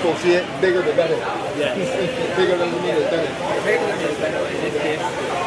Associate, bigger the better. Yes. Bigger than you need it, better. Bigger than the better.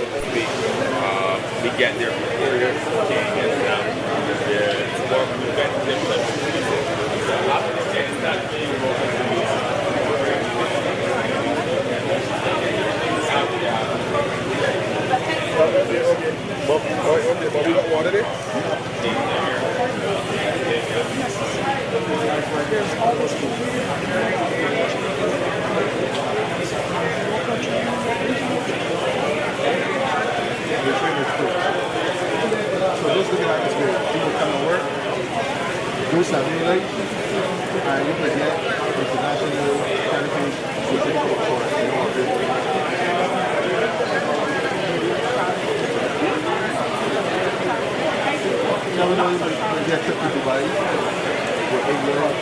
we we get there before you're king and it's more preventive than and that but we got water there? So this looking like this way. People come to work, do something like, and you can get international benefits certificate for it. Never know even get to Dubai or England.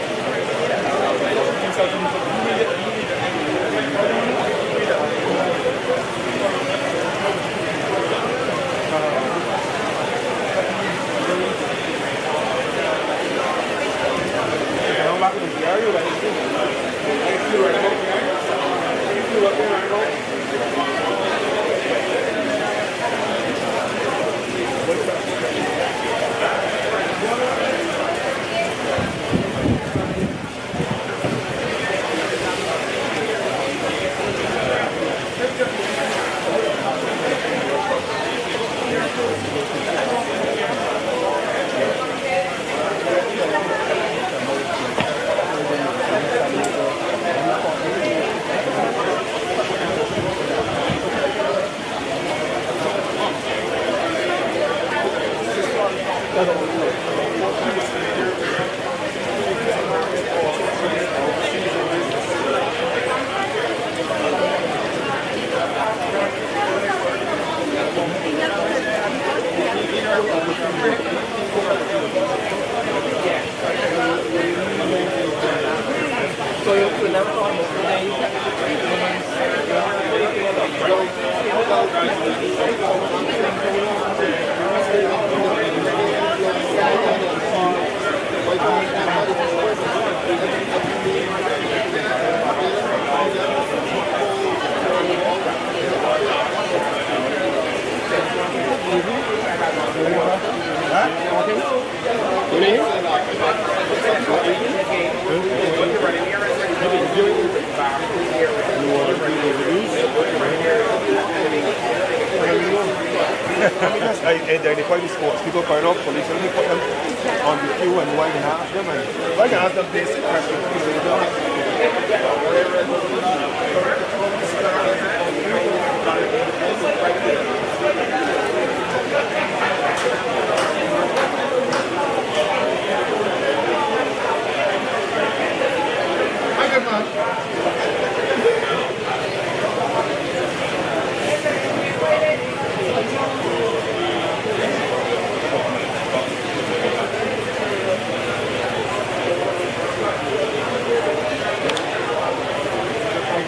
They probably sports people quite up, so they put them on the queue and why can ask them and why can ask them basic questions.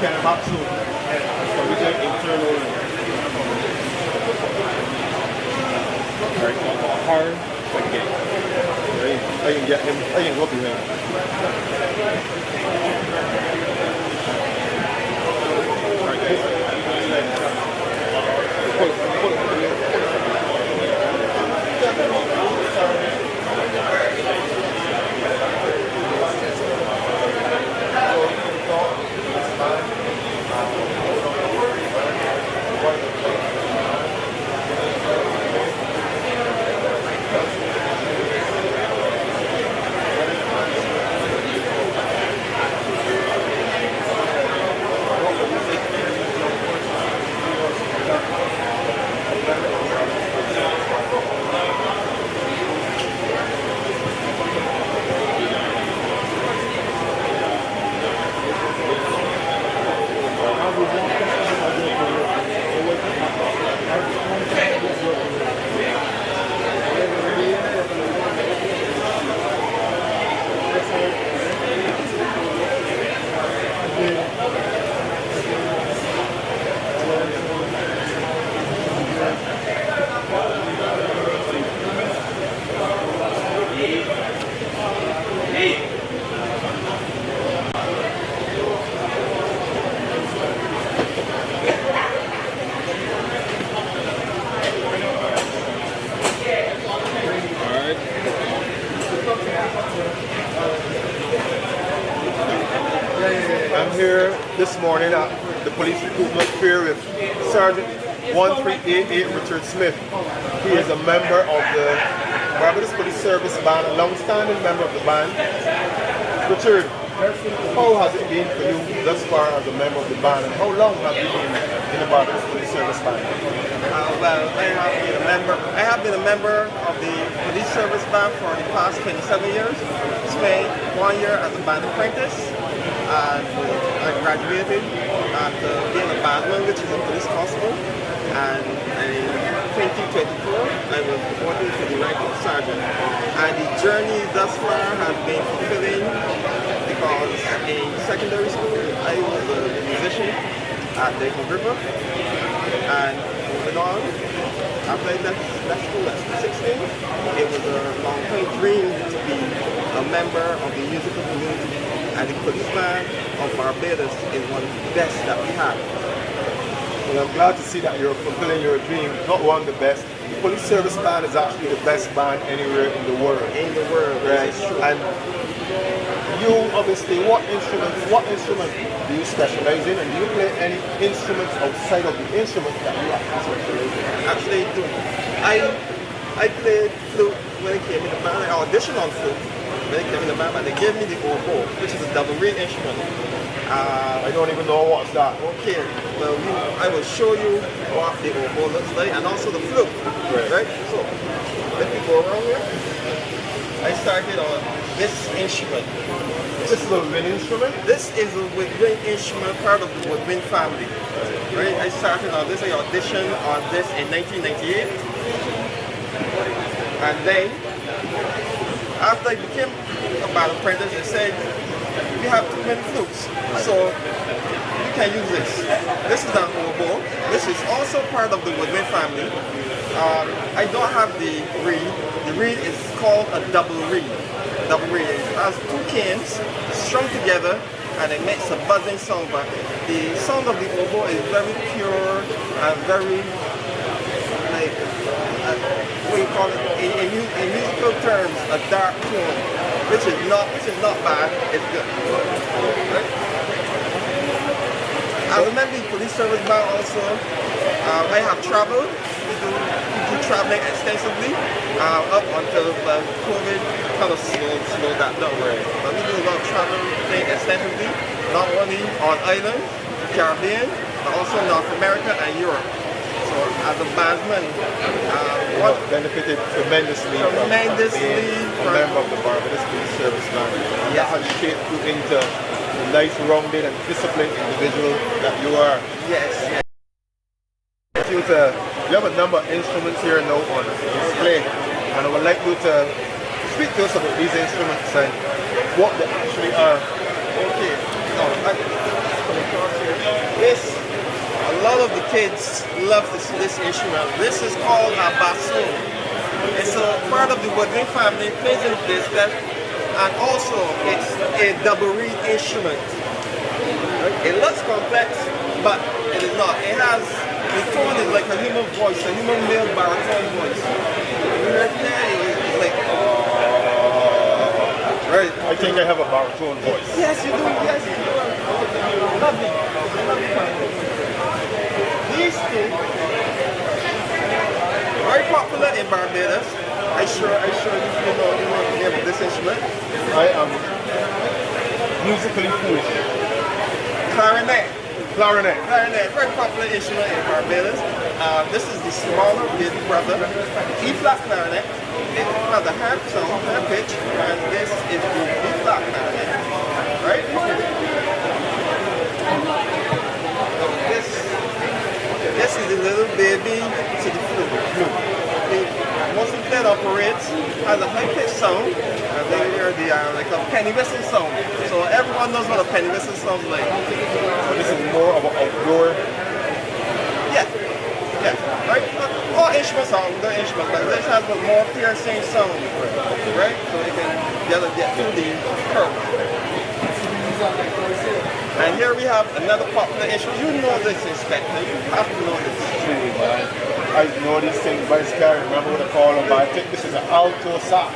Kind of up soon. So we get internal. Alright, hard. I can get him. I can go through him. this morning at the police recruitment fair with Sergeant 1388 Richard Smith. He is a member of the Barbados Police Service Band, a long-standing member of the band. Richard, how has it been for you thus far as a member of the band, and how long have you been in the Barbados Police Service Band? Well, I have been a member of the police service band for the past 27 years. Spent 1 year as a band apprentice, and I graduated after being a bandman, which is a police constable. And in 2024, I was promoted to the rank of sergeant. And the journey thus far has been fulfilling because in secondary school, I was a musician at the River. And moving on, after I left school at 16, it was a long-term dream to be a member of the musical community. And the police band of Barbados is one of the best that we have. Well, I'm glad to see that you're fulfilling your dream, not one of the best. The police service band is actually the best band anywhere in the world. In the world, right? And you obviously, what instrument do you specialize in, and do you play any instruments outside of the instruments that you actually specialize in? Actually, I played flute when I came in the band. I auditioned on flute when I came in the band, and they gave me the oboe, which is a double reed instrument. I don't even know what's that. Okay, well, I will show you what the oboe looks like, and also the flute, right? So, let me go around here. I started on this instrument. This is a wind instrument? This is a woodwind instrument, part of the woodwind family. Right? I started on this, I auditioned on this in 1998. And then, after I became a band apprentice, they said, we have too many flutes, so you can use this. This is an oboe. This is also part of the woodwind family. I don't have the reed. The reed is called a double reed. Double reed. It has two canes strung together, and it makes a buzzing sound. But the sound of the oboe is very pure and very, like, what do you call it? In musical terms, a dark tone, which is not bad. It's good. Right? I remember the police service band also. I have traveled. We do traveling extensively up until COVID kind of slowed that down. Right? But we do a lot of traveling extensively, not only on islands, Caribbean, but also North America and Europe. So as a bandman, what benefited tremendously from being a member of the Barbados Police Service Band. That has shaped you into the nice, rounded, and disciplined individual that you are. Yes. You have a number of instruments here now on display, and I would like you to speak to us about these instruments and what they actually are. Okay. A lot of the kids love this instrument. This is called a bassoon. It's a part of the woodwind family. It plays in this, and also it's a double reed instrument. It looks complex, but it is not. It has, the tone is like a human voice, a human male baritone voice. It's like, right. I think I have a baritone voice. Yes, you do. Yes, you do. Lovely. These things very popular in Barbados. I sure you know the name of this instrument. I am musically foolish. Clarinet. Clarinet. Clarinet, very popular instrument in Barbados. This is the smaller big brother, E-flat clarinet. It has a high sound, high pitch, and this is the B-flat clarinet. Right? This is the little baby to the flute. Mostly that operates, has a high pitched sound, and then you hear the like a penny whistle sound. So everyone knows what a penny whistle sounds like. So this is more of an outdoor. Yeah, right. All instruments are outdoor instruments, but this has a more piercing sound, right? So you can get through the curve. And here we have another popular instrument. You know this, Inspector. You have to know this. Truly, man. I know these things by scary. Remember what I call them, but I think this is an alto sax.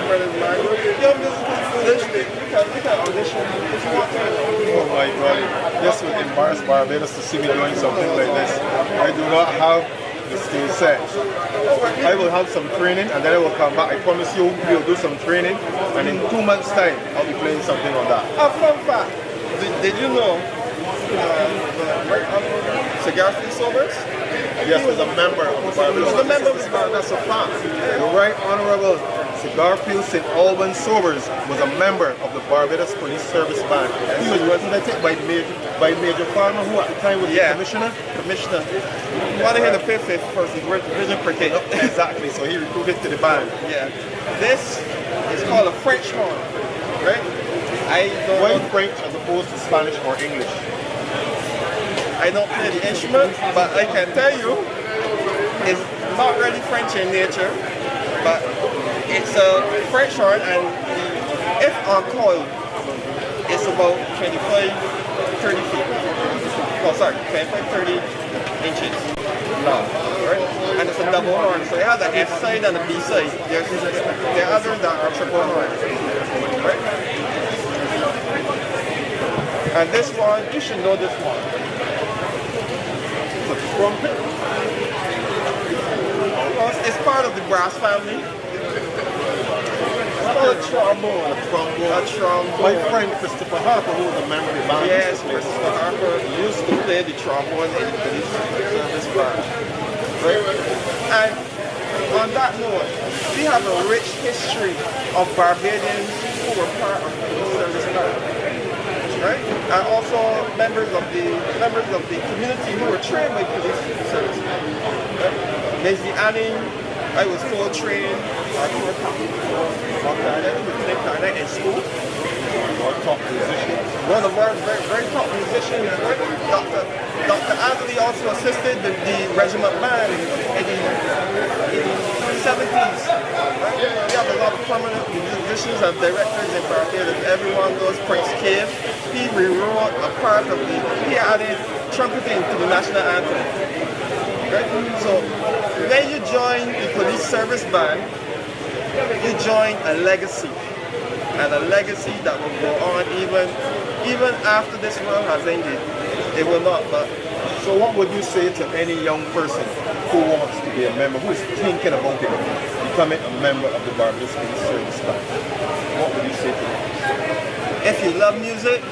Your musical food can audition if you want to. Oh my God, this would embarrass Barbados to see me doing something like this. I do not have the skill set. I will have some training and then I will come back. I promise you, we'll do some training and in 2 months' time, I'll be playing something on that. A fun fact, did you know the Right Honorable Cigar Free Sobers? Yes, was a member of the Barbados. Was a member of the That's a fact. The Right Honorable Cigar Field St. Albans Sobers was a member of the Barbados Police Service Band. He was represented by Major Farmer, who at the time was the commissioner. Commissioner. You want to hear the fifth first, the Division Cricket. Exactly, so he recruited to the band. Yeah. This is called a French horn, right? Why French as opposed to Spanish or English? I don't play the instrument, but I can tell you, it's not really French in nature, but it's a French horn, and if on coil, it's about 25, 30 feet. Oh, sorry, 25, 30 inches long, right? And it's a double horn, so it has an F side and a B side. There are others that are triple horn, right? And this one, you should know this one. Trumpet. It's part of the brass family. It's called a trombone. A trombone. My friend Christopher Harper, who was a member of the band. Yes, Christopher Harper used to play the trombone in the police service band. Right? And on that note, we have a rich history of Barbadians who were part of the police service band. Right? And also members of the community who were trained by police service. Right? Ms. Anning, I was told trained in school. Top musician. One of our very top musicians, right? Dr. Adley also assisted the regiment band in the 70s. Right? We have a lot of prominent musicians and directors in Barbados. Everyone knows Prince Cave. He rewrote a part of he added trumpeting to the national anthem. Right? So when you join the police service band, you join a legacy. And a legacy that will go on even after this world has ended. It will not, but so what would you say to any young person who wants to be a member, who is thinking about it, becoming a member of the Barbados Police Service Band? What would you say to them? If you love music,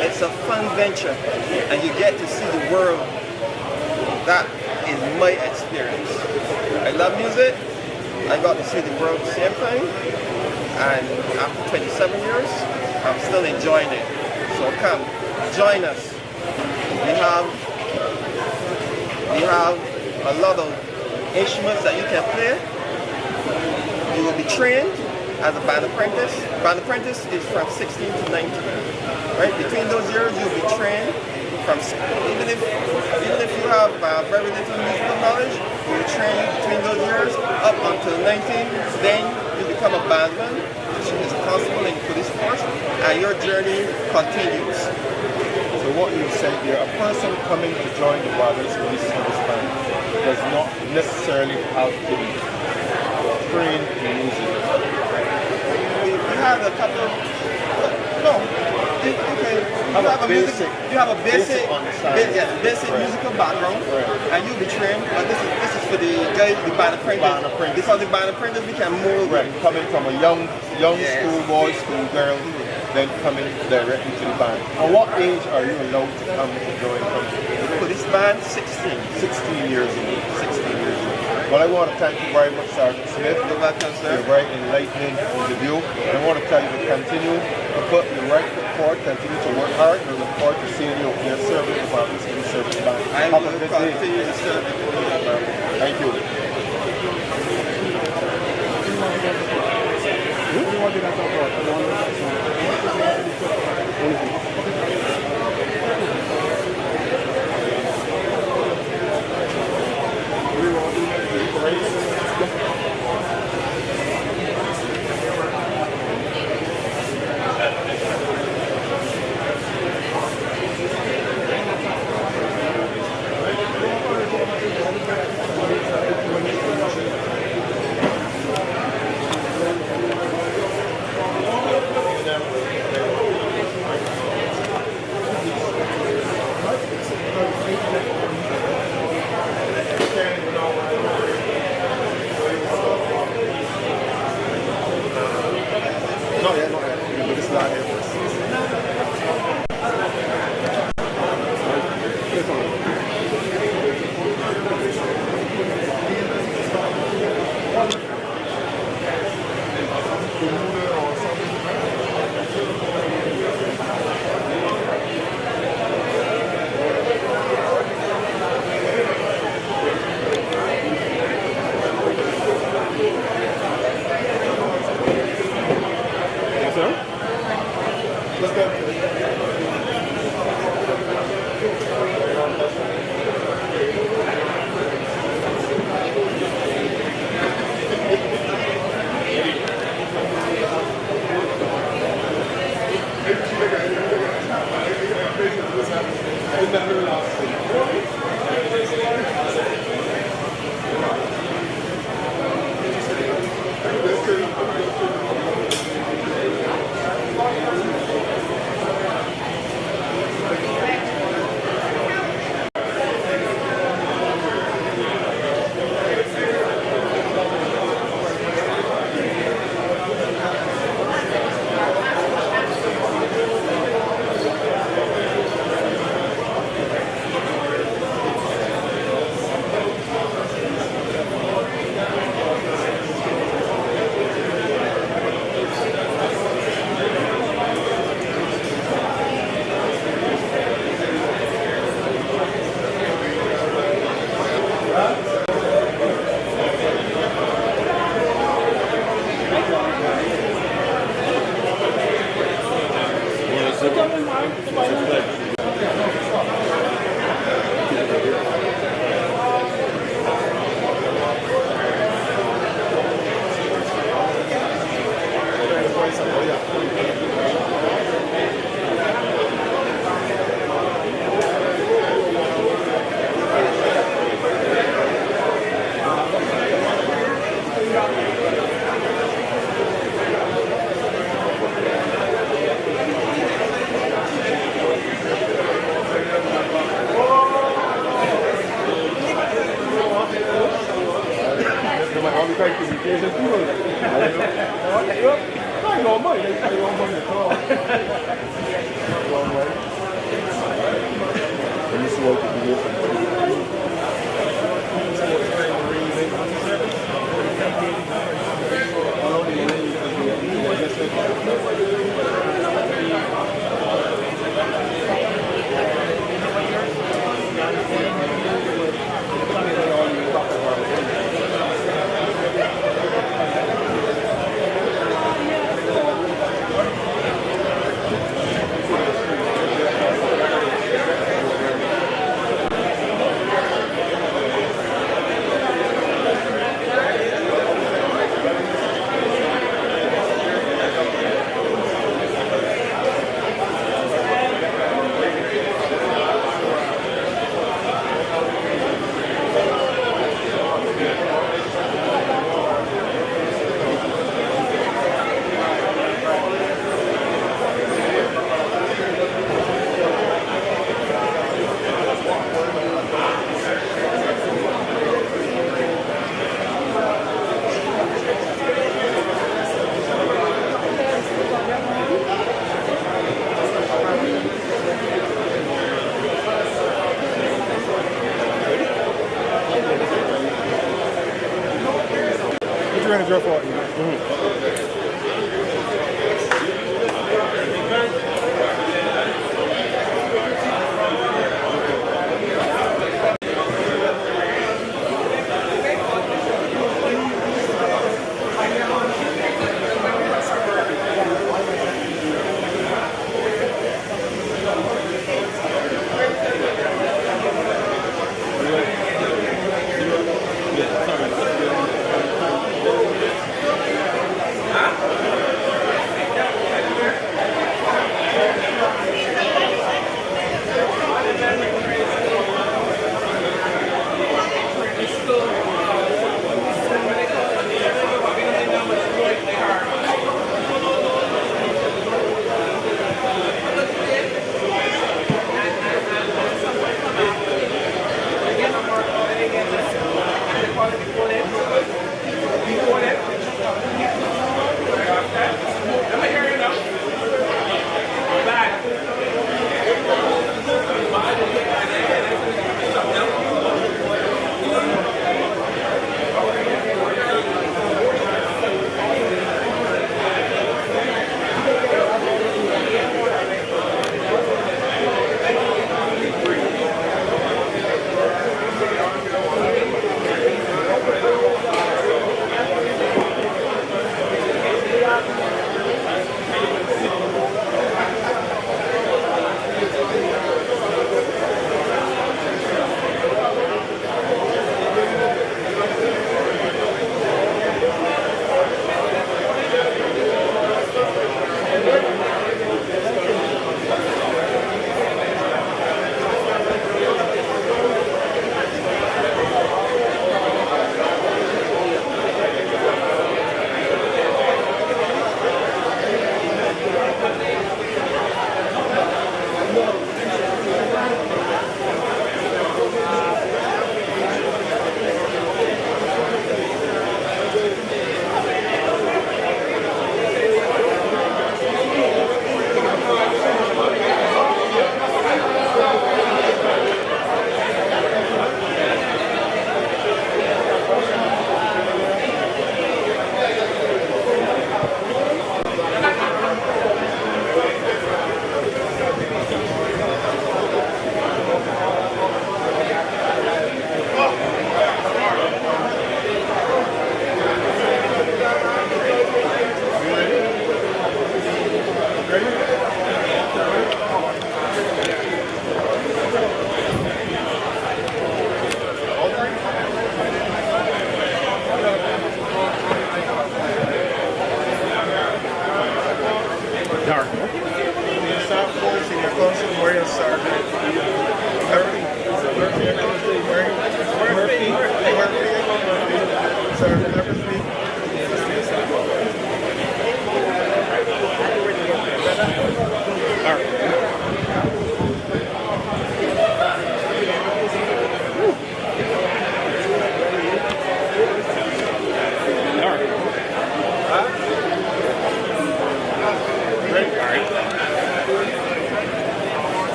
it's a fun venture and you get to see the world. That is my experience. I love music. I got to see the world the same time. And after 27 years, I'm still enjoying it. So come, join us. We have a lot of instruments that you can play. You will be trained as a band apprentice. Band apprentice is from 16 to 19. Right? Between those years, you'll be trained from even if you have very little musical knowledge, you will train between those years up until 19. Then you become a bandman, which is a constable in the police force, and your journey continues. So what you said here, a person coming to join the Barbados Police Service Band does not necessarily have to be trained in music. We have a couple. No, you have a basic musical background, right. And you'll be trained. But this is for the guys, the band apprentice. Because the band apprentice, we can mold. Right, coming from a young schoolboy, schoolgirl, then coming directly to the band. And what age are you allowed to come to join the police band? 16. 16 years old. 16 years old. Well, I want to thank you very much, Sergeant Smith. You're welcome, sir. You're very enlightening interview. And I want to tell you to continue to put your right foot forward, continue to work hard, and look forward to seeing you here serving the Barbados Police Service Band. I will continue to serve the police. Thank you. sanctification too. I know money. They pay no money at all. And this is what you do. Trying to draw for it.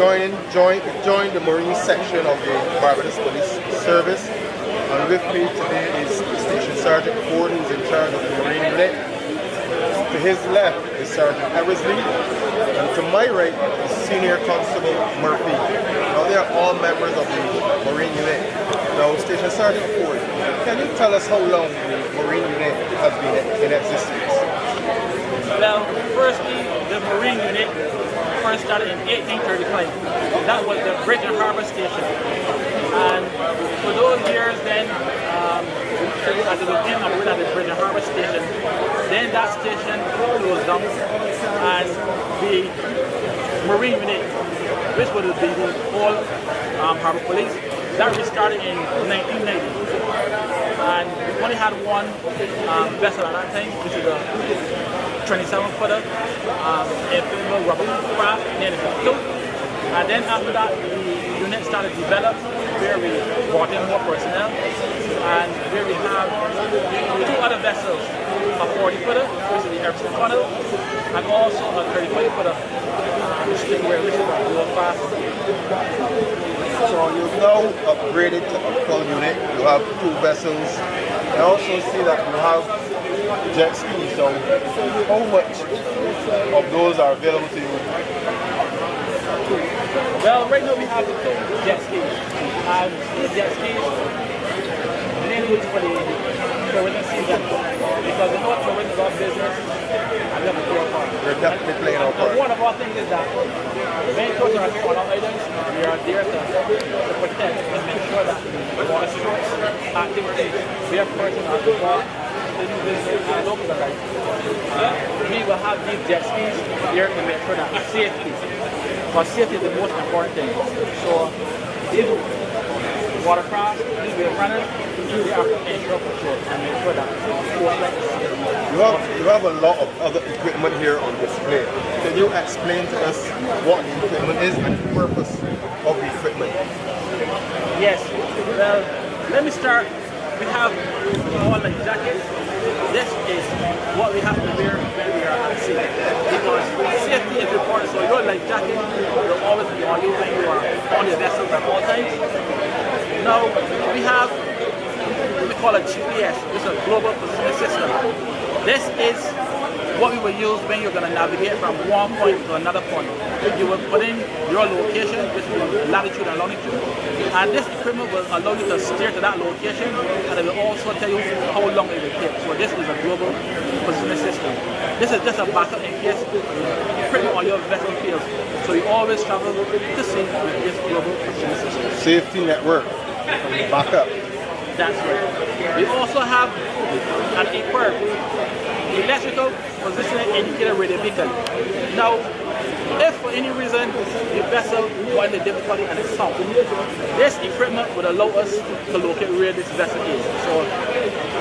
joined the Marine section of the Barbados Police Service. And with me today is Station Sergeant Ford, who's in charge of the Marine unit. To his left is Sergeant Eversley, and to my right is Senior Constable Murphy. Now they are all members of the Marine unit. Now Station Sergeant Ford, can you tell us how long the Marine unit has been in existence? Well, firstly, the Marine unit first started in 1835. That was the Bridge and Harbor Station. And for those years then, as it was in operated at the Bridge and Harbor Station, then that station closed down, and the Marine unit, which would be the all Harbor Police, that restarted in 1990. And we only had one vessel at that time, which is a 27-footer inflatable rubber craft named the. And then after that, the unit started to develop, where we brought in more personnel, and where we have two other vessels, a 40-footer, which is the Everson funnel, and also a 35-footer, which is a dual fast. So you've now upgraded to a full unit. You have two vessels. I also see that you have jet skis. So how much of those are available to you? Well, right now we have the two jet skis. And these jet skis mainly used for the tourism season, because we know tourism is our business and we have to play our part. We're definitely playing our part. One of our things is that when tourists are here on our islands, we are there to protect and make sure that the water sports activities, we have persons on the board, the new business and locals are right. We will have these jet skis here to make sure that safety. Because safety is the most important thing. So these watercraft, these wave runners, they are for ensure control and make sure that you have a lot of other equipment here on display. Can you explain to us what the equipment is and the purpose of the equipment? Yes. Well, let me start. We have all the jackets. This is what we have to wear when we are at sea, because safety is important. So your life jacket will always be on you when you are on the vessel at all times. Now we have what we call a GPS. It's a global positioning system. This is what we will use when you're going to navigate from one point to another point. You will put in your location, which is latitude and longitude, and this equipment will allow you to steer to that location, and it will also tell you how long it will take. So this is a global positioning system. This is just a backup in case the equipment on your vessel fails. So you always travel to sea with this global positioning system. Safety network, backup. That's right. We also have an EPIRB, electrical positioning indicator radio beacon. Now, if for any reason the vessel was in difficulty and it's sunk, this equipment would allow us to locate where this vessel is. So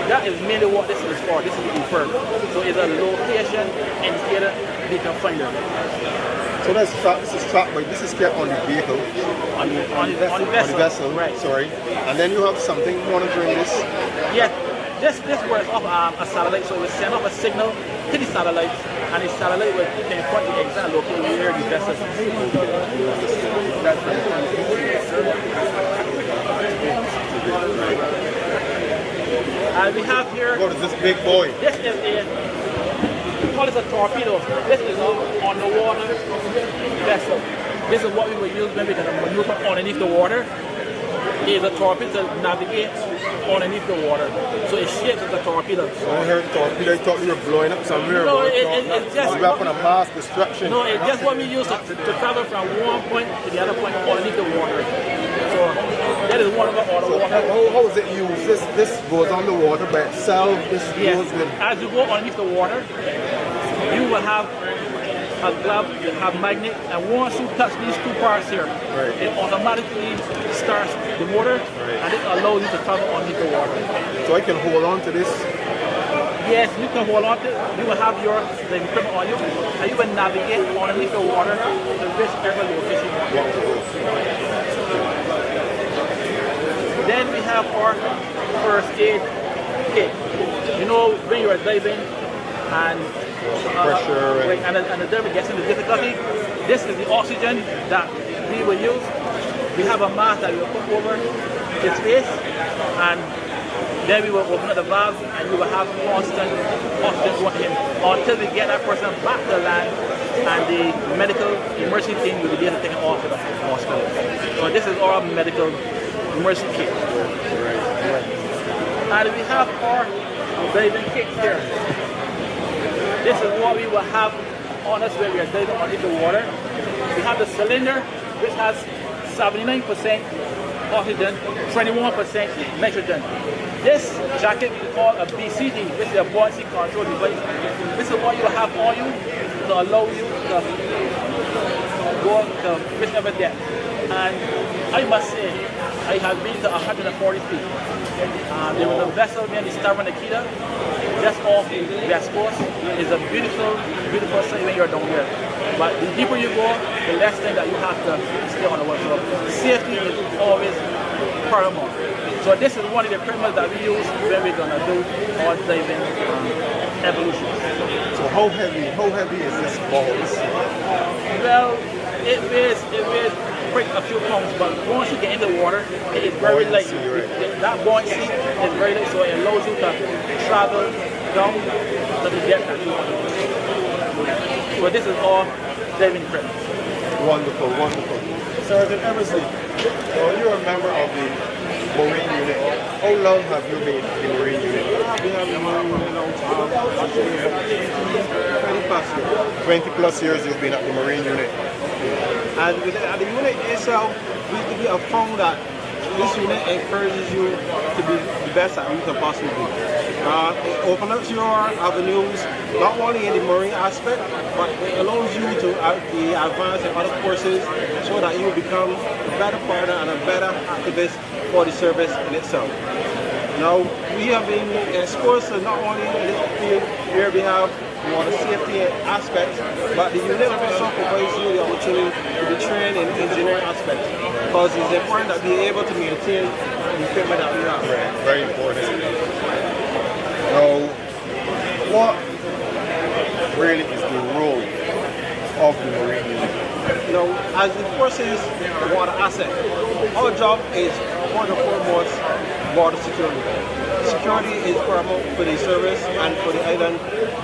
that is mainly what this is for. This is the EPIRB. So it's a location indicator beacon finder. So this is tracked by, this is kept on the vehicle, On the vessel. right? Sorry. And then you have something monitoring this. Yeah. This works off a satellite, so it will send off a signal to the satellite, and the satellite will pinpoint the exact location where the vessel is. That's and we have here. What is this big boy? This is we call it a torpedo. This is an underwater vessel. This is what we will use when we're going to maneuver underneath the water. Is a torpedo to navigate underneath the water. So it shapes as a torpedo. So I heard torpedo, I thought you were blowing up somewhere. No, it's just we're up on a mass destruction. No, it's just what we use to travel from one point to the other point underneath the water. So that is one of our water. How is it used? This goes on the water by itself. This goes with. As you go underneath the water, you will have a glove that have magnet, and once you touch these two parts here, it automatically starts the motor, and it allows you to travel underneath the water. So I can hold on to this? Yes, you can hold on to it. You will have the equipment on you, and you will navigate underneath the water to whichever location you want to go. Then we have our first aid kit. You know, when you are diving, and pressure and the diver gets into difficulty, this is the oxygen that we we will use, we have a mask that we will put over his face, and then we will open up the valve and we will have constant oxygen going to him until we get that person back to the land and the medical emergency team will be there to take him off to the hospital. So this is our medical emergency kit. And we have our diving kit here. This is what we will have on us when we are diving underneath the water. We have the cylinder which has 79% oxygen, 21% nitrogen. This jacket is called a BCD, which is a buoyancy control device. This is what you will have on you to allow you to go to whichever depth. And I must say, I have been to 140 feet. There was a vessel named the Star Nikita, just off the West Coast. It's a beautiful, beautiful sight when you're down here. But the deeper you go, the less thing that you have to stay on the water. So safety is always paramount. So this is one of the equipment that we use when we're going to do our diving evolution. So how heavy is this balls? Well, it weighs quite a few pounds, but once you get in the water, it is very light. That buoyancy is very light, so it allows you to travel down to the depth that you want to go. So this is all diving equipment. Wonderful, wonderful. Sergeant Eversley, you're a member of the Marine unit. How long have you been in the Marine unit? I've been in the Marine unit a long time. Actually, 20 plus years. 20 plus years you've been at the Marine unit. And at the unit itself, we have found that this unit encourages you to be the best that you can possibly be. It opens up your avenues, not only in the Marine aspect, but it allows you to advance in other courses so that you will become a better partner and a better activist for the service in itself. Now, we have been exposed to not only in this field where we have the safety aspects, but the unit also provides you the opportunity to be trained in engineering aspects, because it's important that we are able to maintain the equipment that we have. Very important. Now, what really is the role of the Marine unit? Now, as the forces water asset, our job is first and foremost water security. Security is paramount for the service and for the island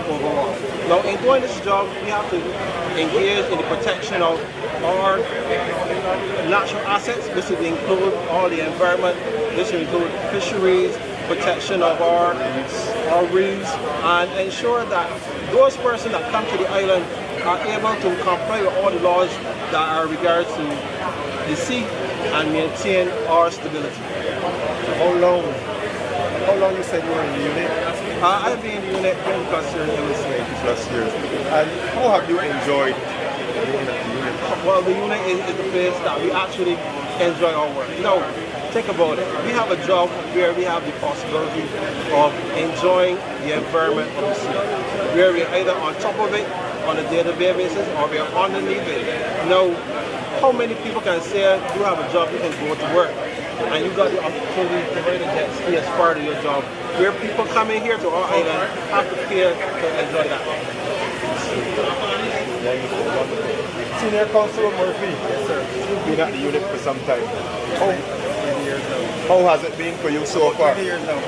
overall. Now, in doing this job, we have to engage in the protection of our natural assets. This will include all the environment. This will include fisheries, protection of our reefs, and ensure that those persons that come to the island are able to comply with all the laws that are regards to the sea and maintain our stability. How long you said you were in the unit? I've been in the unit 20 plus years. 20 plus years. And how have you enjoyed being at the unit? Well, the unit is the place that we actually enjoy our work. You know, think about it. We have a job where we have the possibility of enjoying the environment of the sea, where we're either on top of it on a day-to-day basis or we're underneath it. Now, how many people can say you have a job, you can go to work, and you got the opportunity to rent a jet ski as part of your job, where people coming here to our island have to pay to enjoy that. Wonderful, wonderful. Senior Constable Murphy. Yes, sir. You've been at the unit for some time. 20 years now. How has it been for you so far? 20 years now.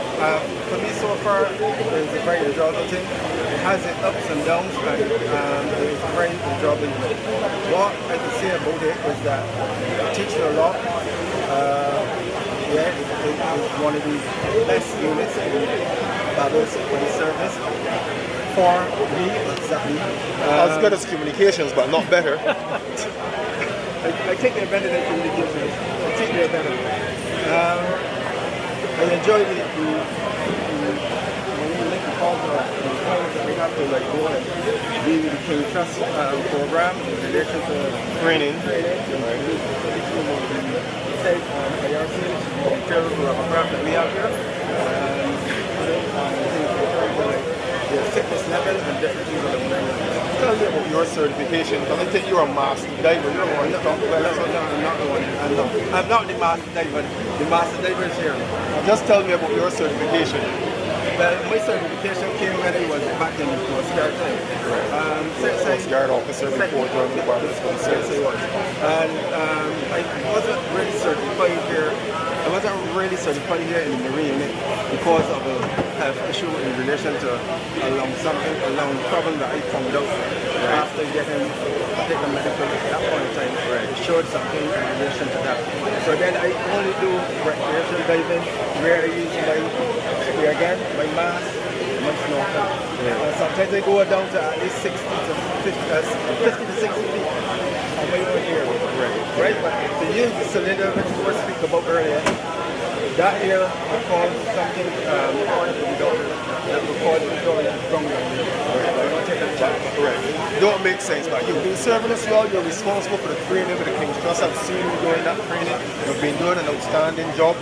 For me so far, it's a very enjoyable thing. It has its ups and downs, but it's very enjoyable. What I can say about it is that it teaches you a lot. It's one of the best units in Barbados for the service. For me, exactly. As good as communications, but not better. I think they're better than communications. I think they're better. I enjoy the when you make a call to that we have to like go and be with the King Trust program in relation to Training. IRC, the craft that we have here. The fitness level and different things on the mind. Tell me about your certification. Because I think you're a master diver. You're one to talk about that. I'm not the master diver. The master diver is here. Just tell me about your certification. Well, my certification came when I was back in the Coast Guard time. Coast Guard officer before joining the Barbados Police Service. Yes, I was. And I wasn't really certified here. I wasn't really certified here in the Marine because of a health issue in relation to a long problem that I found out after taking medical at that point in time. It showed something in relation to that. So then I only do recreational diving where I use my spear gun, my mask, my snorkel. Sometimes I go down to at least 50 to 60 feet on my own here. Right? But to use the cylinder which we were speaking about earlier, that here will cause something that will cause the door to strong down here. I don't take that chance. Don't make sense, but you've been serving us well, you're responsible for the training with the King's Trust. I've seen you doing that training. You've been doing an outstanding job.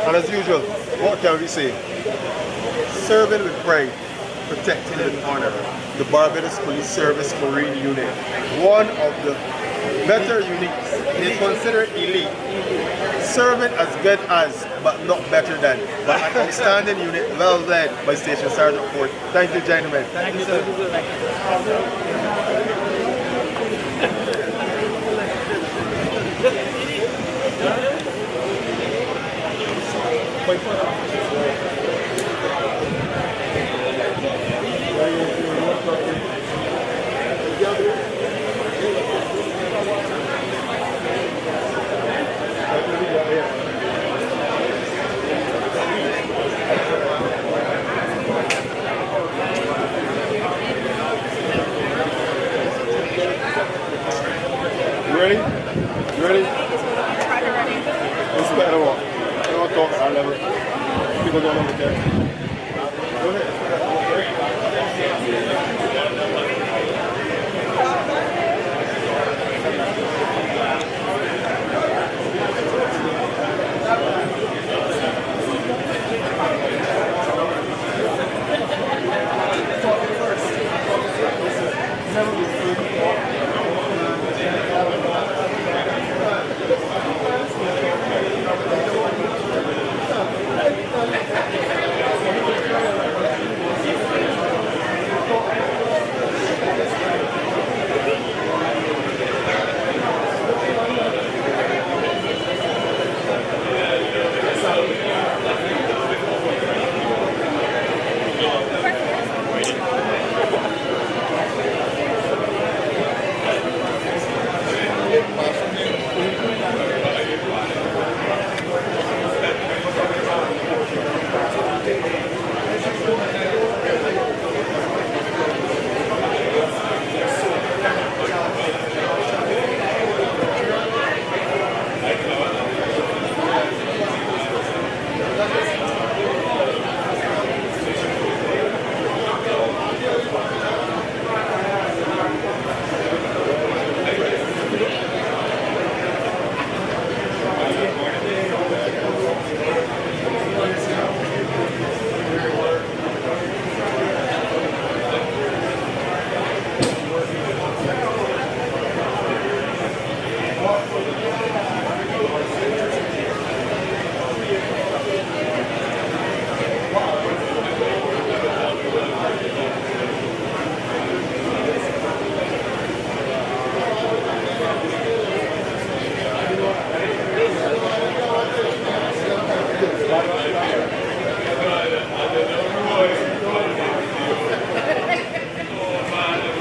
And as usual, what can we say? Serving with pride, protecting with honor. The Barbados Police Service Marine Unit. One of the better units. They consider it elite. Serving as good as, but not better than. But an outstanding unit, well led by Station Sergeant Ford. Thank you, gentlemen. Thank you, sir. You ready? You ready? This is better one. I don't talk at our level. People don't understand. Go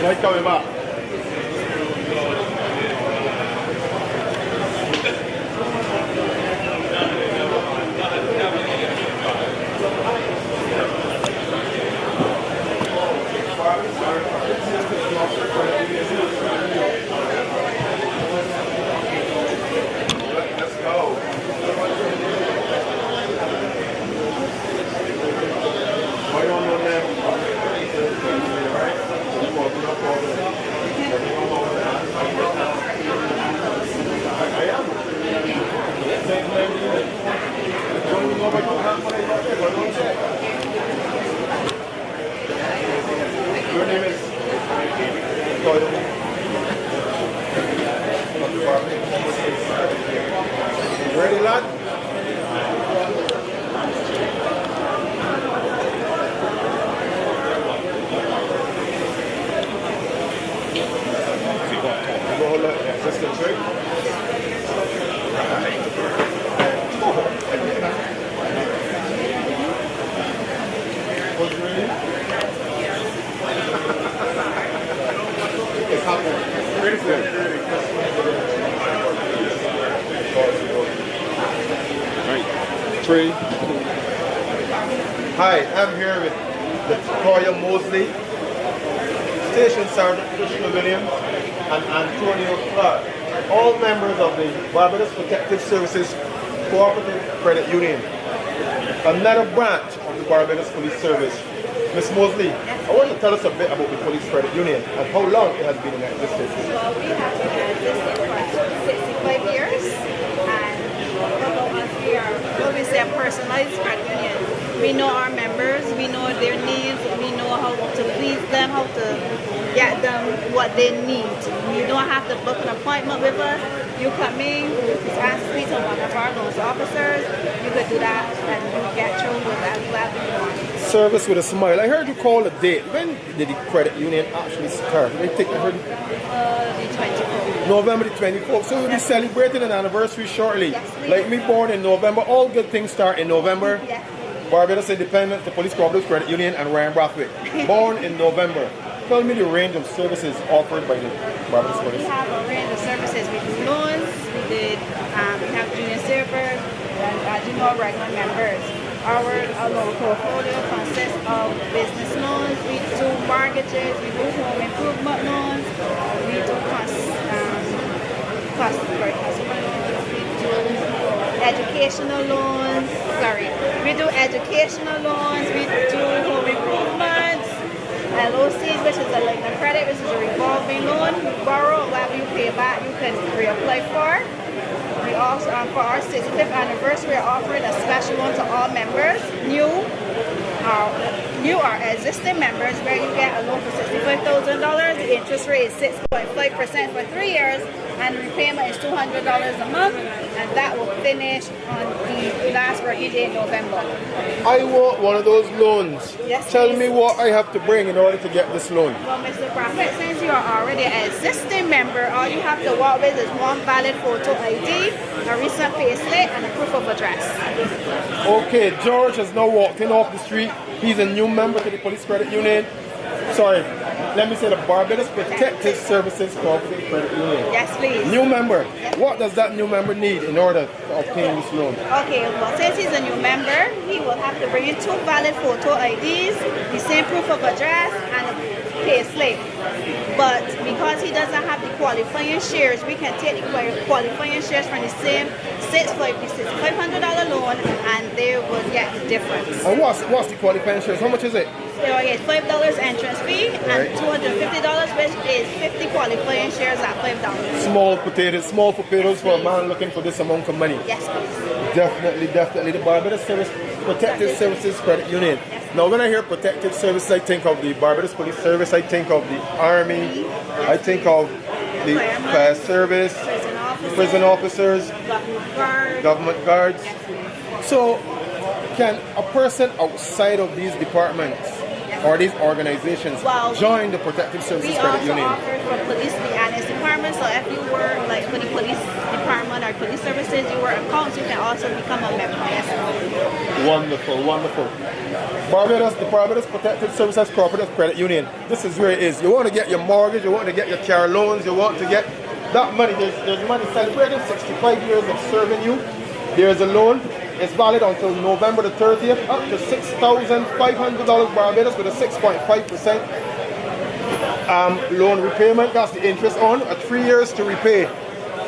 Right coming back. Let's go. Right on them. Right? assistance, right? What's your name? It's happening. Ready for it. Right. 3. Hi, I'm here with Latoya Mosley, Station Sergeant Krishna Williams, and Antonio Clark, all members of the Barbados Protective Services Cooperative Credit Union, another branch of the Barbados Police Service. Ms. Mosley, I want you to tell us a bit about the Police Credit Union and how long it has been in existence. Well, we have been existing for 65 years, and we are what we say a personalized credit union. We know our members, we know their needs, we know how to please them, how to get them what they need. You don't have to book an appointment with us. You come in, just ask to speak to one of our loans officers. You could do that and you get through with that whatever you want. Service with a smile. I heard you call a date. When did the credit union actually start? I heard The 24th. November the 24th. So we'll be celebrating an anniversary shortly. Yes, please. Like me born in November. All good things start in November. Yes. Barbados Independent, the Police Cooperative Credit Union, and Ryan Brathwaite. Born in November. Tell me the range of services offered by the Barbados We Police. have a range of services. We do loans, we have junior servers, and as you know, regular members. Our loan portfolio consists of business loans, we do mortgages, we do home improvement loans, we do customer loans, we do educational loans, we do educational loans, we do home improvements, LOCs, which is a line of credit, which is a revolving loan. You borrow, whatever you pay back, you can reapply for. We also, for our 65th anniversary, are offering a special one to all members, new or existing members, where you get a loan for $65,000. The interest rate is 6.5% for 3 years, and the repayment is $200 a month, and that will finish on the last working day in November. I want one of those loans. Yes, Tell please. me what I have to bring in order to get this loan. Well, Mr. Prophet, since you are already an existing member, all you have to walk with is one valid photo ID, a recent pay slip, and a proof of address. Okay, George has now walked in off the street. He's a new member to the Police Credit Union. Sorry, let me say the Barbados Protective Services Cooperative Credit Union. Yes, please. New member. What does that new member need in order to obtain this loan? Okay, well, since he's a new member, he will have to bring in 2 valid photo IDs, the same proof of address, and a pay slip. But because he doesn't have the qualifying shares, we can take the qualifying shares from the same $6,500 loan, and they will get the difference. And what's the qualifying shares? How much is it? So you get $5 entrance fee and $250, which is 50 qualifying shares at $5. Small potatoes for a man looking for this amount of money. Yes, please. Definitely. The Barbados Protective Services Credit Union. Now, when I hear protective services, I think of the Barbados Police Service, I think of the Army, I think of the fire service, prison officers, government guards. So, can a person outside of these departments or these organizations join the Protective Services Credit Union? We also offer for police and its department, so if you were like for the police department or police services, you were accounts, you can also become a member. Yes. Wonderful, wonderful. The Barbados Protective Services Cooperative Credit Union. This is where it is. You want to get your mortgage, you want to get your car loans, you want to get that money. There's money celebrating 65 years of serving you. There's a loan. It's valid until November the 30th, up to $6,500 Barbados with a 6.5% loan repayment. That's the interest on 3 years to repay.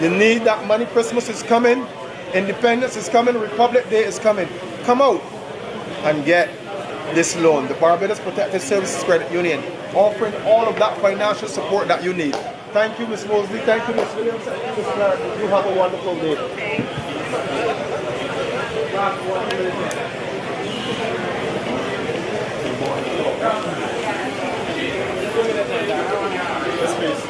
You need that money. Christmas is coming, Independence is coming, Republic Day is coming. Come out and get this loan. The Barbados Protective Services Credit Union, offering all of that financial support that you need. Thank you, Ms. Mosley. Thank you, Ms. Williams. Ms. Clark. You have a wonderful day. Yes, please.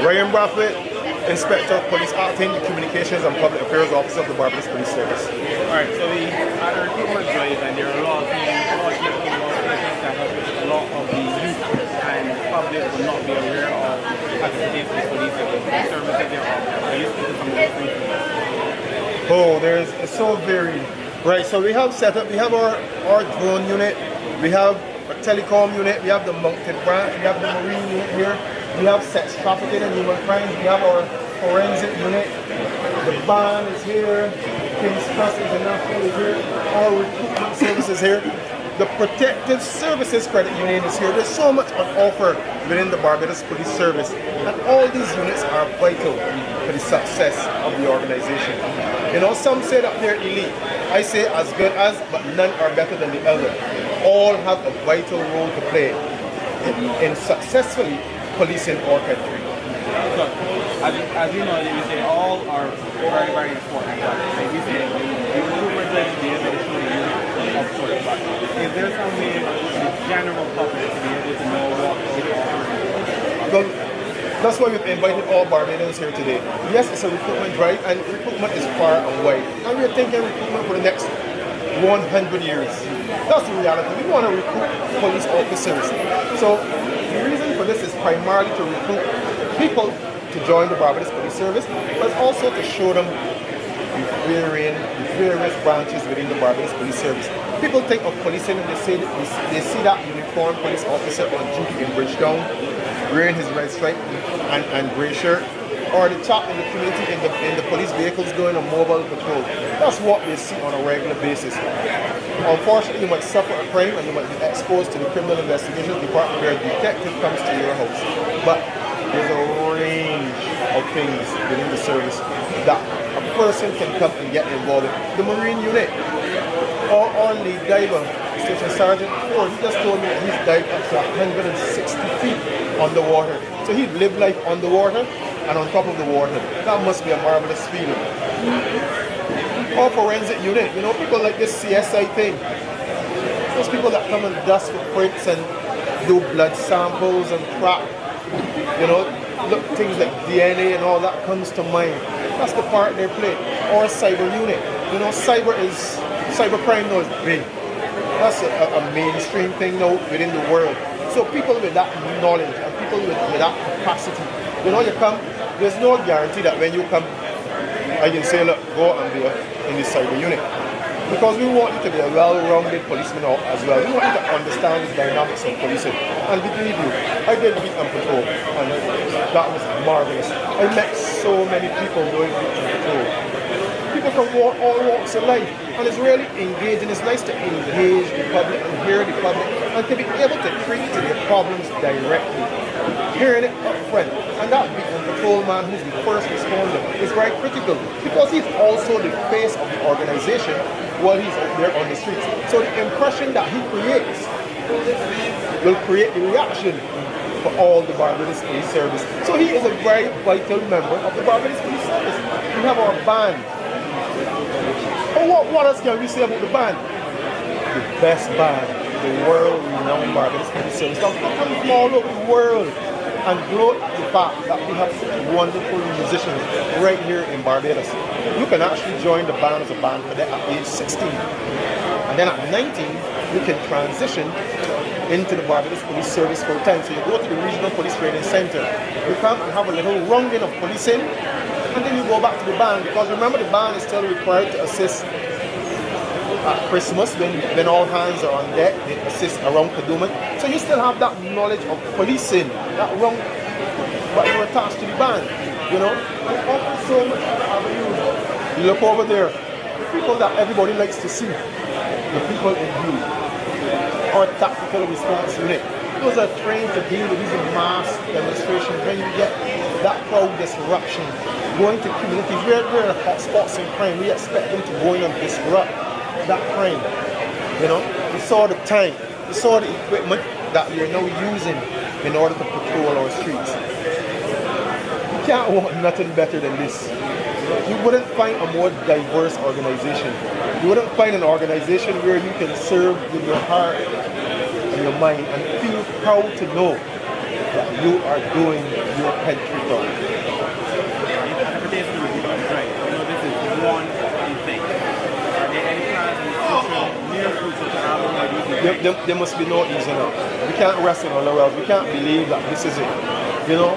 Ryan Brathwaite, Inspector of Police Acting, Communications and Public Affairs Officer of the Barbados Police Service. Alright, so we had a recruitment drive and there are a lot of things, a lot of the youth and the public will not be aware of as it pertains to the police service that they're offering. Can you speak to some of those things? Oh, it's so varied. Right, so we have set up, we have our drone unit, we have a telecom unit, we have the mounted branch, we have the marine unit here, we have sex trafficking and human crimes, we have our forensic unit, the band is here, King's Trust International is here, our recruitment services here, the Protective Services Credit Union is here. There's so much on offer within the Barbados Police Service, and all these units are vital for the success of the organization. You know, some say that they're elite. I say as good as, but none are better than the other. All have a vital role to play in successfully policing our country. So, as you know, you say all are very, very important. Like you say, the recruitment drive to be able to show the unit of course, but is there some way for the general public to be able to know what is offering? Well, that's why we've invited all Barbadians here today. Yes, it's a recruitment drive, and recruitment is far and wide. And we're thinking recruitment for the next 100 years. That's the reality. We want to recruit police officers. So the reason for this is primarily to recruit people to join the Barbados Police Service, but also to show them the various branches within the Barbados Police Service. People think of policing and they see that uniformed police officer on duty in Bridgetown, wearing his red stripe and grey shirt, or the chap in the community in the police vehicles going on mobile patrol. That's what they see on a regular basis. Unfortunately, you might suffer a crime and you might be exposed to the criminal investigations department where a detective comes to your house. But there's a range of things within the service that a person can come and get involved in. The Marine unit, our lead diver, Station Sergeant Ford, he just told me that he's dived up to 160 feet underwater. So he lived life underwater and on top of the water. That must be a marvelous feeling. Our forensic unit, you know, people like this CSI thing. Those people that come and dust for prints and do blood samples and track, you know, look, things like DNA and all that comes to mind. That's the part they play. Or cyber unit. You know, cybercrime now is big. That's a mainstream thing now within the world. So people with that knowledge and people with that capacity, you know, you come, there's no guarantee that when you come, I can say, look, go and be in the cyber unit. Because we want you to be a well-rounded policeman as well. We want you to understand the dynamics of policing. And believe you, I did beat and patrol, and that was marvelous. I met so many people doing beat and patrol. People from all walks of life, and it's really engaging. It's nice to engage the public and hear the public, and to be able to treat to their problems directly, hearing it up front. And that beat and patrol man who's the first responder is very critical because he's also the face of the organization while he's out there on the streets. So the impression that he creates will create the reaction for all the Barbados Police Service. So he is a very vital member of the Barbados Police Service. We have our band. Oh, what else can we say about the band? The best band, the world-renowned Barbados Police Service. Now, people come from all over the world and gloat at the fact that we have such wonderful musicians right here in Barbados. You can actually join the band as a band cadet at age 16. And then at 19, you can transition into the Barbados Police Service full time. So you go to the Regional Police Training Center. You come and have a little rounding of policing, and then you go back to the band. Because remember, the band is still required to assist at Christmas when all hands are on deck. They assist around Kadooment. So you still have that knowledge of policing, that round, but you're attached to the band, you know. And it offers so much other avenues. You look over there, the people that everybody likes to see, the people in blue, our tactical response unit. Those are trained to deal with these mass demonstrations when you get that crowd disruption. Going to communities where there are hotspots in crime, we expect them to go in and disrupt that crime. You know, we saw the tank, we saw the equipment that we are now using in order to patrol our streets. You can't want nothing better than this. You wouldn't find a more diverse organization. You wouldn't find an organization where you can serve with your heart and your mind and feel proud to know that you are doing your country proud. As it pertains to recruitment, right? You know, this is one thing. Are there any plans in the future, near future, to have one of these events? There must be no easy now. We can't rest on our laurels. We can't believe that this is it. You know,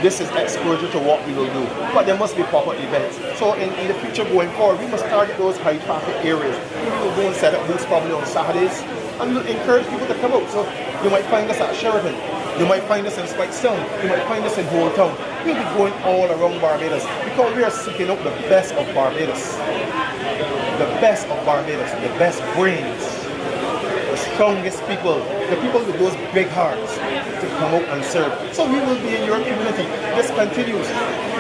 this is exposure to what we will do. But there must be proper events. So in the future going forward, we must target those high traffic areas. We will go and set up booths probably on Saturdays and we'll encourage people to come out. So you might find us at Sheraton. You might find us in Spikestown. You might find us in Whole Town. We'll be going all around Barbados because we are seeking out the best of Barbados. The best of Barbados, the best brains, the strongest people, the people with those big hearts to come out and serve. So we will be in your community. This continues.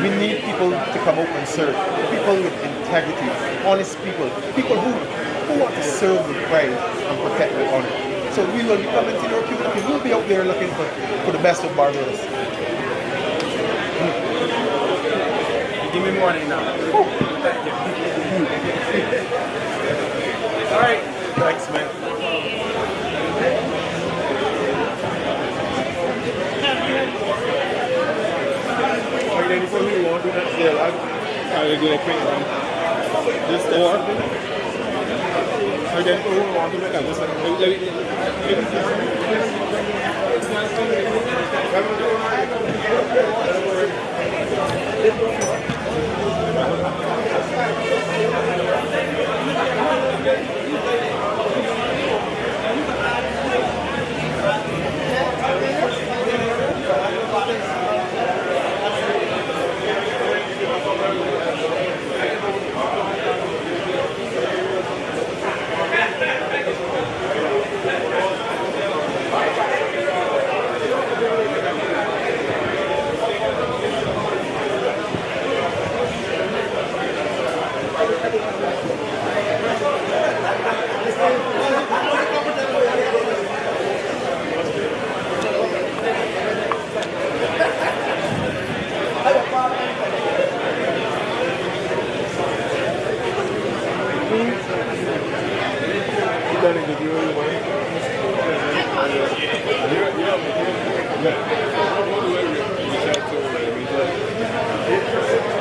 We need people to come out and serve. People with integrity, honest people, people who want to serve with pride and protect with honor. So we will be coming to your community. We'll be out there looking for the best of Barbados. Give me more than now. Thank you. All right. Thanks, man. Are you ready for me? You want to do that? Yeah, Are you going to quick one? Just or? Are you ready for who you want to make that? Just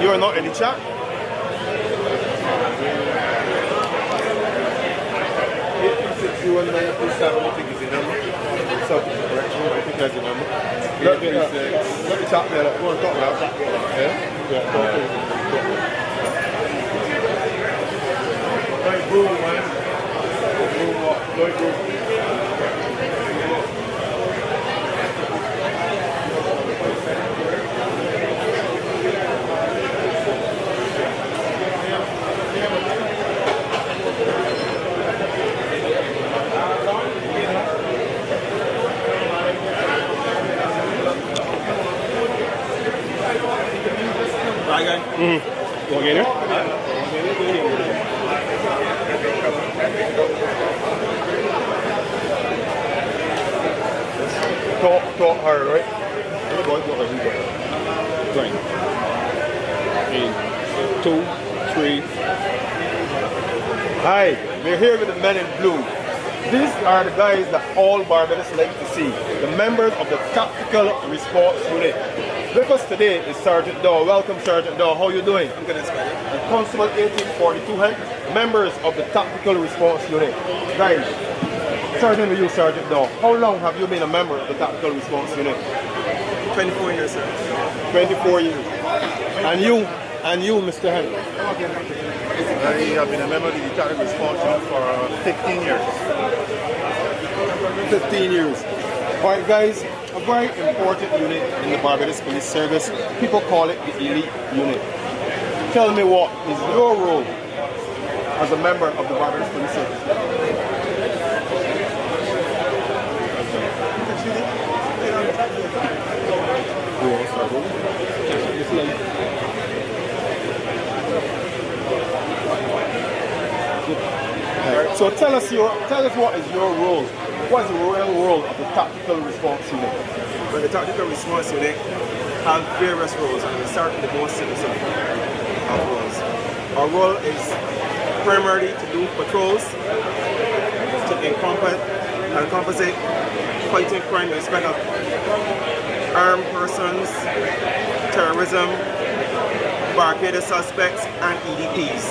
You are not in the chat? I think is the number. Subject correction, I think that's the number. Let me chat there. Go and talk about that. Yeah? Right, boom, man. Boom, what? Right, boom. Mm-hmm. You want to get in? Talk hard, right? Right. And 2, 3. Hi, we're here with the men in blue. These are the guys that all Barbados like to see, the members of the Tactical Response Unit. With us today is Sergeant Daw. Welcome, Sergeant Daw. How are you doing? I'm good, Inspector. And Constable 1842, members of the Tactical Response Unit. Guys, starting with you, Sergeant Daw. How long have you been a member of the Tactical Response Unit? 24 years, sir. 24 years. And you, Mr. Henry? I have been a member of the Tactical Response Unit for 15 years. 15 years. All right, guys, a very important unit in the Barbados Police Service. People call it the elite unit. Tell me, what is your role as a member of the Barbados Police Service? So tell us what is your role? What is the real role of the Tactical Response Unit? Well, the Tactical Response Unit have various roles, and we start with the most simple of roles. Our role is primarily to do patrols, to encompass fighting crime in respect of armed persons, terrorism, barricaded suspects, and EDPs.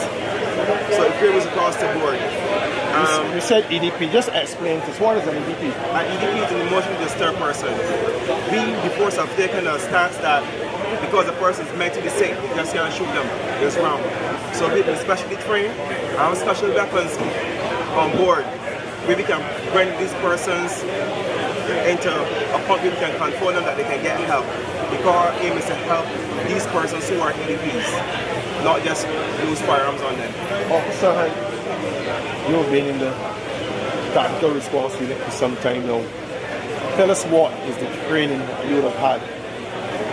So it varies across the board. You said EDP. Just explain to us, what is an EDP? An EDP is an emotionally disturbed person. We, the force, have taken a stance that because a person is mentally sick, you just can't shoot them. It's wrong. So we've been specially trained, our special weapons on board, where we can bring these persons into a point where we can control them, that they can get help. Because our aim is to help these persons who are EDPs, not just use firearms on them. Officer, you've been in the tactical response unit for some time now. Tell us, what is the training you would have had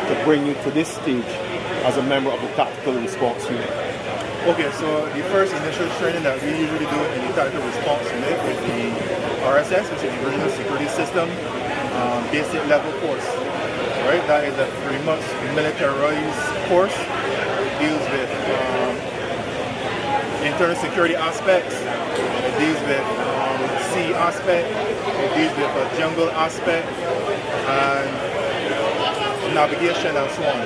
to bring you to this stage as a member of the tactical response unit? Okay, so the first initial training that we usually do in the tactical response unit is the RSS, which is the Regional Security System basic level course. Right, that is a 3-month militarized course. It deals with internal security aspects. It deals with sea aspect. It deals with a jungle aspect and navigation and so on.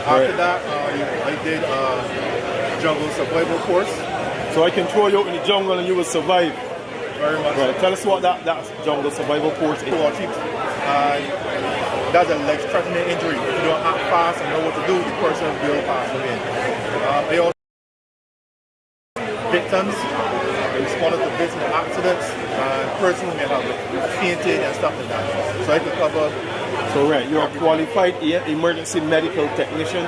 After that, I did a jungle survival course. So I can throw you out in the jungle and you will survive. Very much. Right. Tell us what that jungle survival course is. That's a life-threatening injury. If you don't act fast and know what to do, the person will pass away. They also victims, they responded to victims of accidents, and persons may have fainted and stuff like that. So I could cover. So right, you're a qualified emergency medical technician,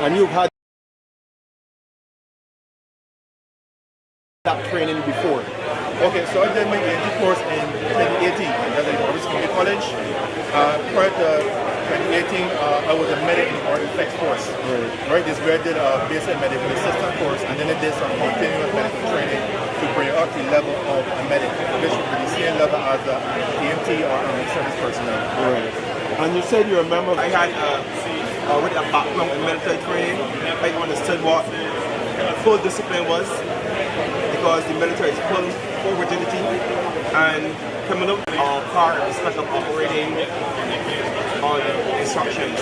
and you've had that training before. Okay, so I did my EMT course in 2018 at the Barbados Community College. Prior to 2018, I was a medic in the Army Flex Force. Right, this where I did a basic medical assistant course, and then I did some continuous medical training to bring up the level of a medic, which would be the same level as the EMT or Army service personnel. Right. And you said you're a member. I had already a background in military training. I understood what full discipline was, because the military is full rigidity, and criminal are part of the special operating on instructions.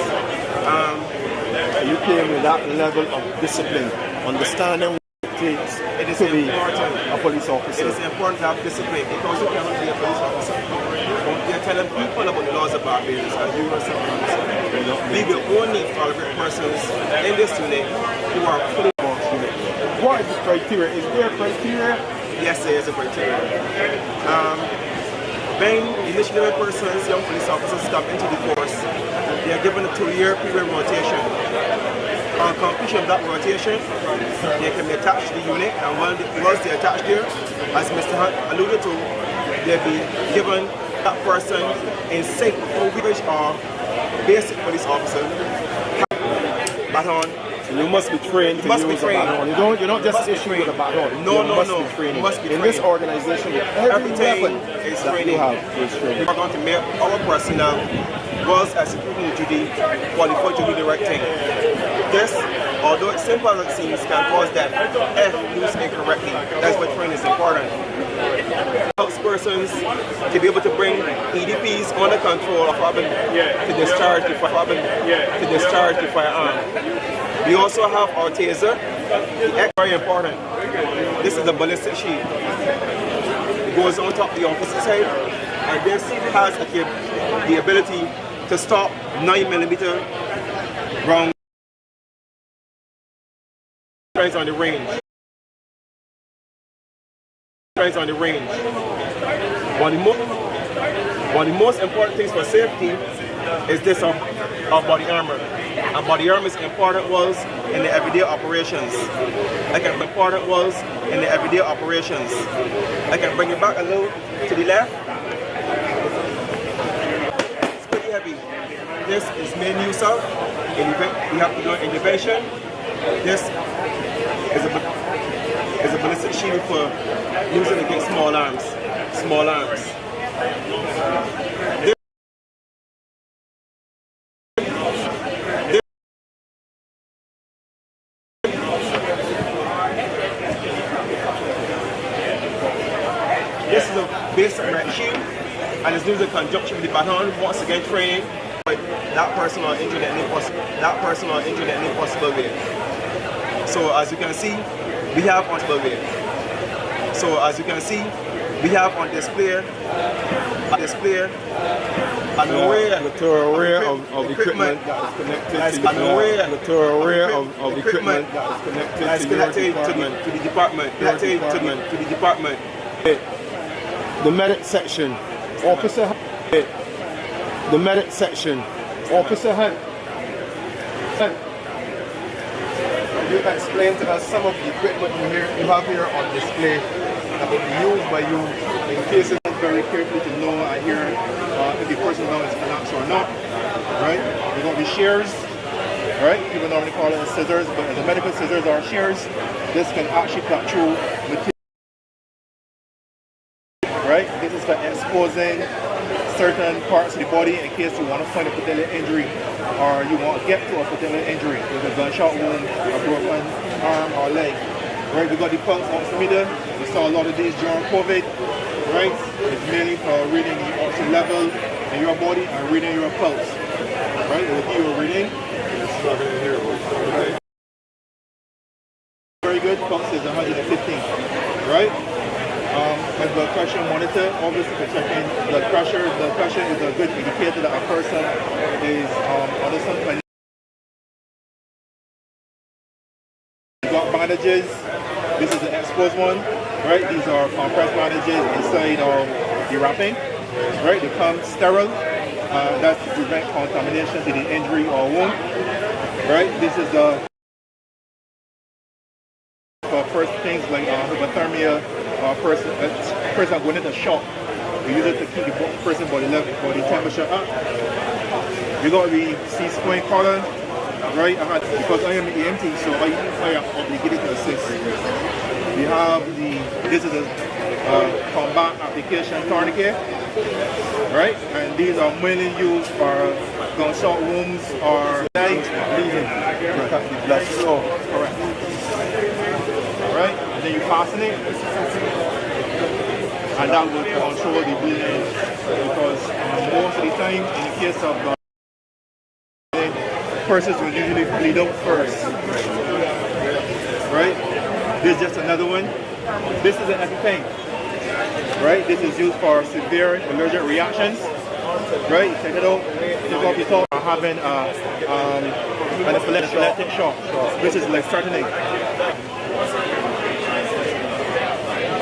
You came with that level of discipline, understanding what it takes to be a police officer. It is important to have discipline, because you cannot be a police officer. You're telling people about the laws of Barbados, and you yourself understand. We will only tolerate persons in this unit who are fully unit. What is the criteria? Is there a criteria? Yes, there is a criteria. When initially persons, young police officers come into the force, they are given a 2-year period rotation. On completion of that rotation, they can be attached to the unit, and once they are attached there, as Mr. Hunt alluded to, they'll be given that person in sync with or basic police officer baton. You must be trained to use a baton. You don't just issue with a baton. No. Be trained. In this organization, everything is that training. you have is training. We are going to make our personnel, was executing the duty, qualified to do the right thing. This, although it's simple as it seems, can cause death if used incorrectly. That's why training is important. Helps persons to be able to bring EDPs under control of to discharge the firearm. We also have our taser. Very important. This is the ballistic sheet. It goes on top of the officer's head, and this has the ability to stop 9mm rounds on the range. On the range. One of the most important things for safety is this of body armor. And body armor is important was in the everyday operations. I can bring it back a little to the left. It's pretty heavy. This is main use of. We have to do an intervention. This is a ballistic shield for using against small arms. This is a basic red shield, and is used in conjunction with the baton, once again training that person or injured in any possible way. So as you can see, we have on display. So as you can see, we have on display an array of equipment that is connected to the department. The medic section, officer. The medic section, officer Hunt. You can explain to us some of the equipment you have here on display that will be used by you in cases. Very carefully to know and hear if the person now is collapsed or not. Right? There's going to be shears. Right? People normally call it scissors, but the medical scissors are shears. This can actually cut through material. Right? This is for exposing certain parts of the body in case you want to find a particular injury or you want to get to a particular injury with a gunshot wound, a broken arm or leg. Right? We got the pulse oximeter. We saw a lot of these during COVID. Right? It's mainly for reading the oxygen level in your body and reading your pulse. Right? It will give you a reading. Very good. Pulse is 115. Right? And blood pressure monitor, obviously for checking blood pressure. Blood pressure is a good indicator that a person is under some kind of. We got bandages. This is an exposed one. Right, these are compressed bandages inside of the wrapping. Right, they come sterile. That's to prevent contamination to the injury or wound. Right, this is for first things like hypothermia, person going into shock. We use it to keep the person's body temperature up. We got the C-spine collar. Right, because I am an EMT, so I am obligated to assist. We have this is a combat application tourniquet, right? And these are mainly used for gunshot wounds or bleeding. Blood flow, correct. Alright, and then you fasten it, and that will control the bleeding because most of the time, in the case of persons will usually bleed out first. Right? This is just another one. This is an EpiPen. Right? This is used for severe allergic reactions. Right? You take it out, take off your top, having an anaphylactic shock, which is life threatening.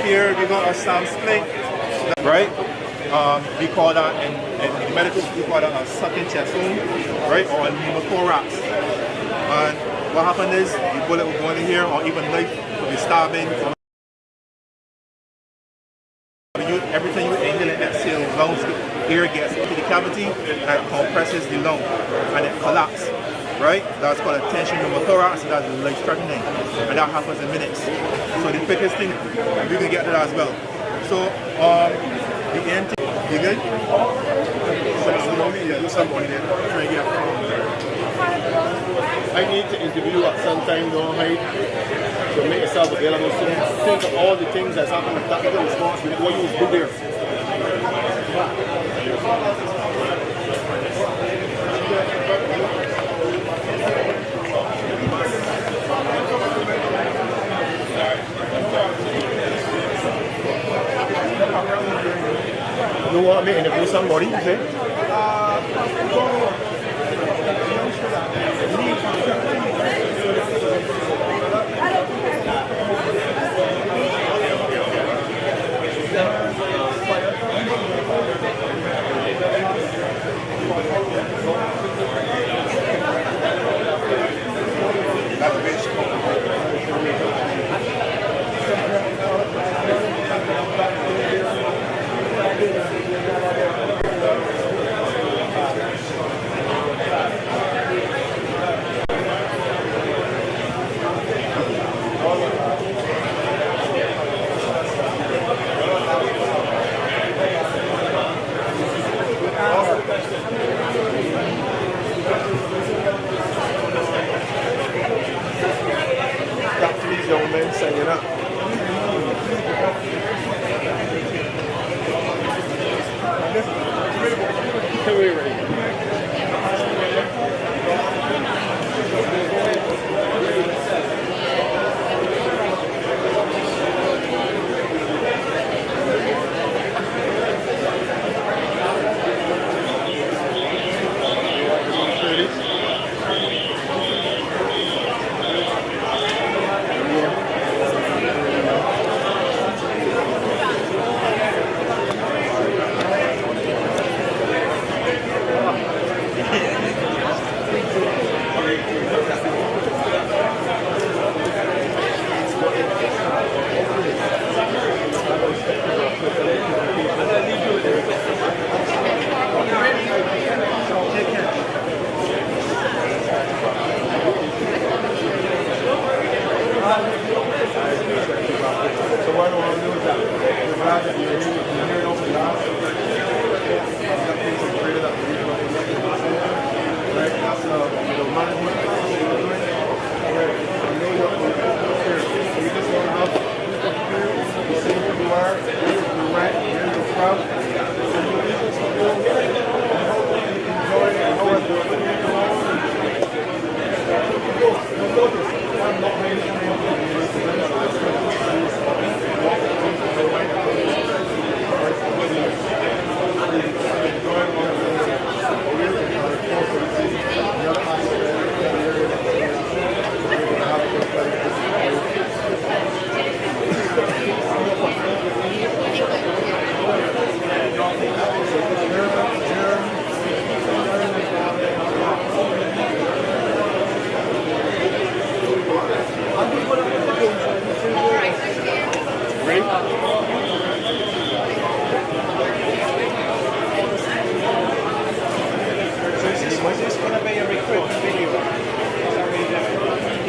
Here we got a SAM split. Right? We call that in the medical, we call that a sucking chest wound, right, or a pneumothorax. And what happened is the bullet will go in here, or even knife will be stabbing. Everything you inhale and exhale, lungs, air gets into the cavity and compresses the lung, and it collapses. Right? That's called a tension pneumothorax. That's life-threatening, and that happens in minutes. So the quickest thing, we can get to that as well. So the EMT, you good? Somebody there. Try to get I need to interview you at some time, don't hide. So make yourself available. So think of all the things that's happened with technical response with what you do there. You want me to interview somebody, you say? We're ready.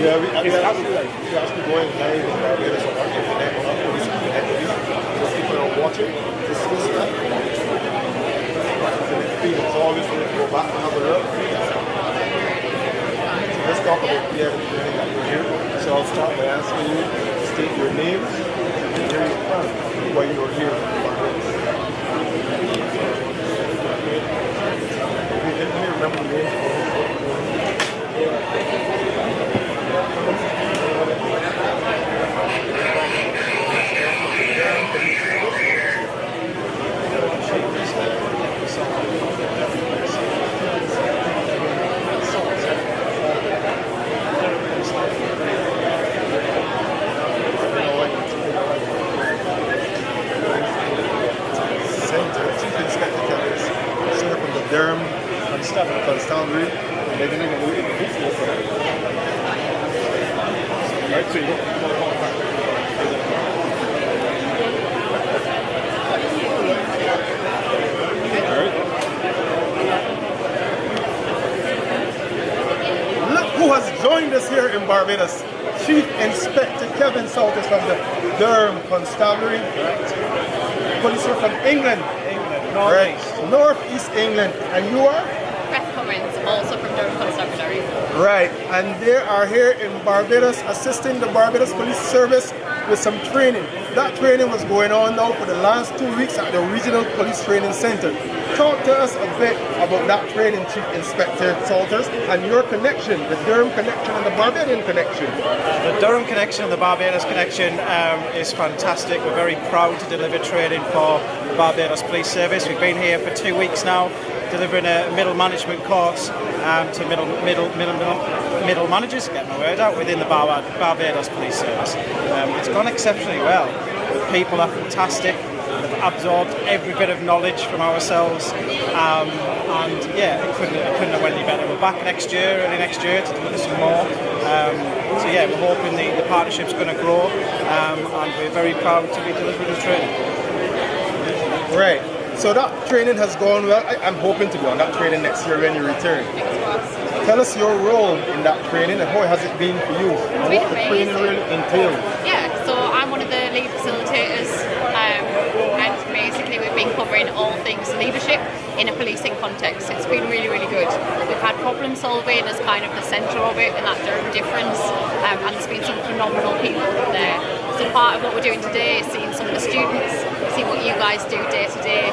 Yeah, we actually going live in Barbados on our internet, on our police internet. So people are watching this stuff. So the feed is always going to go back and have a look. So let's talk about the training that we're here. So I'll start by asking you to state your names and where you're from, why you are here in Barbados. Let me remember the names. Durham Constabulary, and they're going to go in the business. Right, so you got Look who has joined us here in Barbados. Chief Inspector Kevin Salters from the Durham Constabulary. Police are from England. Northeast England. And you are? Beth Cummins, also from Durham Constabulary. Right, and they are here in Barbados assisting the Barbados Police Service with some training. That training was going on now for the last 2 weeks at the Regional Police Training Center. Talk to us a bit about that training, Chief Inspector Salters, and your connection, the Durham connection and the Barbadian connection. The Durham connection and the Barbados connection is fantastic. We're very proud to deliver training for the Barbados Police Service. We've been here for 2 weeks now, delivering a middle management course to middle managers, get my word out, within the Barbados Police Service. It's gone exceptionally well. The people are fantastic. They've absorbed every bit of knowledge from ourselves, and yeah, it couldn't have went any better. We're back early next year to deliver some more. So yeah, we're hoping the partnership's going to grow, and we're very proud to be delivering the training. Right. So that training has gone well. I'm hoping to be on that training next year when you return. Tell us your role in that training and how has it been for you and what the training really entails. Yeah, so I'm one of the lead facilitators, and basically we've been covering all things leadership in a policing context. It's been really, really good. We've had problem solving as kind of the centre of it and that Durham difference, and there's been some phenomenal people there. So part of what we're doing today is seeing some of the students, see what you guys do day to day,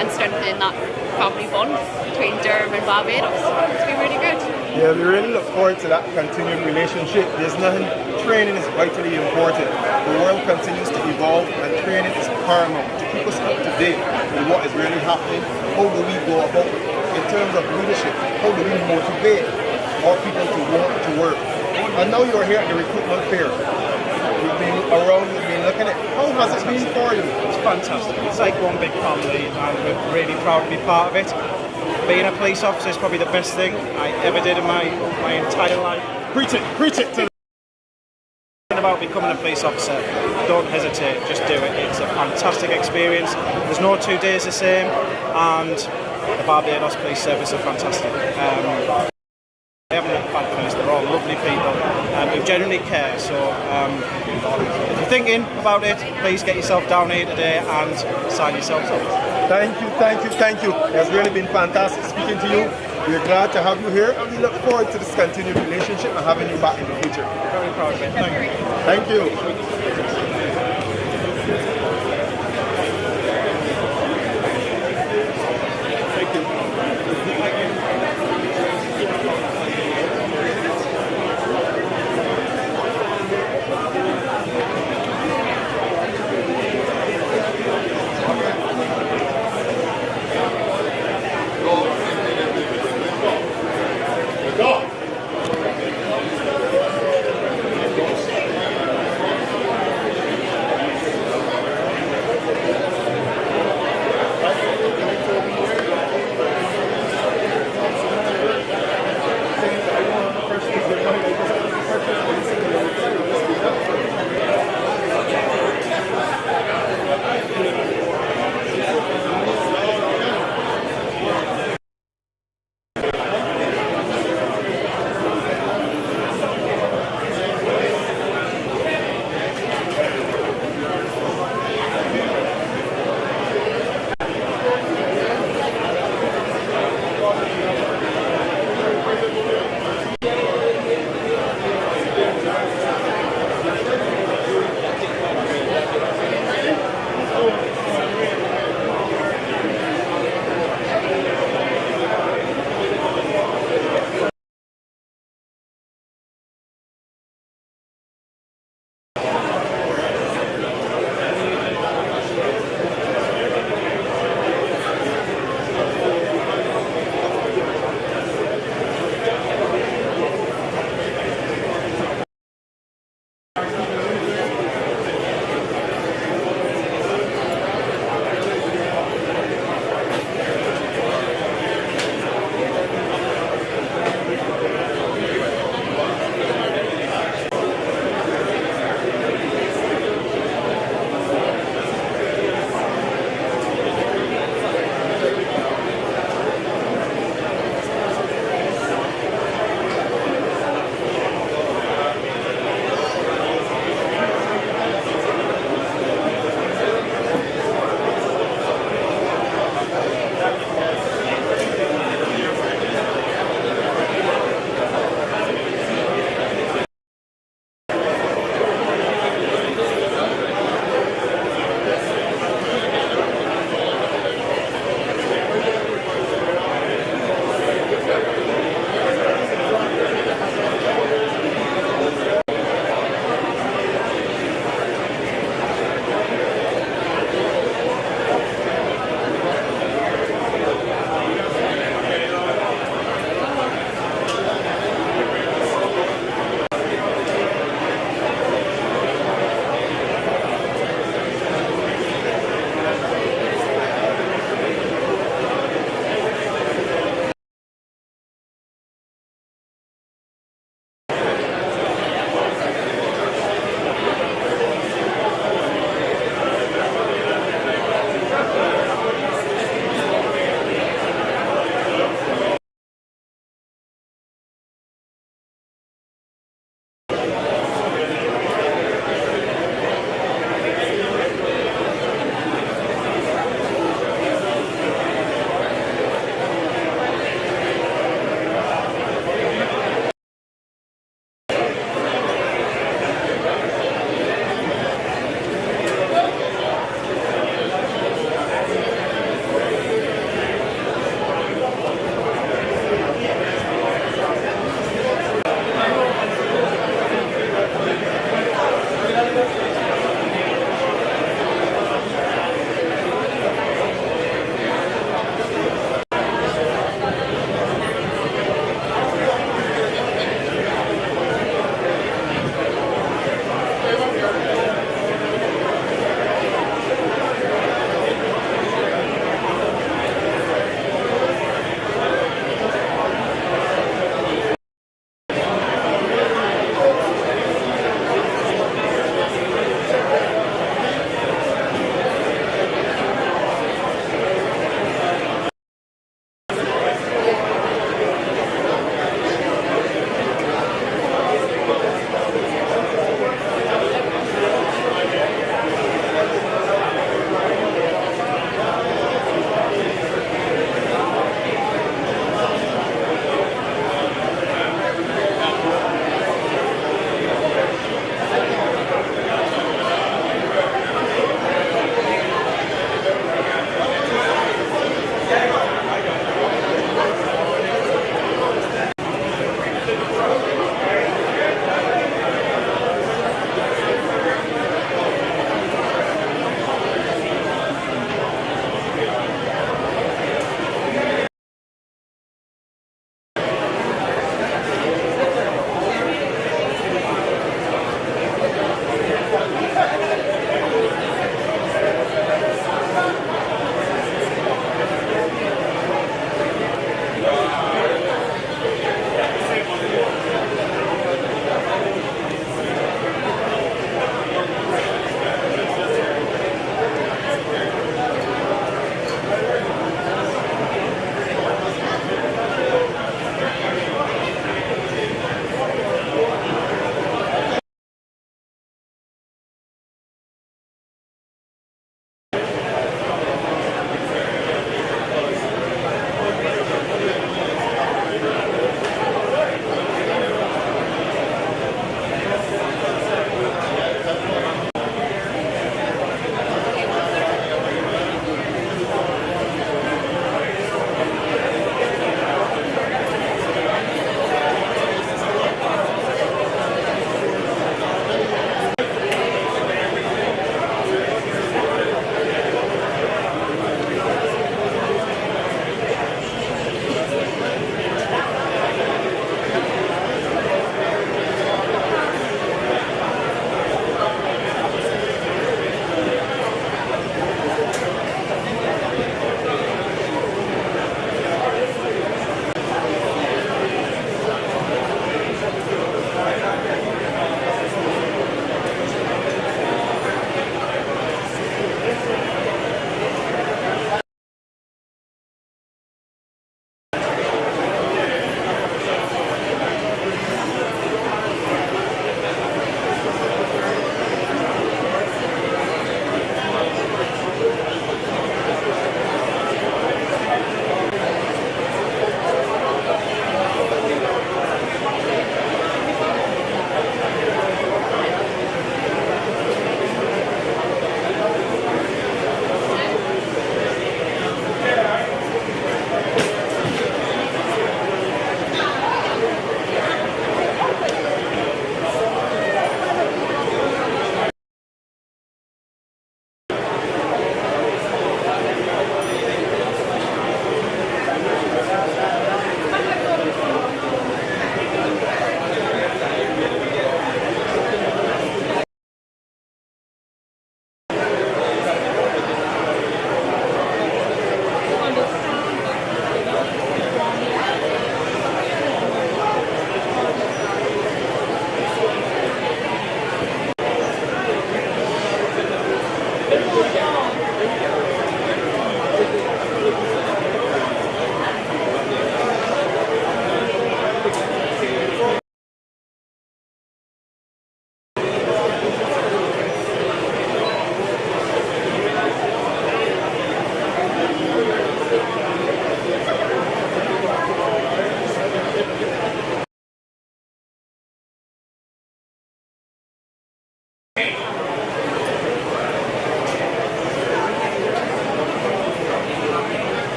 and strengthening that family bond between Durham and Barbados. It's been really good. Yeah, we really look forward to that continued relationship. There's nothing, training is vitally important. The world continues to evolve and training is paramount to keep us up to date with what is really happening. How do we go about it in terms of leadership? How do we motivate our people to want to work? And now you're here at the recruitment fair. You've been around, you've been looking at, how has it been for you? It's fantastic. It's like one big family, and we're really proud to be part of it. Being a police officer is probably the best thing I ever did in my entire life. Preach it to About becoming a police officer, don't hesitate, just do it. It's a fantastic experience. There's no 2 days the same, and the Barbados Police Service are fantastic. They haven't got bad police, they're all lovely people who genuinely care. So if you're thinking about it, please get yourself down here today and sign yourselves up. Thank you. It's really been fantastic speaking to you. We're glad to have you here and we look forward to this continued relationship and having you back in the future. Very proud of it. Thank you.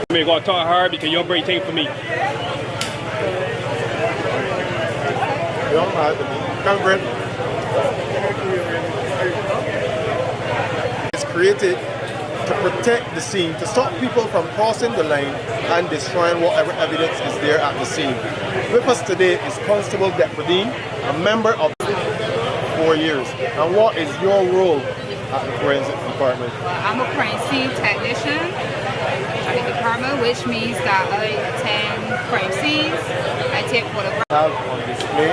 We're gonna talk hard because you're great thing for me. Come, Brent. It's created to protect the scene, to stop people from crossing the line and destroying whatever evidence is there at the scene. With us today is Constable Dean, a member of 4 years. And what is your role at the forensic department? I'm a crime scene technician at the department, which means that I attend crime scenes, I take photographs. Have on display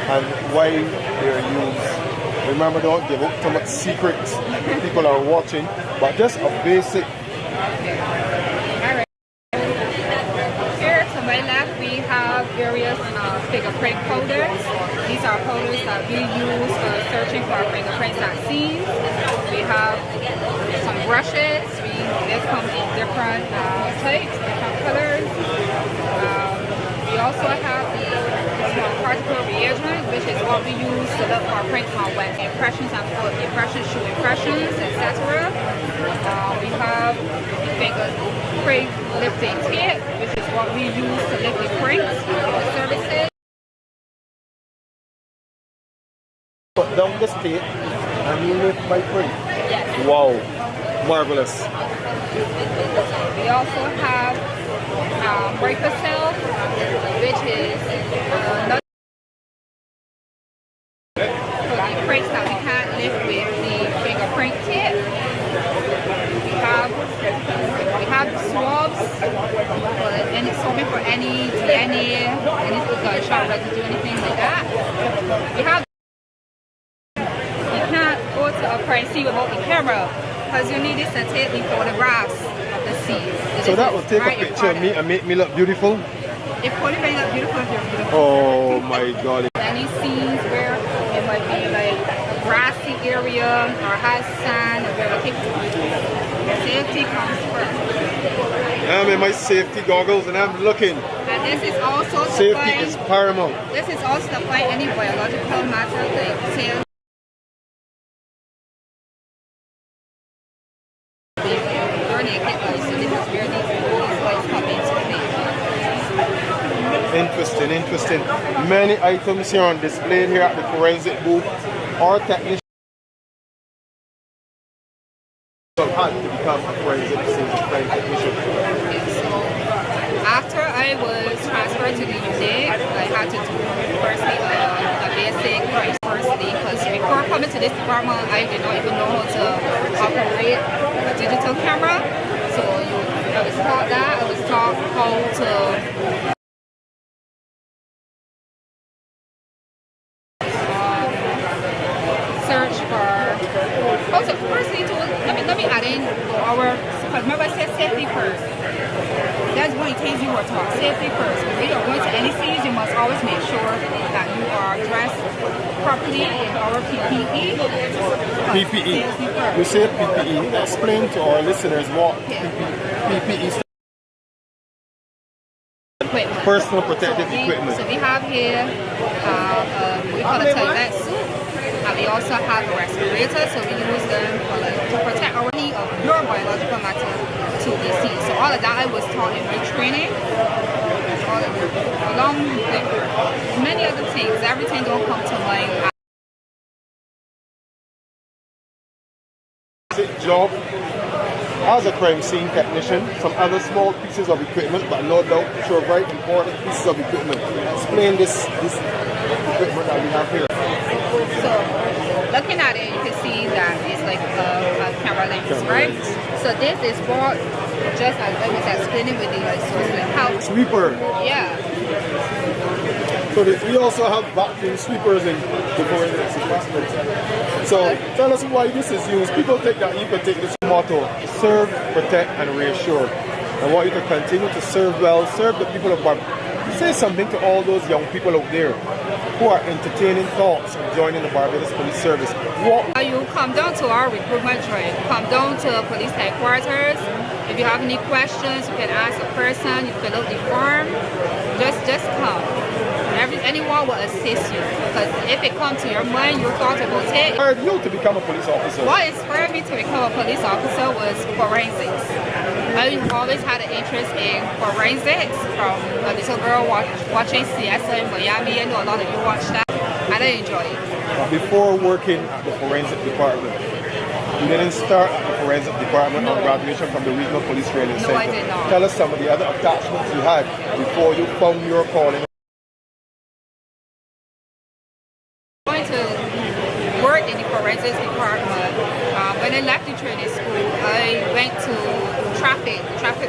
and why they're used. Remember, don't give up too much secrets. People are watching, but just a basic. Alright. Here to my left, we have various fingerprint powders. These are powders that we use for searching for fingerprints at scenes. We have some brushes. This comes in different types, different colors. We also have the particle reagent, which is what we use to look for prints on wet impressions and foot impressions, shoe impressions, etc. We have the fingerprint lifting tape, which is what we use to lift the prints for services. Put down the tape and you lift my print. Yes. Wow, marvelous. We also have breaker cell, which is another for the prints that we can't lift with the fingerprint tip. We have swabs, and it's swabbing for any DNA, any gunshot residue, anything like that. We have. You can't go to a crime scene without the camera, because you need this to take the photographs of the scene. So that will take a picture of me and make me look beautiful? It probably may look beautiful if you're beautiful. Oh my God. Any scenes where it might be like a grassy area or has sand, or safety comes first. I'm in my safety goggles and I'm looking. And this is also safety is paramount. This is also to fight any biological matter like tail. Interesting, interesting. Many items here on display here at the forensic booth. Our technicians had to become a forensic crime technician. After I was transferred to the unit, I had to do firstly a basic crime firstly, because before coming to this department, I did not even know how to operate a digital camera. So I was taught that. I was taught how to search for. Also, firstly, let me add in our. Remember, I said safety first. That's one of the things you were taught. Safety first. When you are going to any scenes, you must always make sure that you are dressed properly in our PPE. PPE. You said PPE. Explain to our listeners what PPE stands. Personal protective equipment. So we have here, we call it toilet suit, and we also have a respirator, so we use them to protect our need of your biological matter to be seen. So all of that I was taught in my training, along with many other things. Everything don't come to mind. Job as a crime scene technician, some other small pieces of equipment, but no doubt sure very important pieces of equipment. Explain this equipment that we have here. So looking at it, you can see that it's like a camera lens, right? So this is what, just as I was explaining with the house sweeper. Yeah. So we also have vacuum sweepers in the forensic department. So tell us why this is used. People think that you can take this motto: serve, protect, and reassure. I want you to continue to serve well, serve the people of Barbados. Say something to all those young people out there who are entertaining thoughts of joining the Barbados Police Service. You come down to our recruitment train, come down to police headquarters. If you have any questions, you can ask a person, you fill out the form. Just come. anyone will assist you. Because if it comes to your mind, you thought about it. How did you to become a police officer? What inspired me to become a police officer was forensics. I always had an interest in forensics from a little girl watching CSI in Miami. I know a lot of you watch that, and I enjoy it. Before working at the forensic department, you didn't start at the forensic department on graduation from the Regional Police Training Center. No, I did not. Tell us some of the other attachments you had before you found your calling. Going to work in the forensics department. When I left the training school, I went to traffic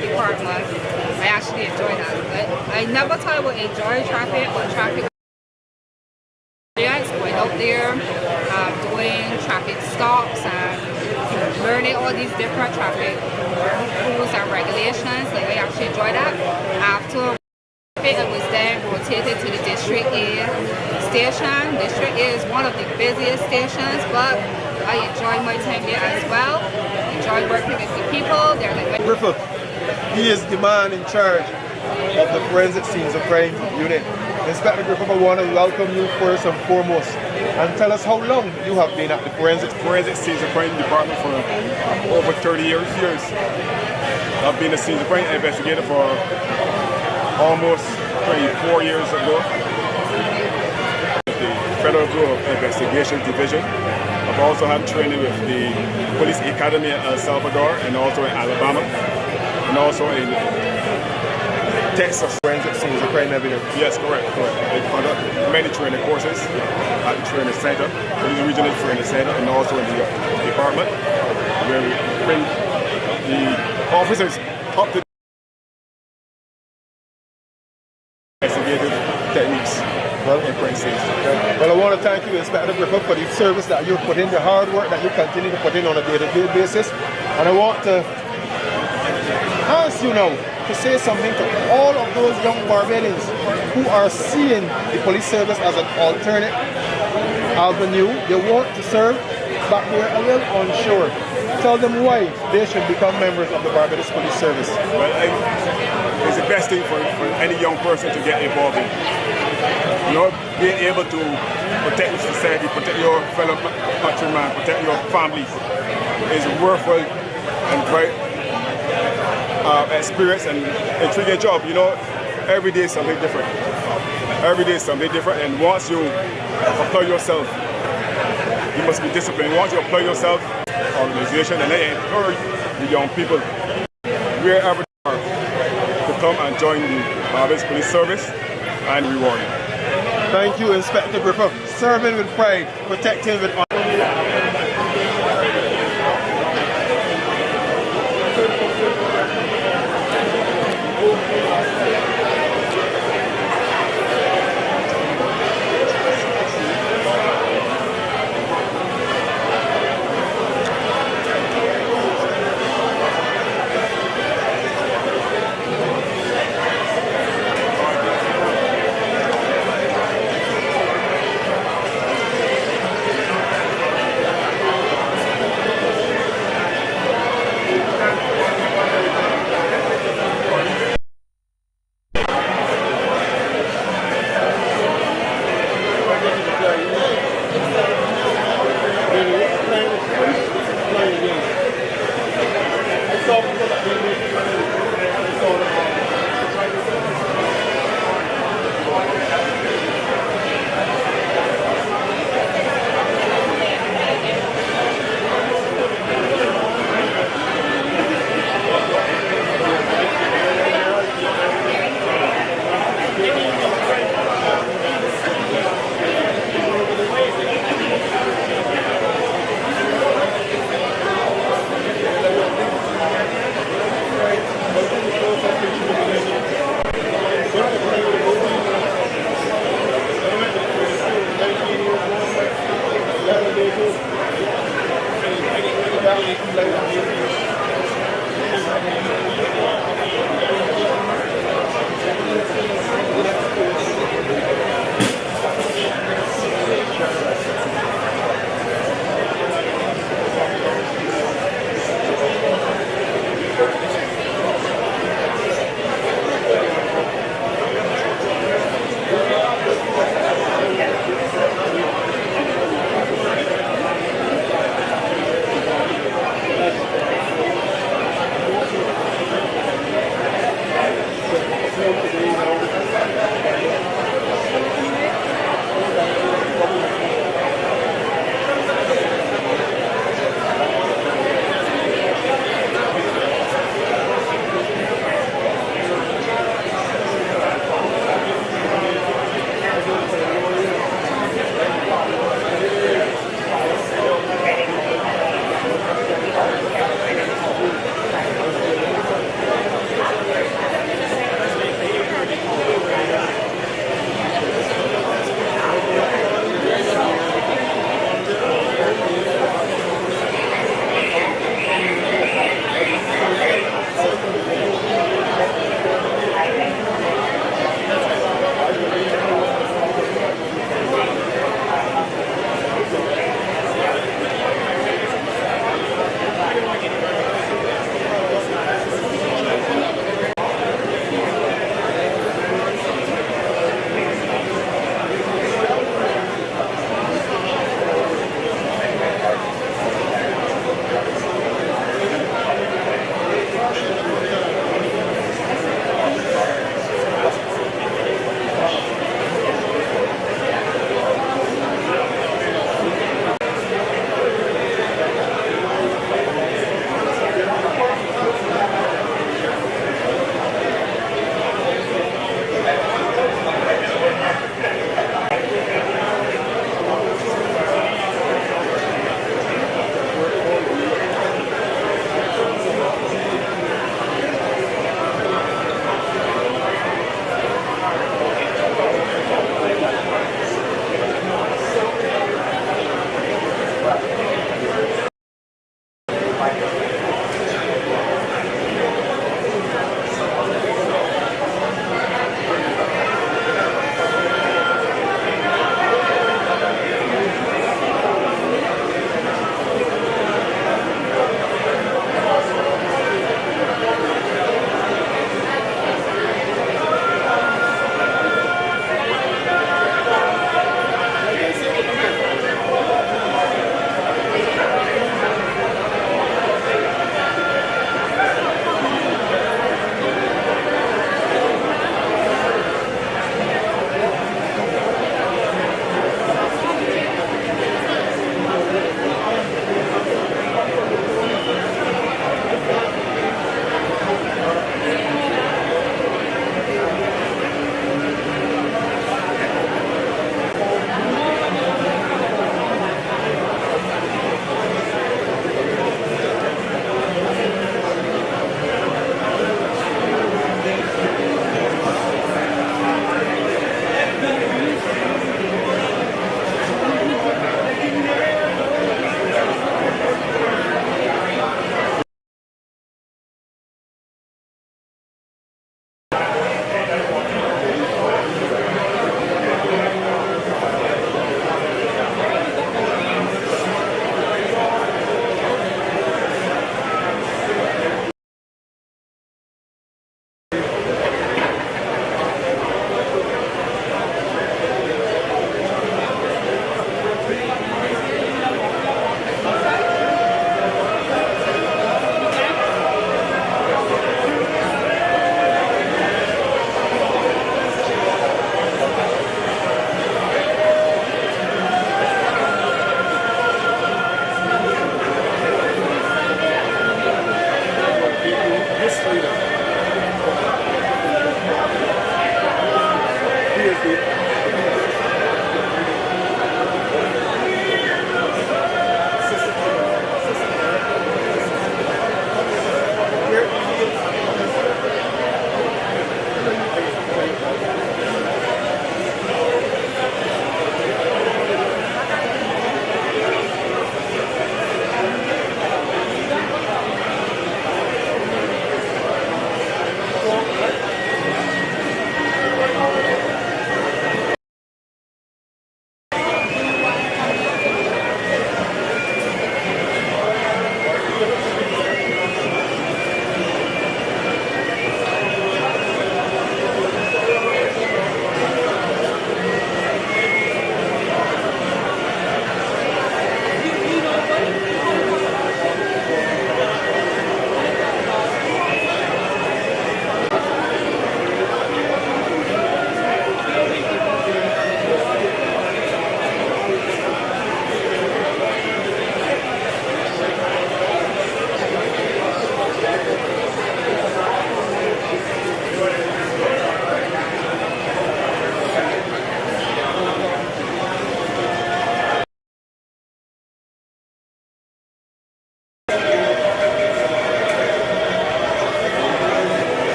department. I actually enjoyed that. I never thought I would enjoy traffic, but traffic. Going out there, doing traffic stops and learning all these different traffic rules and regulations. Like I actually enjoyed that. After I was then rotated to the District A station. District A is one of the busiest stations, but I enjoyed my time there as well. Enjoyed working with the people. They're like Griffith, he is the man in charge of the Forensic Scenes of Crime Unit. Inspector Griffith, I want to welcome you first and foremost and tell us how long you have been at the Forensic Scenes of Crime Department for over 30 years. I've been a scenes of crime investigator for almost 24 years ago. The Federal Bureau of Investigation Division. I've also had training with the Police Academy in El Salvador and also in Alabama and also in Texas. Forensic Scenes of Crime evidence. Yes, correct. I conduct many training courses at the training center, Police Regional Training Center, and also in the department, where we bring the officers up to investigative techniques. Well, I want to thank you, Inspector Griffith, for the service that you've put in, the hard work that you continue to put in on a day-to-day basis. And I want to ask you now to say something to all of those young Barbadians who are seeing the police service as an alternate avenue. They want to serve, but they're a little unsure. Tell them why they should become members of the Barbados Police Service. Well, it's the best thing for any young person to get involved in. You know, being able to protect society, protect your fellow countrymen, protect your families is a worthwhile and very experience and intriguing job. You know, every day is something different. Every day is something different, and once you apply yourself, you must be disciplined. Once you apply yourself, organization, and then encourage the young people wherever they are to come and join the Barbados Police Service and reward it. Thank you, Inspector Griffith. Serving with pride, protecting with honor.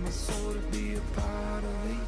my soul to be a part of it.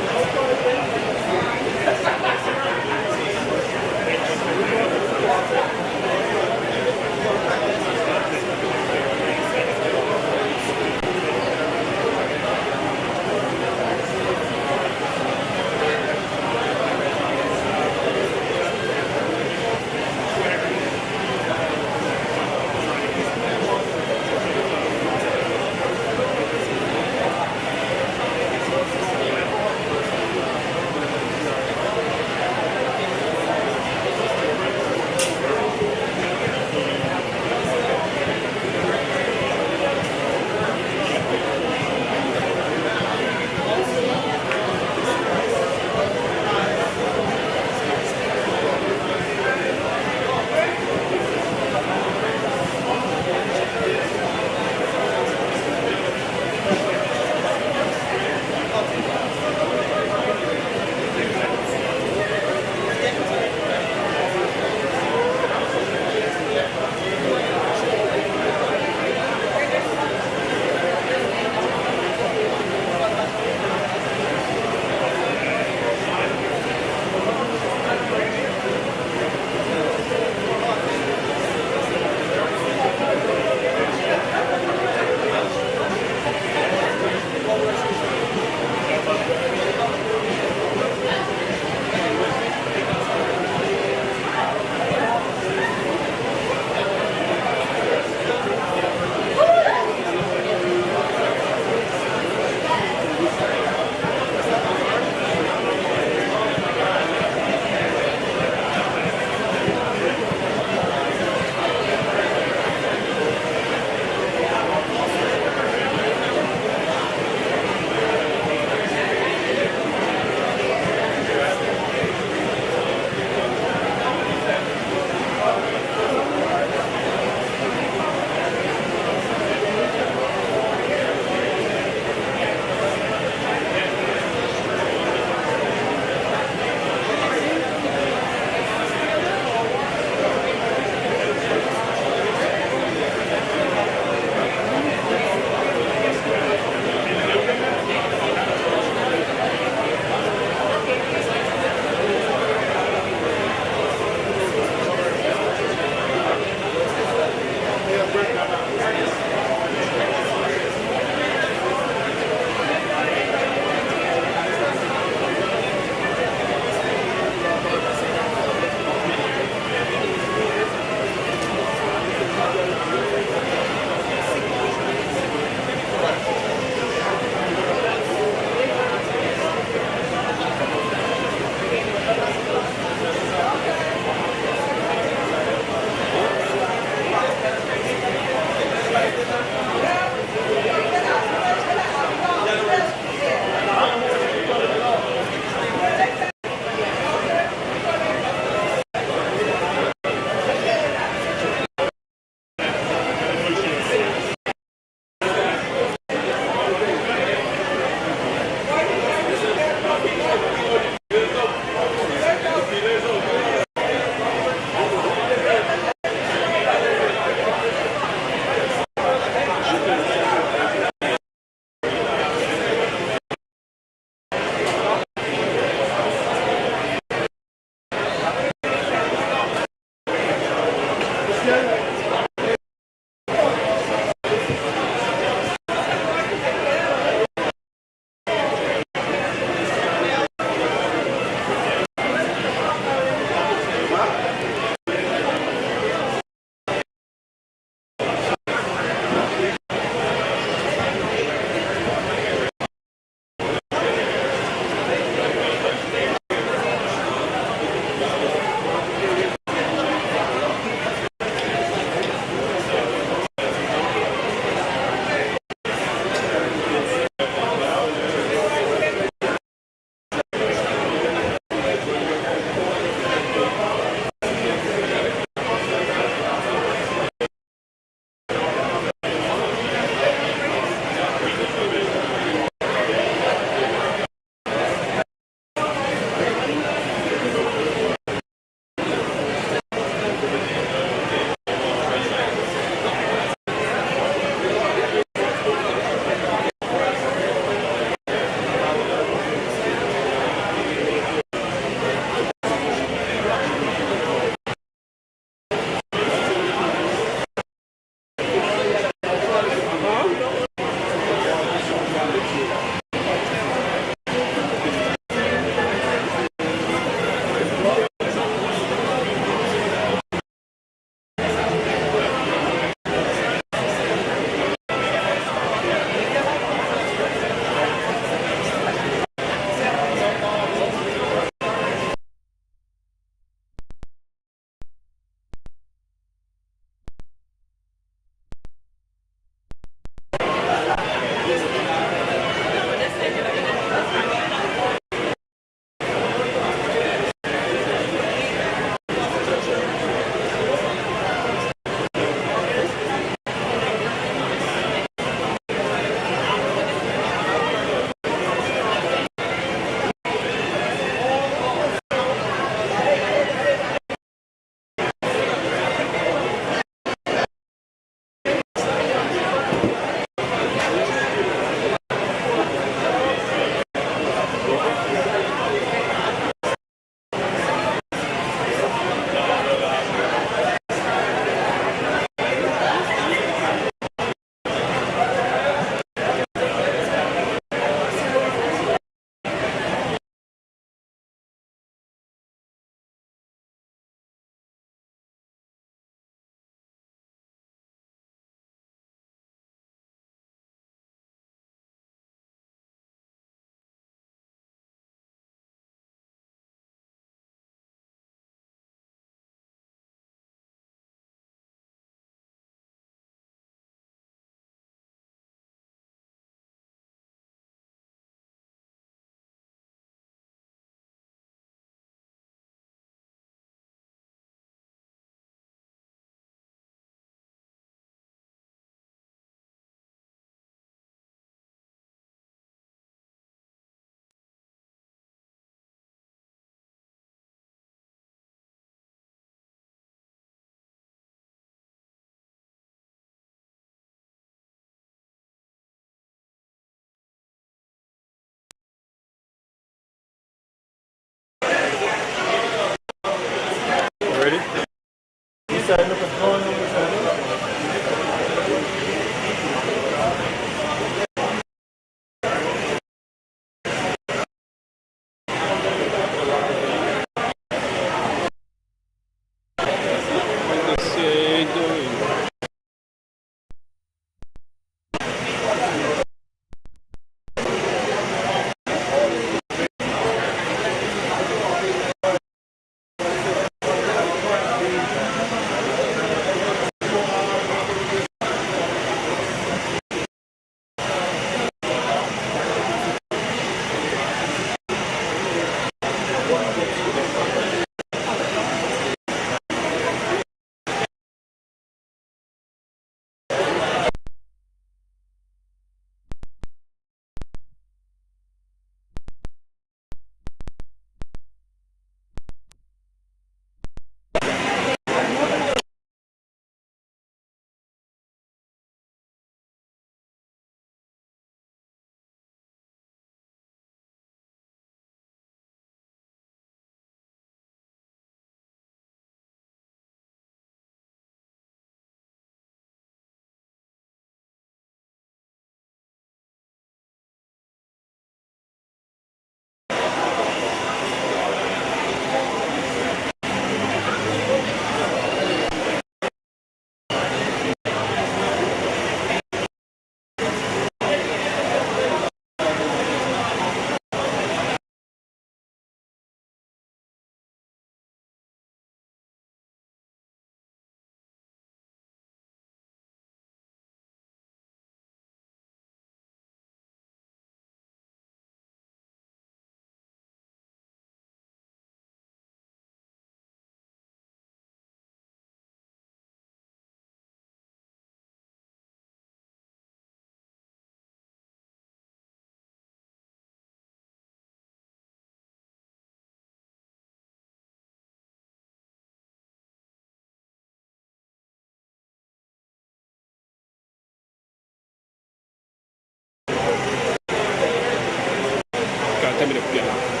tell me to put it.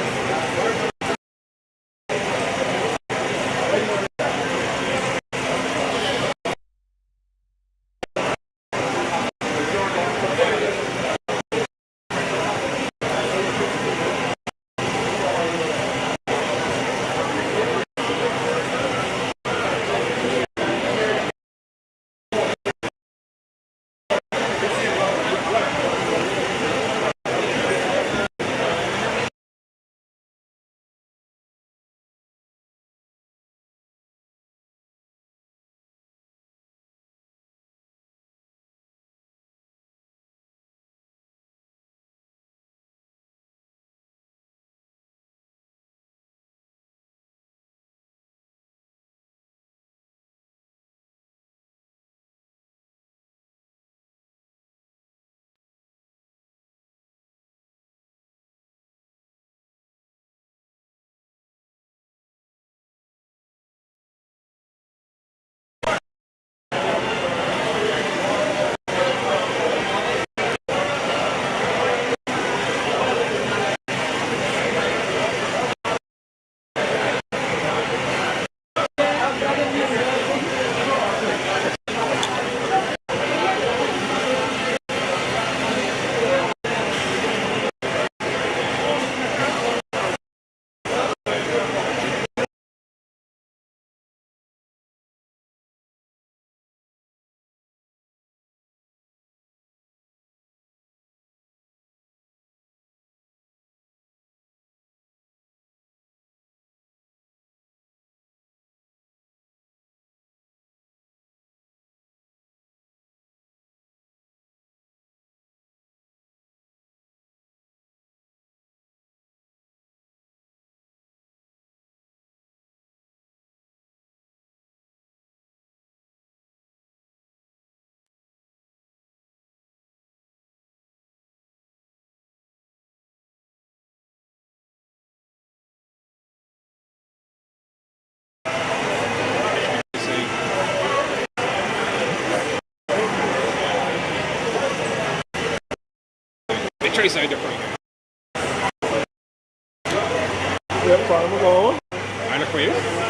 They try to sound different. Yeah, fine, we're going. I know for you.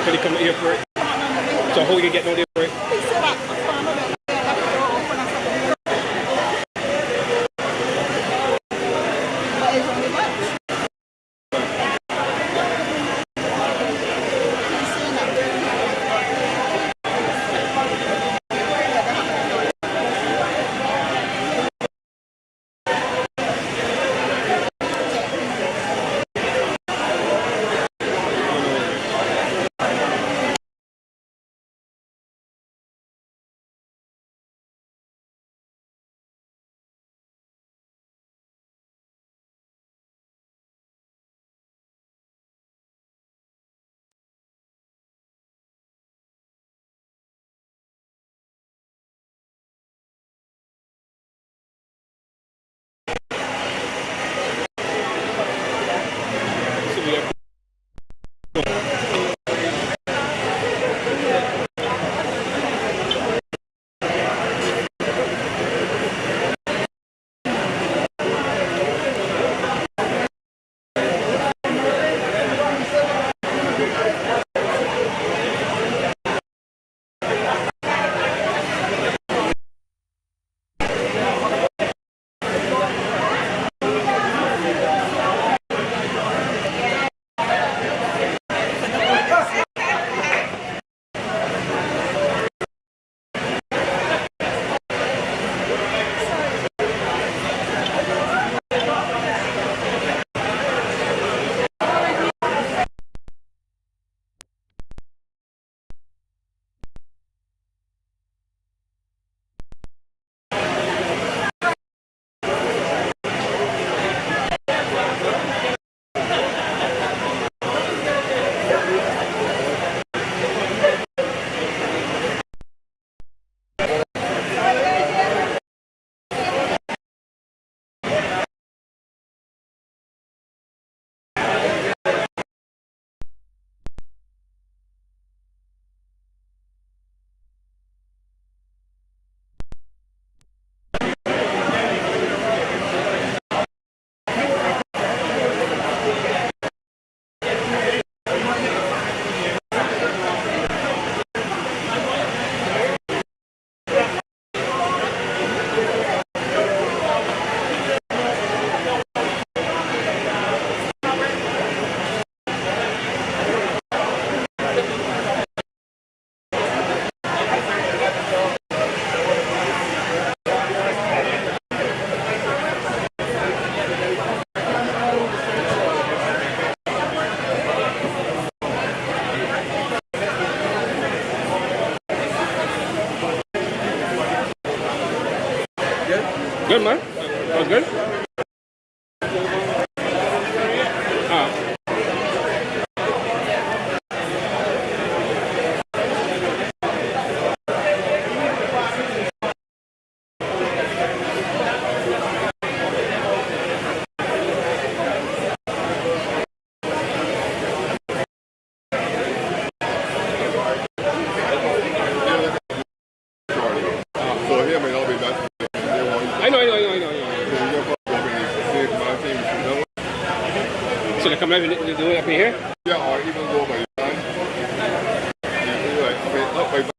Can you come here for it? So how you get down there for it? Good, man. That was good. So they come live and do it up in here? Yeah, or even go by your time. Up by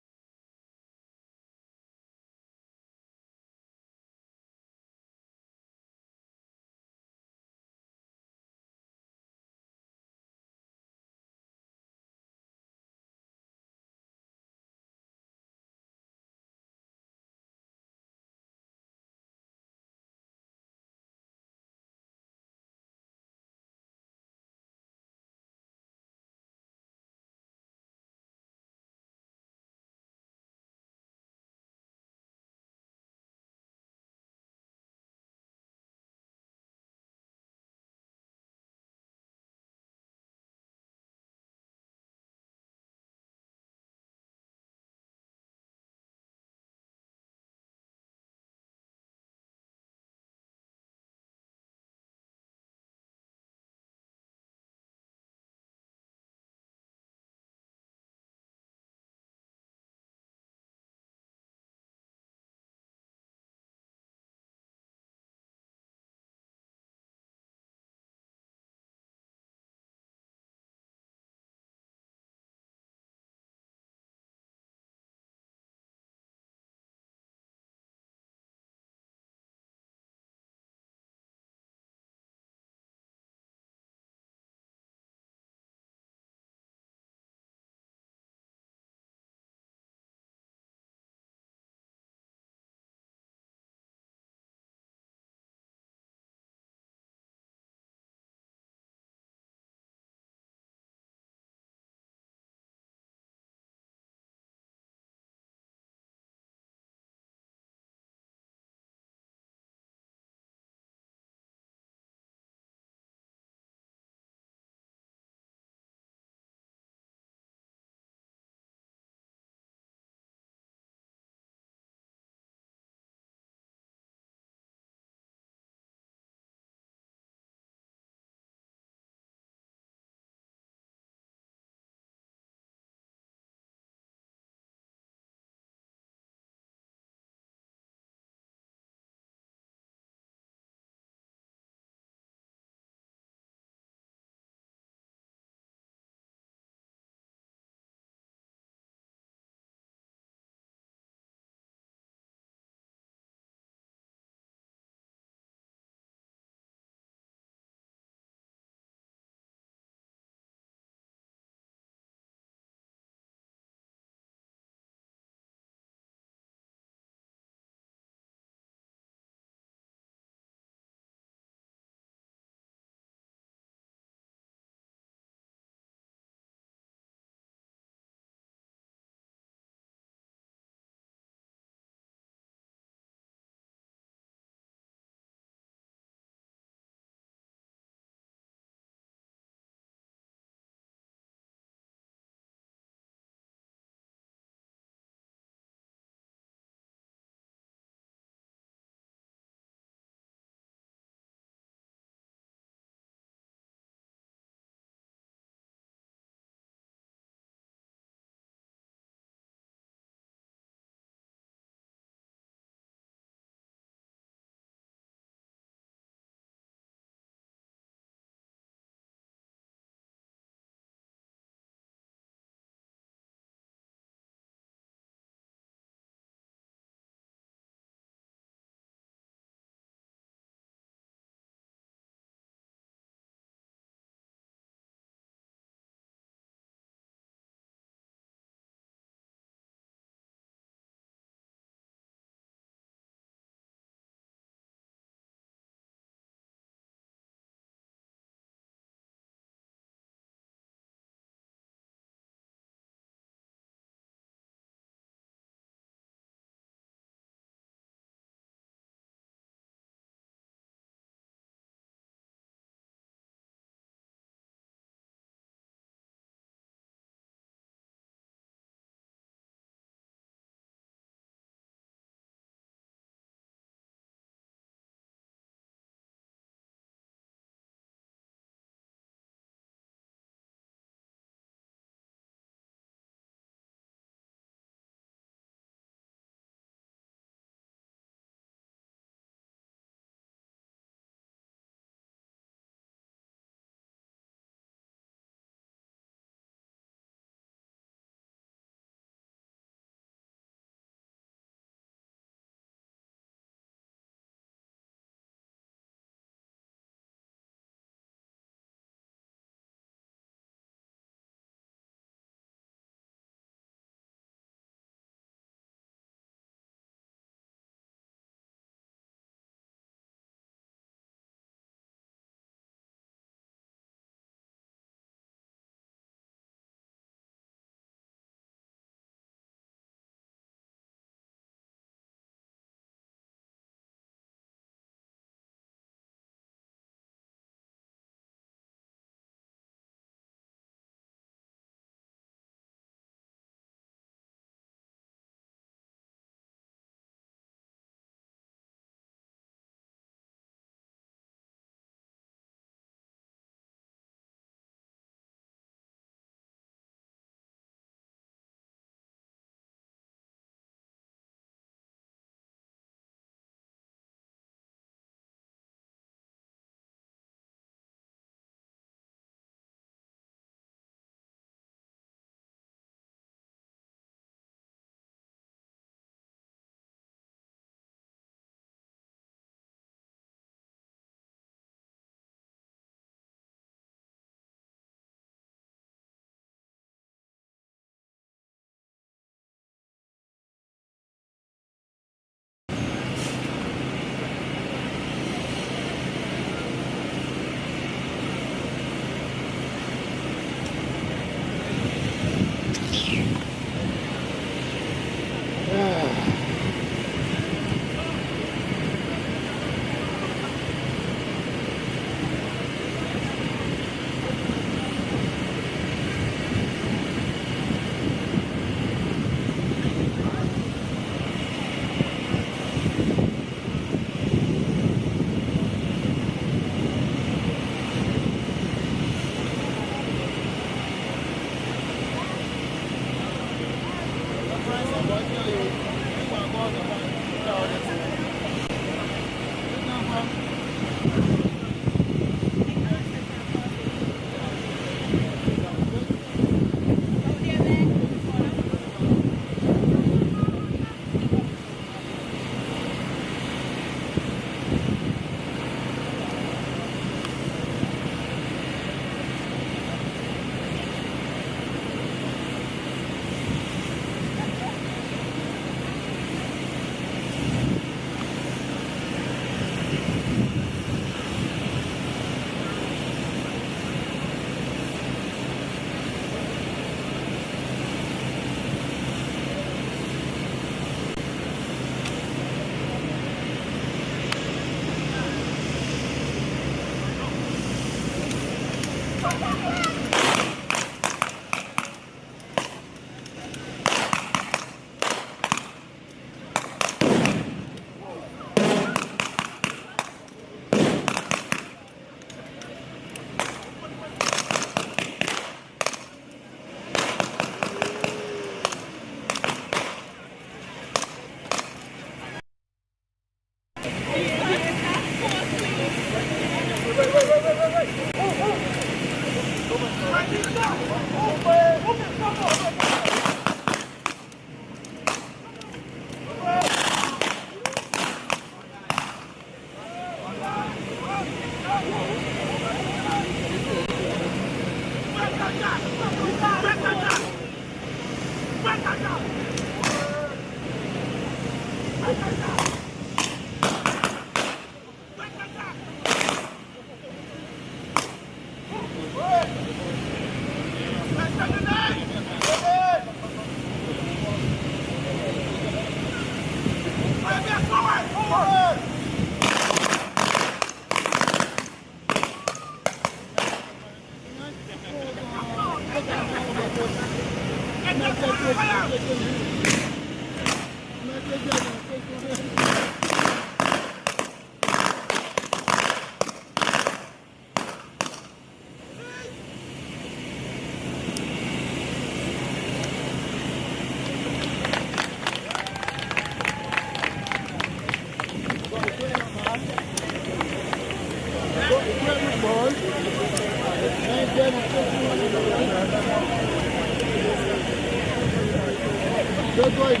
Good going,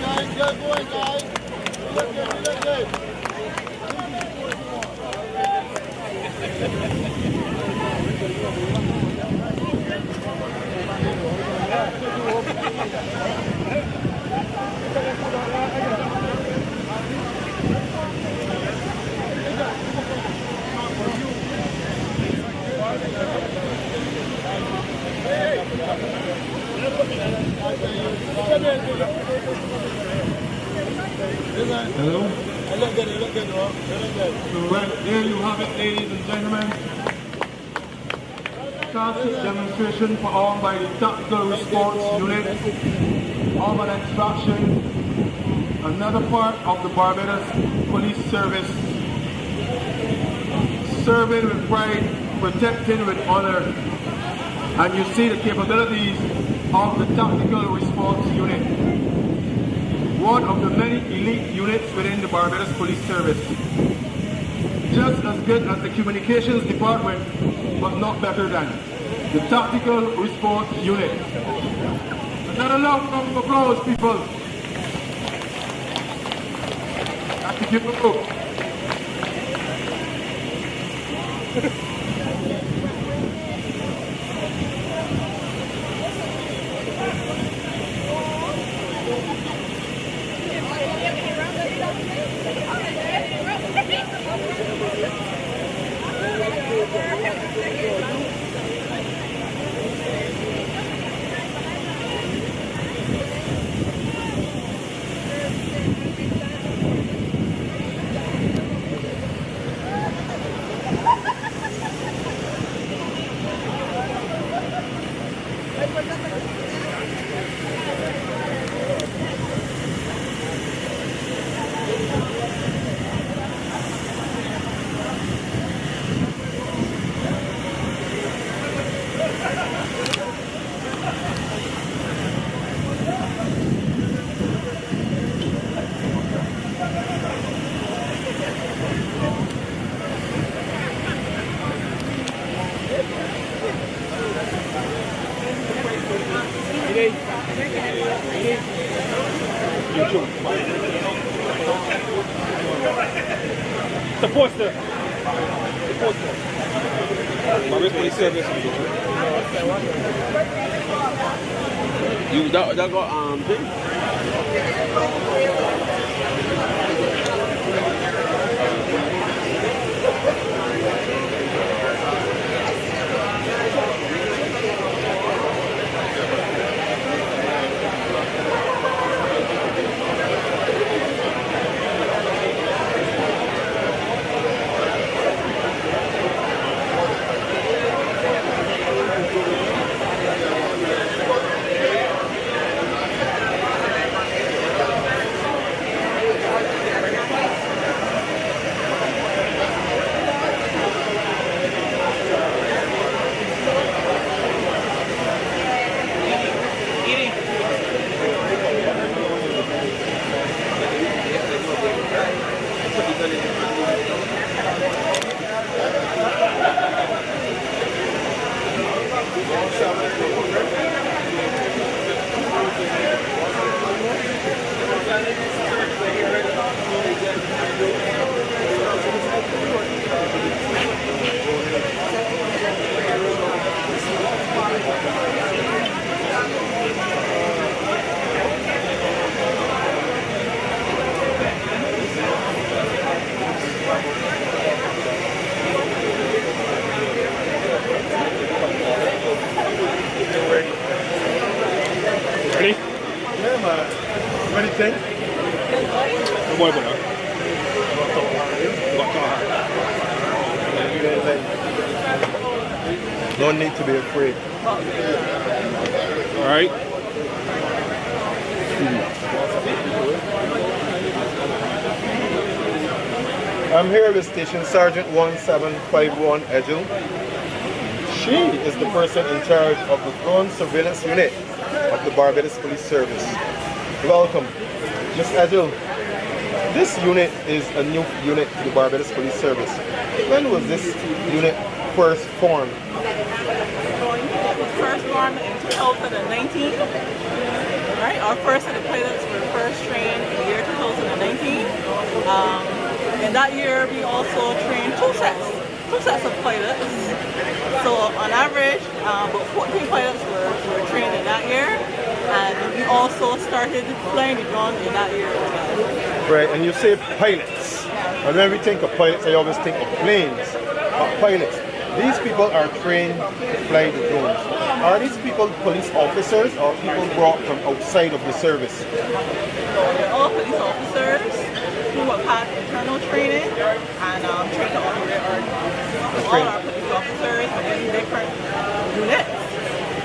guys. Good going, guys. Look good. Hello? So right there you have it, ladies and gentlemen. Classic demonstration performed by the Tactical Response Unit, Armored Extraction, another part of the Barbados Police Service, serving with pride, protecting with honor, and you see the capabilities of the Tactical Response Unit, one of the many elite units within the Barbados Police Service. Just as good as the Communications Department, but not better than the Tactical Response Unit. Another round of applause, people. Thank you. The poster. The poster. Barbados Police Service. You that got thing? Ready? Yeah, man. What do you think? The boy, boy. Don't need to be afraid. All right. I'm here with Station Sergeant 1751 Edgel. She is the person in charge of the drone surveillance unit of the Barbados Police Service. Welcome, Ms. Edgel. This unit is a new unit to the Barbados Police Service. When was this unit first formed? It was first formed in 2019. Right? Our first set of pilots were first trained in the year 2019. In that year, we also trained two sets of pilots. So on average, about 14 pilots were trained in that year, and we also started flying the drone in that year as well. Right, and you say pilots. And when we think of pilots, I always think of planes, pilots. These people are trained to fly the drones. Are these people police officers or people brought from outside of the service? They're all police officers who have had internal training and trained to operate all our police officers within different units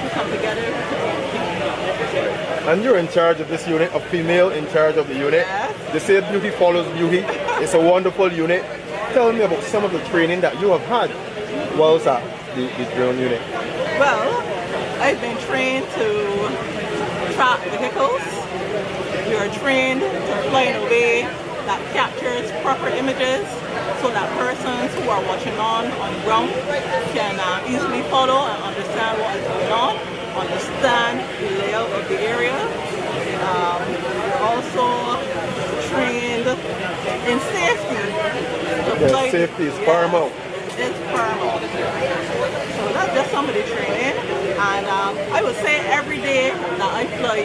who come together. And you're in charge of this unit, a female in charge of the unit. Yes. They say beauty follows beauty. It's a wonderful unit. Tell me about some of the training that you have had whilst at the drone unit. Well, I've been trained to track vehicles. We are trained to fly in a way that captures proper images so that persons who are watching on the ground can easily follow and understand what is going on, understand the layout of the area. We're also trained in safety. Yes, safety is paramount. It's paramount. So that's just some of the training. And I would say every day that I fly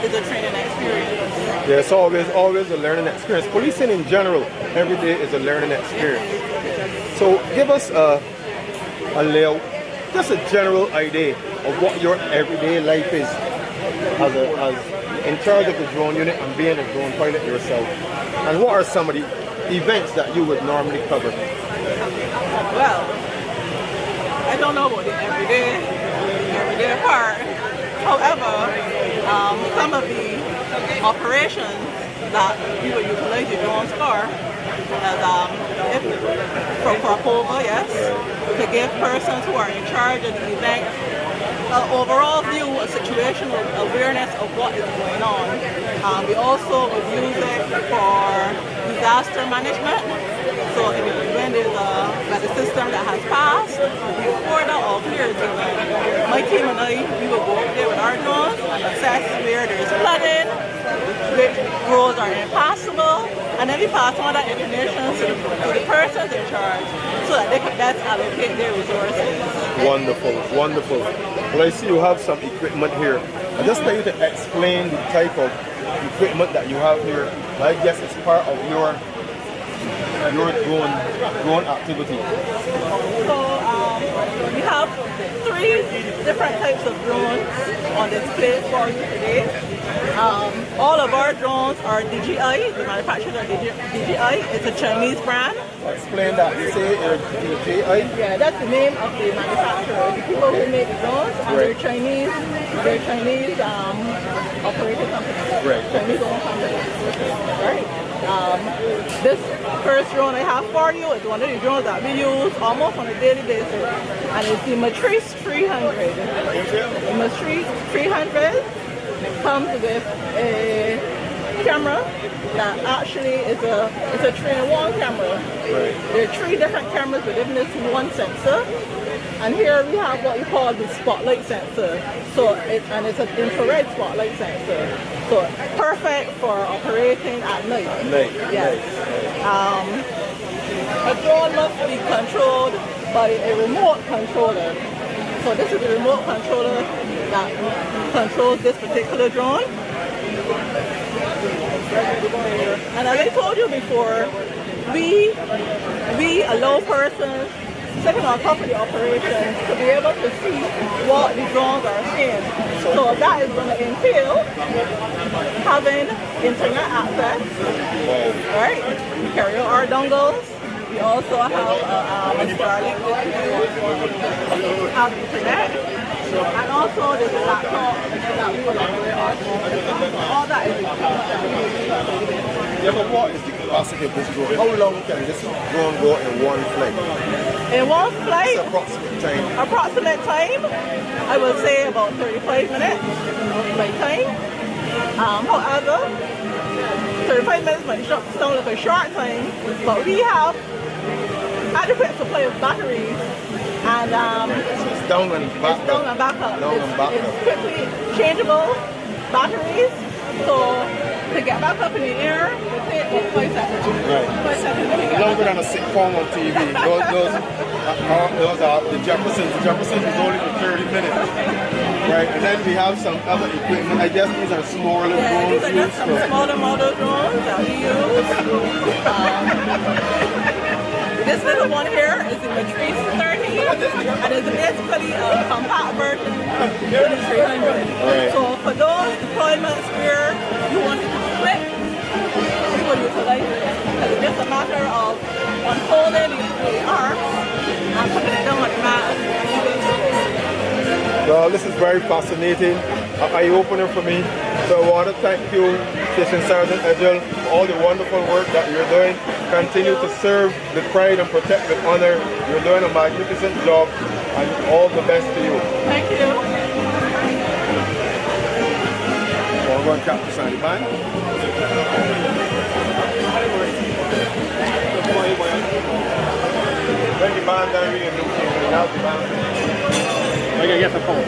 is a training experience. Yeah, it's always a learning experience. Policing in general, every day is a learning experience. So give us a layout, just a general idea of what your everyday life is as in charge of the drone unit and being a drone pilot yourself. And what are some of the events that you would normally cover? Well, I don't know about the everyday part. However, some of the operations that we would utilize the drones for, as for POVA, yes, to give persons who are in charge of the event an overall view, a situational awareness of what is going on. We also would use it for disaster management. So when there's a system that has passed, before that all clears, my team and I, we will go up there with our drones and assess where there's flooding, which roads are impassable, and then we pass on that information to the persons in charge so that they can best allocate their resources. Wonderful, wonderful. Well, I see you have some equipment here. I just like you to explain the type of equipment that you have here. I guess it's part of your drone activity. So we have 3 different types of drones on display for you today. All of our drones are DJI. The manufacturers are DJI. It's a Chinese brand. Explain that. You say DJI? Yeah, that's the name of the manufacturer. The people who make the drones, and they're Chinese operated companies. Right. Chinese owned companies. Right. This first drone I have for you is one of the drones that we use almost on a daily basis, and it's the Matrice 300. The Matrice 300 comes with a camera that actually is a 3-in-1 camera. Right. There are 3 different cameras within this one sensor, And here we have what you call the spotlight sensor. So it's an infrared spotlight sensor. So perfect for operating at night. At night. Yes. A drone must be controlled by a remote controller. So this is the remote controller that controls this particular drone. And as I told you before, we allow persons sitting on top of the operations to be able to see what the drones are seeing. So that is going to entail having internet access, right? We carry out our dongles. We also have a Starlink have internet. And also there's a laptop that we will operate on. All that is yeah, but what is the capacity of this drone? How long can this drone go in one flight? In one flight? Approximate time. Approximate time, I would say about 35 minutes by time. However, 35 minutes might sound like a short time, but we have adequate supply of batteries and it's down and back up. Down and back up. Down and back it's up. quickly changeable batteries, so to get back up in the air, it takes about 5 seconds. Right. 5 seconds to get Longer back than a sitcom on TV. Those are the Jeffersons. The Jeffersons is only for 30 minutes. Right, and then we have some other equipment. I guess these are smaller drones. These are just some smaller model drones that we use. This little one here is the Matrice 30, and it's basically a compact version of the 300. Right. So for those deployments where you want it to be quick, we will utilize it. Because it's just a matter of unfolding the arms and putting it down on the mat. Well, this is very fascinating, eye-opener for me. So I want to thank you, Station Sergeant Edgel, for all the wonderful work that you're doing. Continue to serve with pride and protect with honor. You're doing a magnificent job, and all the best to you. Thank you. We're going to cap the sign band. When the band down here, now the band. I gotta get the phone.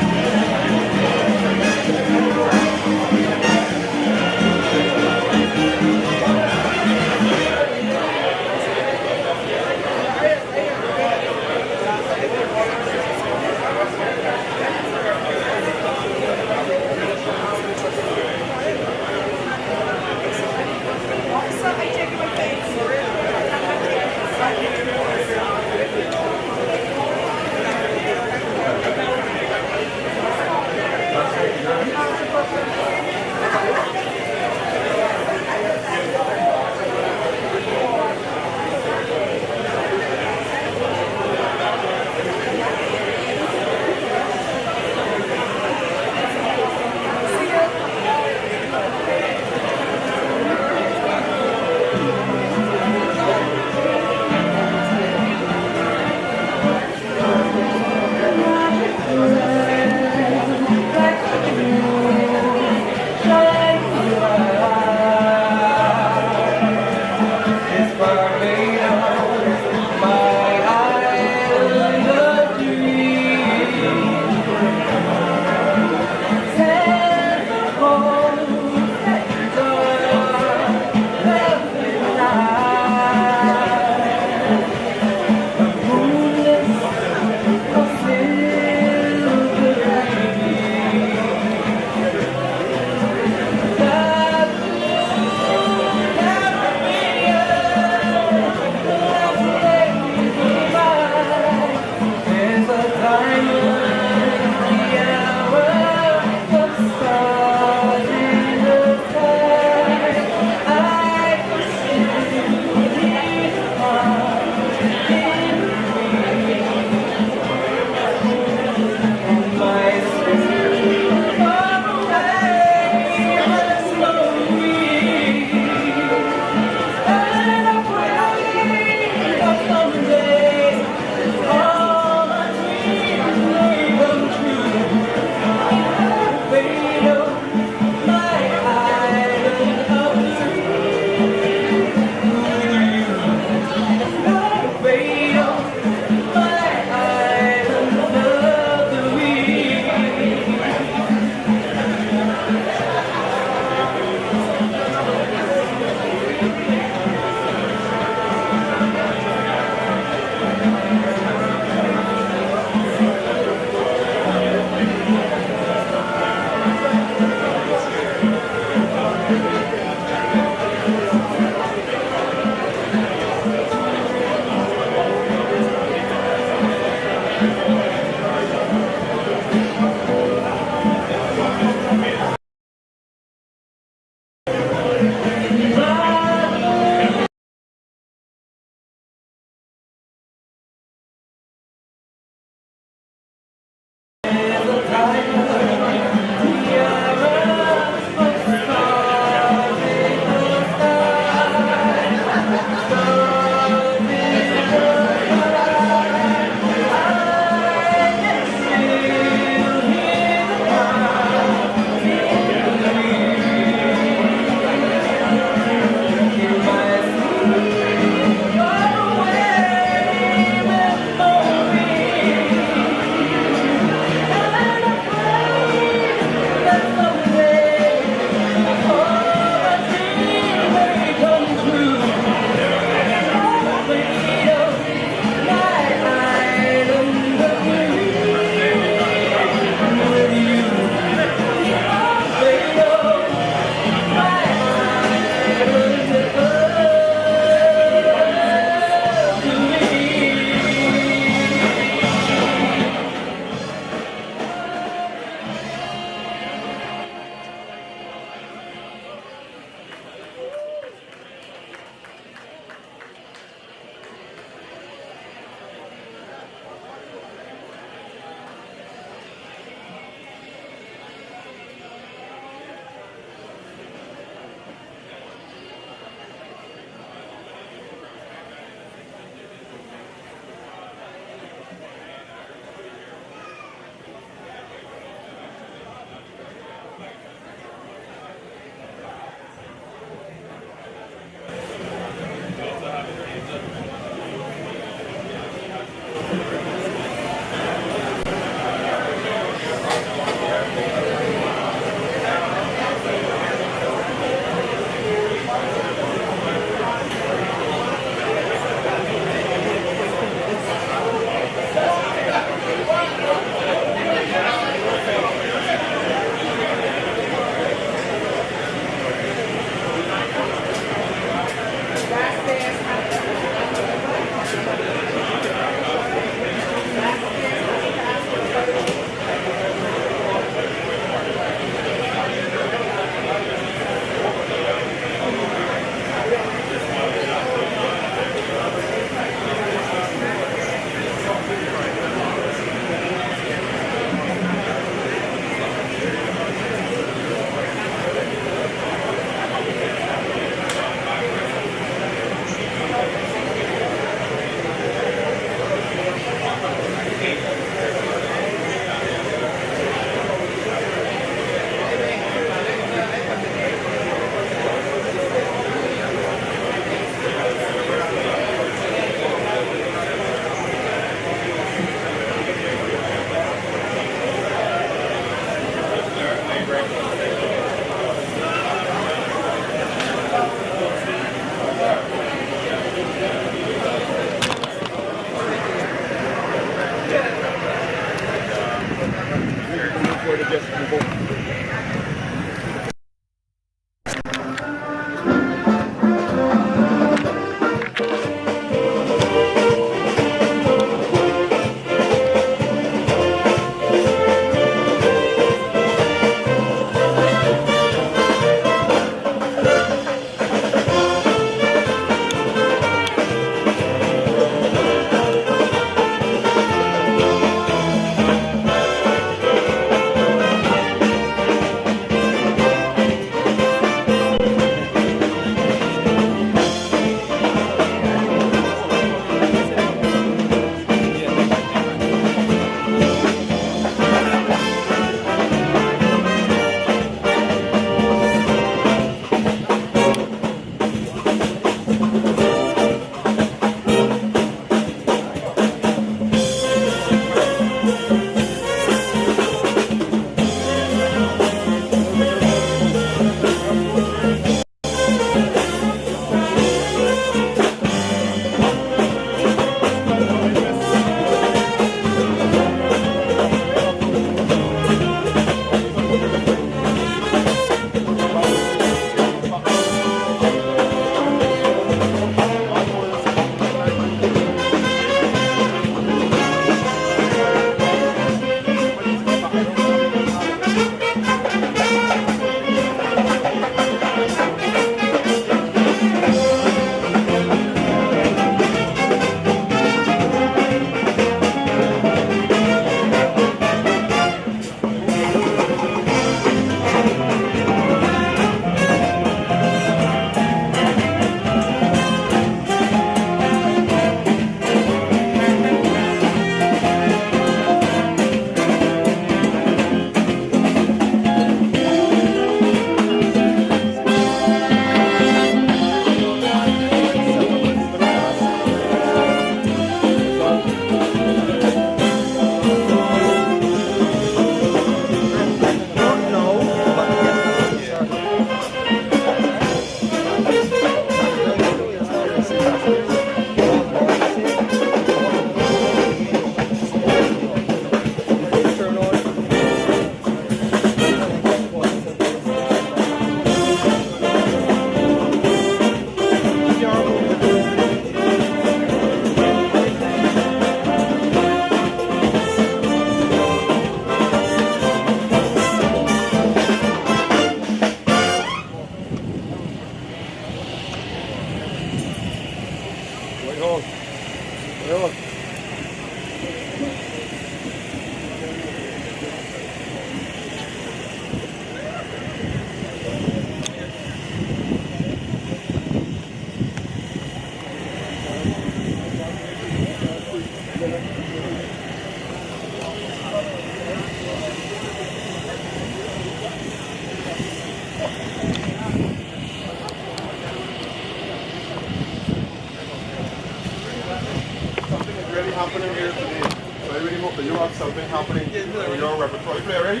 Something is really happening here today. So I really hope that you have something happening in your repertoire. Play ready?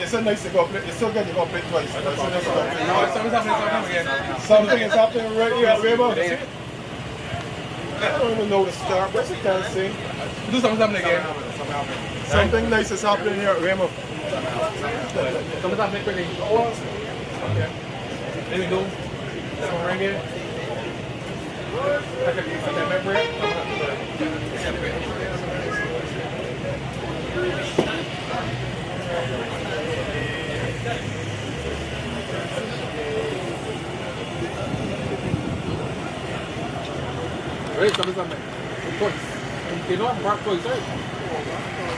It's a nice to go play. It's so good to go play twice. It's a nice to go play twice. Something is happening right here at Rainbow. I don't even know the start, but you can sing. Do something happening again. Something nice is happening here at Rainbow. Something's happening quickly. Okay. There we go. This one right here. I can remember it. Ready? Something's happening. Twice. You know what? Mark twice, right?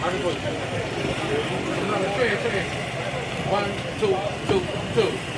Mark twice. Three. 1, 2, 2, 2.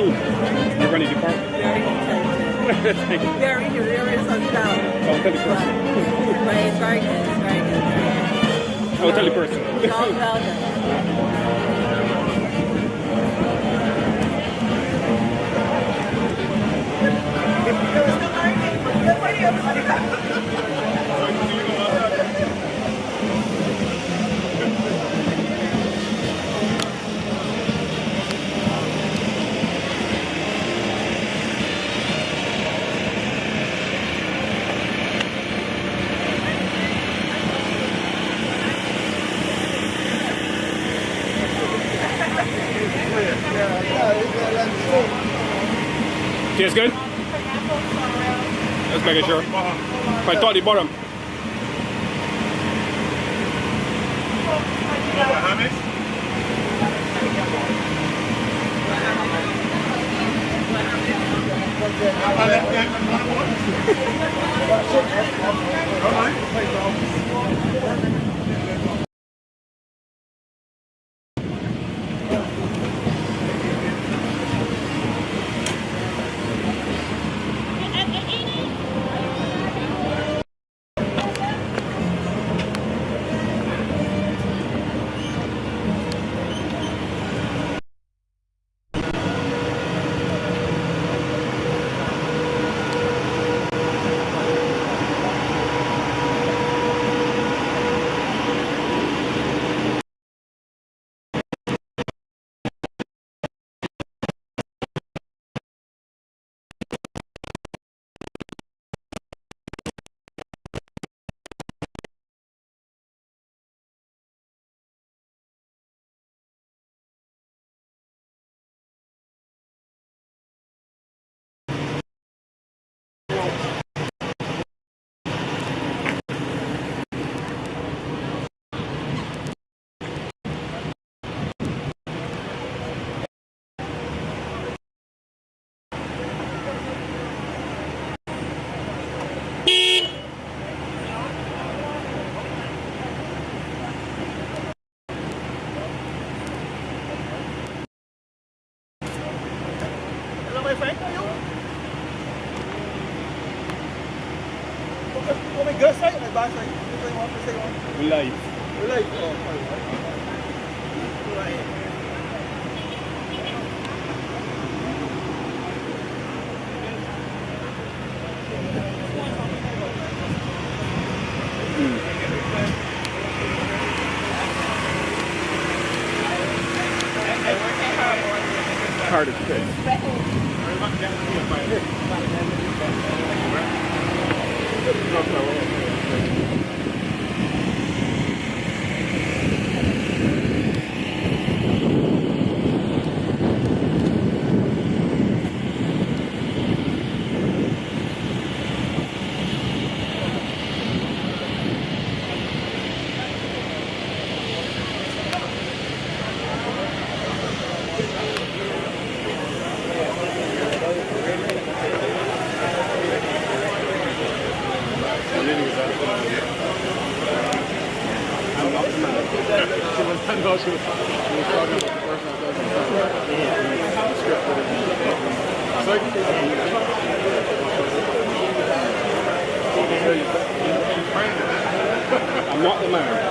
clean. You run the department. Very good. There is some down. I'll tell the person. But it's very good. It's very good. I'll tell the person. Well done. Tastes good? Just making sure. I thought the bottom. Live. Hard as I'm not the man.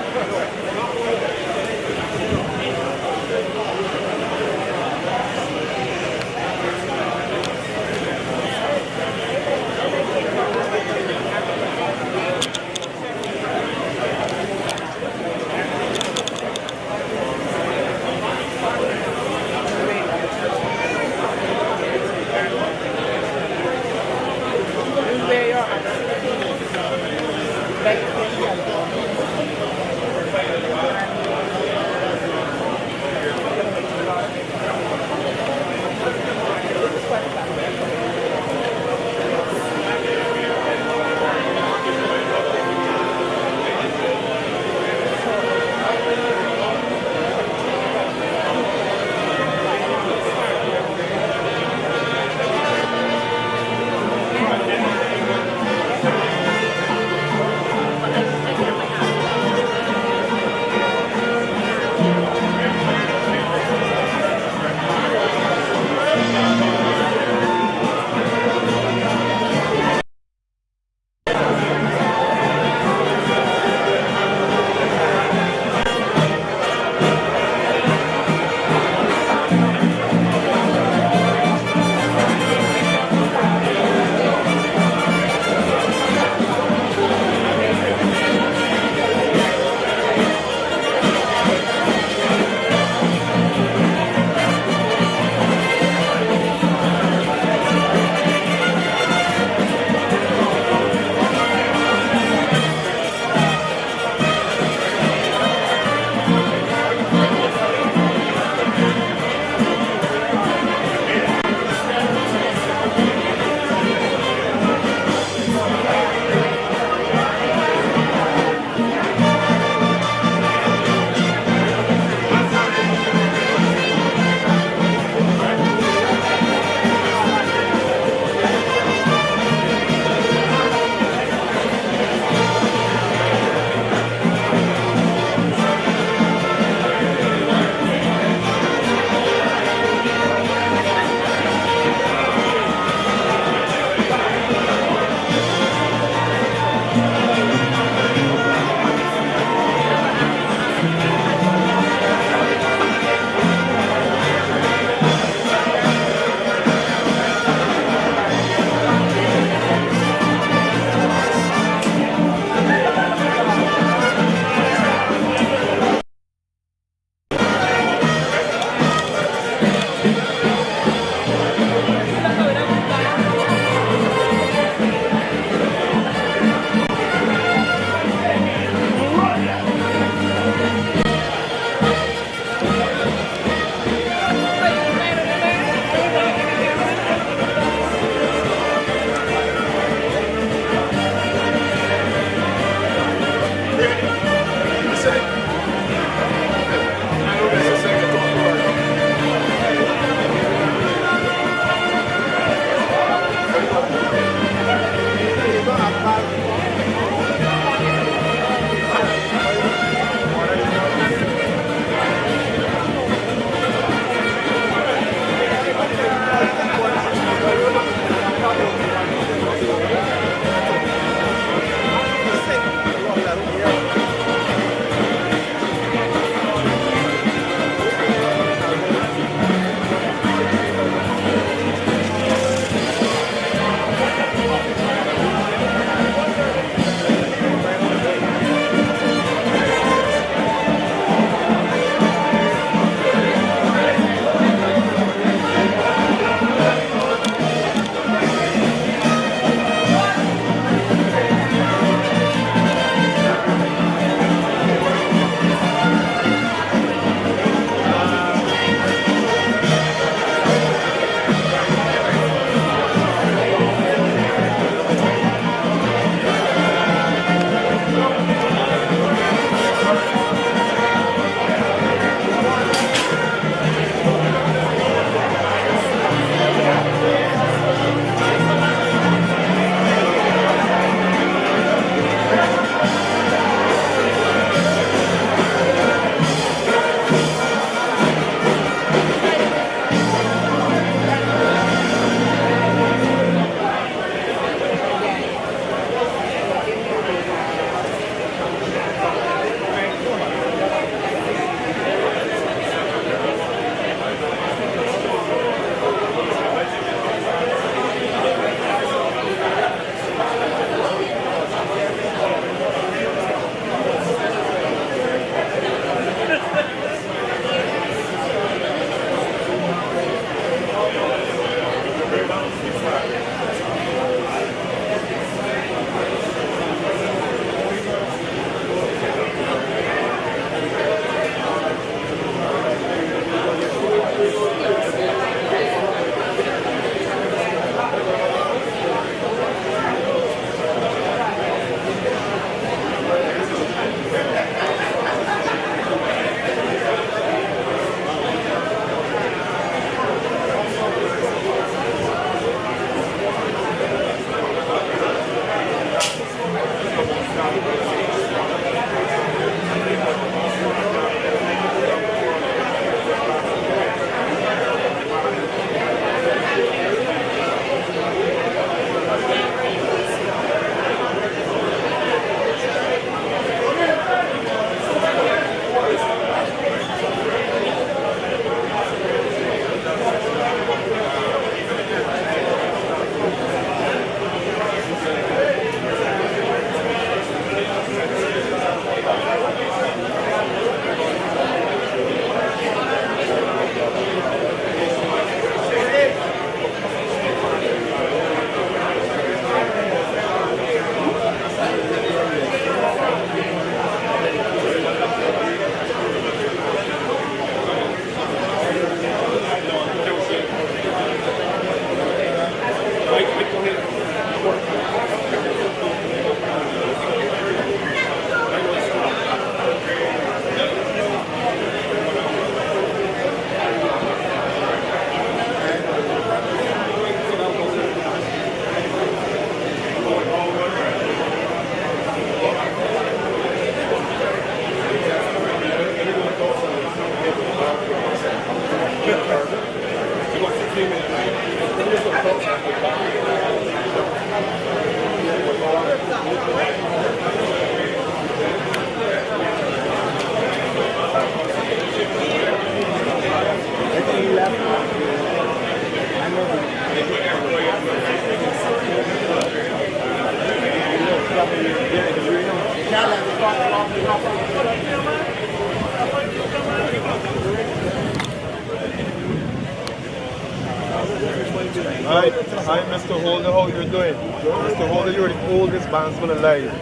Hi, Mr. Holder, how you doing? Mr. Holder, you're the oldest bandsman alive.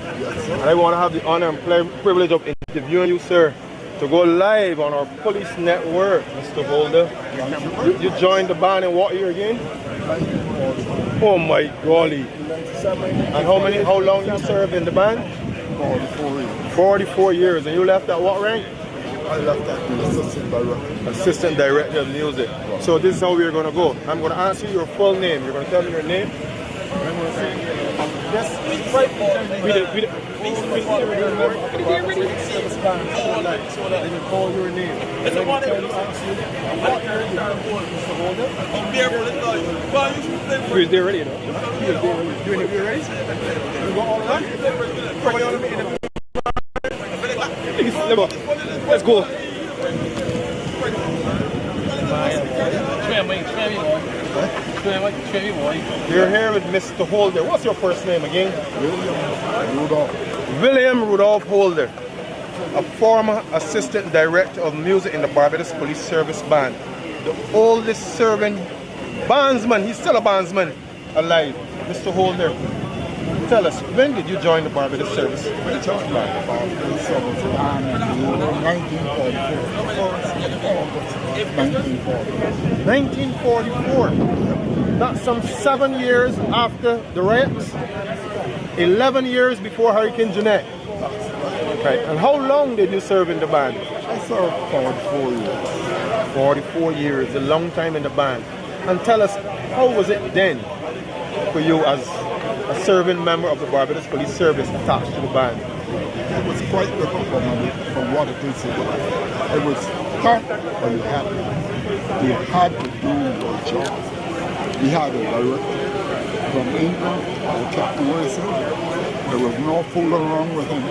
And I want to have the honor and privilege of interviewing you, sir, to go live on our police network, Mr. Holder. You joined the band in what year again? Oh my golly. And how long you served in the band? 44 years. 44 years. And you left at what rank? I left at the assistant director. Assistant director of music. So this is how we're going to go. I'm going to ask you your full name. You're going to tell me your name. I'm going to say, yes, right. Then you call your name. And then you tell me, ask you, what year you born, Mr. Holder? He's there already, though. He's there already. You interview ready? You go all around? Come on, let's go. You're here with Mr. Holder. What's your first name again? William Rudolph Holder, a former assistant director of music in the Barbados Police Service Band. The oldest serving bandsman, he's still a bandsman, alive. Mr. Holder, tell us, when did you join the Barbados Service? When did you join the Barbados Service Band? 1944. That's some 7 years after the riots, 11 years before Hurricane Jeanette. Right. And how long did you serve in the band? I served 44 years. 44 years, a long time in the band. And tell us, how was it then for you as a serving member of the Barbados Police Service attached to the band? It was quite different from what it is today. It was tough, but you had to do your job. We had a director from England, Captain Wilson. There was no fooling around with him.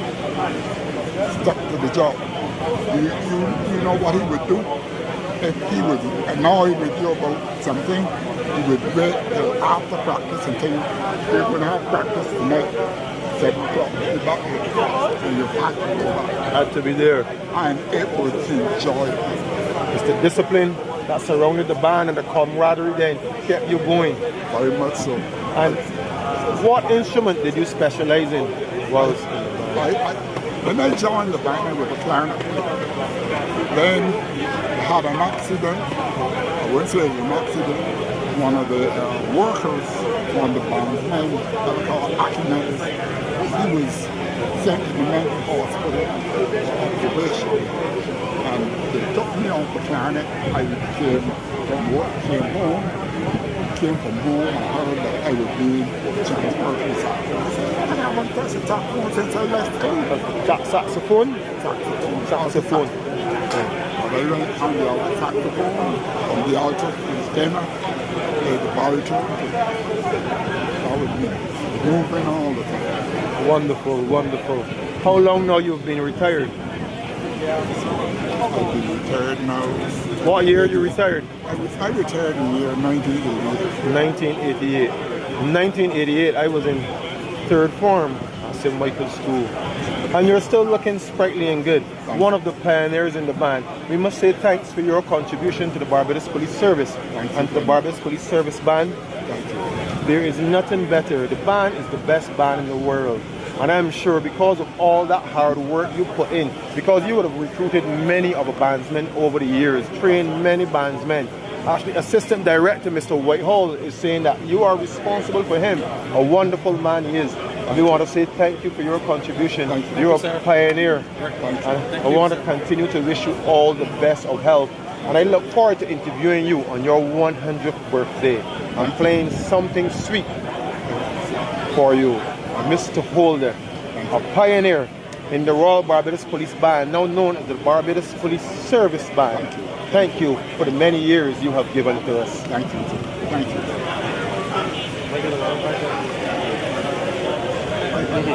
Stuck to the job. You know what he would do? If he was annoyed with you about something, he would wait till after practice until we would have practice tonight. 7 o'clock, you're back here. So you had to go back. Had to be there. And it was enjoyable. It's the discipline that surrounded the band and the camaraderie then kept you going. Very much so. And what instrument did you specialize in whilst in the band? When I joined the band with a clarinet, then I had an accident. I wouldn't say it was an accident. One of the workers on the band, called Akinelis, he was sent to the mental hospital on probation. And they took me off the clarinet. I came from work, came from home, I heard that I was being transferred to the saxophone. I haven't touched the saxophone since I left home. Saxophone? Saxophone. And I went on the alto saxophone, on the alto, the tenor, the baritone. I was moving all the time. Wonderful, wonderful. How long now you've been retired? I've been retired now. What year you retired? I retired in the year 1988. 1988. In 1988, I was in 3rd form at St. Michael's School. And you're still looking sprightly and good. One of the pioneers in the band. We must say thanks for your contribution to the Barbados Police Service and to the Barbados Police Service Band. There is nothing better. The band is the best band in the world. And I'm sure because of all that hard work you put in, because you would have recruited many of the bandsmen over the years, trained many bandsmen. Actually, Assistant Director Mr. Whitehall is saying that you are responsible for him. A wonderful man he is. We want to say thank you for your contribution. You're a pioneer. And I want to continue to wish you all the best of health. And I look forward to interviewing you on your 100th birthday. I'm playing something sweet for you. Mr. Holder, a pioneer in the Royal Barbados Police Band, now known as the Barbados Police Service Band. Thank you for the many years you have given to us. Thank you. Thank you. Let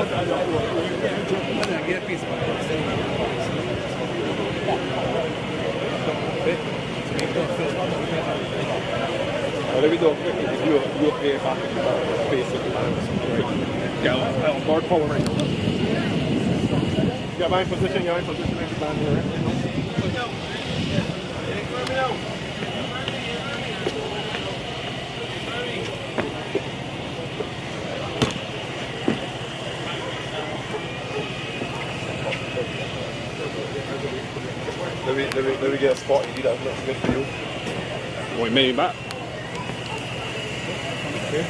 me do a quick review of your play back in the space of the band. Yeah, I'm board power right now. You're in position in the band here, right? Let me get a spot. You do that. Looks good for you. Wait, maybe back. Okay.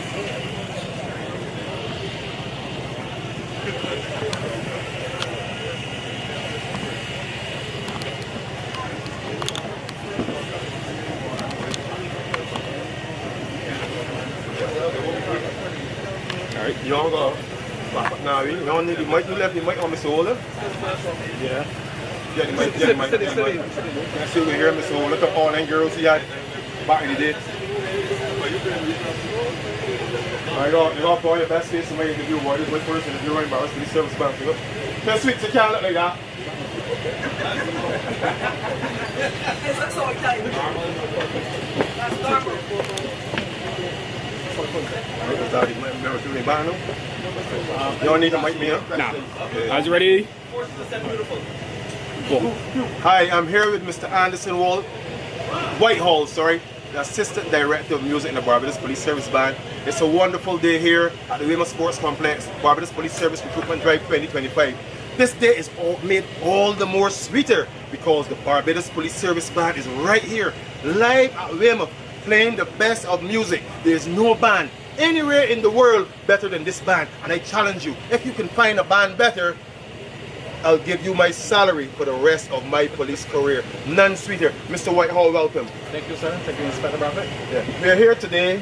All right. You don't go. Nah, you don't need the mic. You left the mic on Mr. Ola. Yeah. Yeah, the mic. Yeah, the mic. I see we hear Mr. Ola. Look at all them girls he had back in the day. You got to put on your best face to make the view. Boy, this is my first interview right now. It's the service bank. Tell sweet, you can't look like that. That's all okay. That's normal. You don't need to mic me up? Nah. Are you ready? Cool. Hi, I'm here with Mr. Anderson Whitehall, the Assistant Director of Music in the Barbados Police Service Band. It's a wonderful day here at the Weymouth Sports Complex, Barbados Police Service Recruitment Drive 2025. This day is made all the more sweeter because the Barbados Police Service Band is right here, live at Weymouth, playing the best of music. There's no band anywhere in the world better than this band, and I challenge you, if you can find a band better, I'll give you my salary for the rest of my police career. None sweeter. Mr. Whitehall, welcome. Thank you, sir. Thank you, Inspector Bartlett. Yeah. We're here today.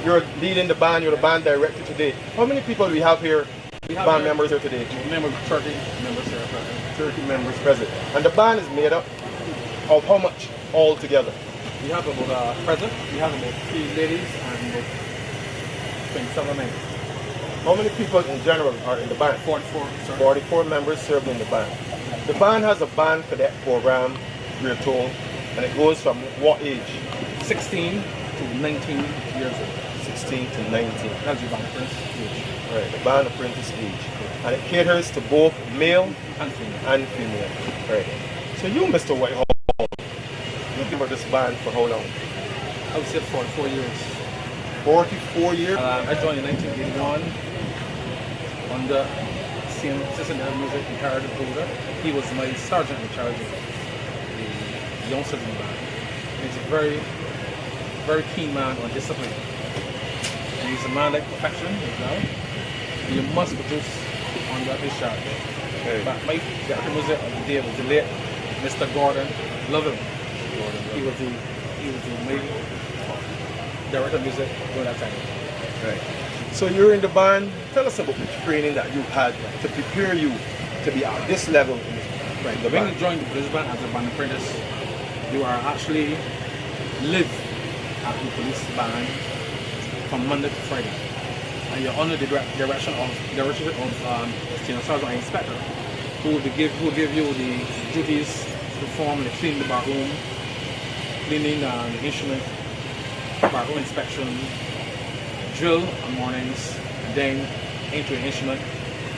You're leading the band. You're the band director today. How many people do we have here, band members here today? Remember 30 members here present. 30 members present. And the band is made up of how much all together? We have about, present, we have about 3 ladies and about 27 men. How many people in general are in the band? 44, sir. 44 members served in the band. The band has a band cadet program, we're told, and it goes from what age? 16 to 19 years old. 16 to 19. That's the band apprentice age. Right, the band apprentice age. And it caters to both male and female. Right. So you, Mr. Whitehall, you've been with this band for how long? I would say 44 years. 44 years? I joined in 1981 under same assistant head of music in Carter Builder. He was my sergeant in charge of the youngsters in the band. He's a very, very keen man on discipline. And he's a man like perfection as well. You must produce under his charge. Okay. But my director of music of the day was the late Mr. Gordon. Love him. He was the main director of music during that time. Right. So you're in the band. Tell us about the training that you've had to prepare you to be at this level. Right. When you join the police band as a band apprentice, you are actually live at the police band from Monday to Friday, and you're under the direction of senior sergeant or inspector, who will give you the duties to perform, like cleaning the bar room, cleaning the instrument, bar room inspection, drill on mornings, and then enter an instrument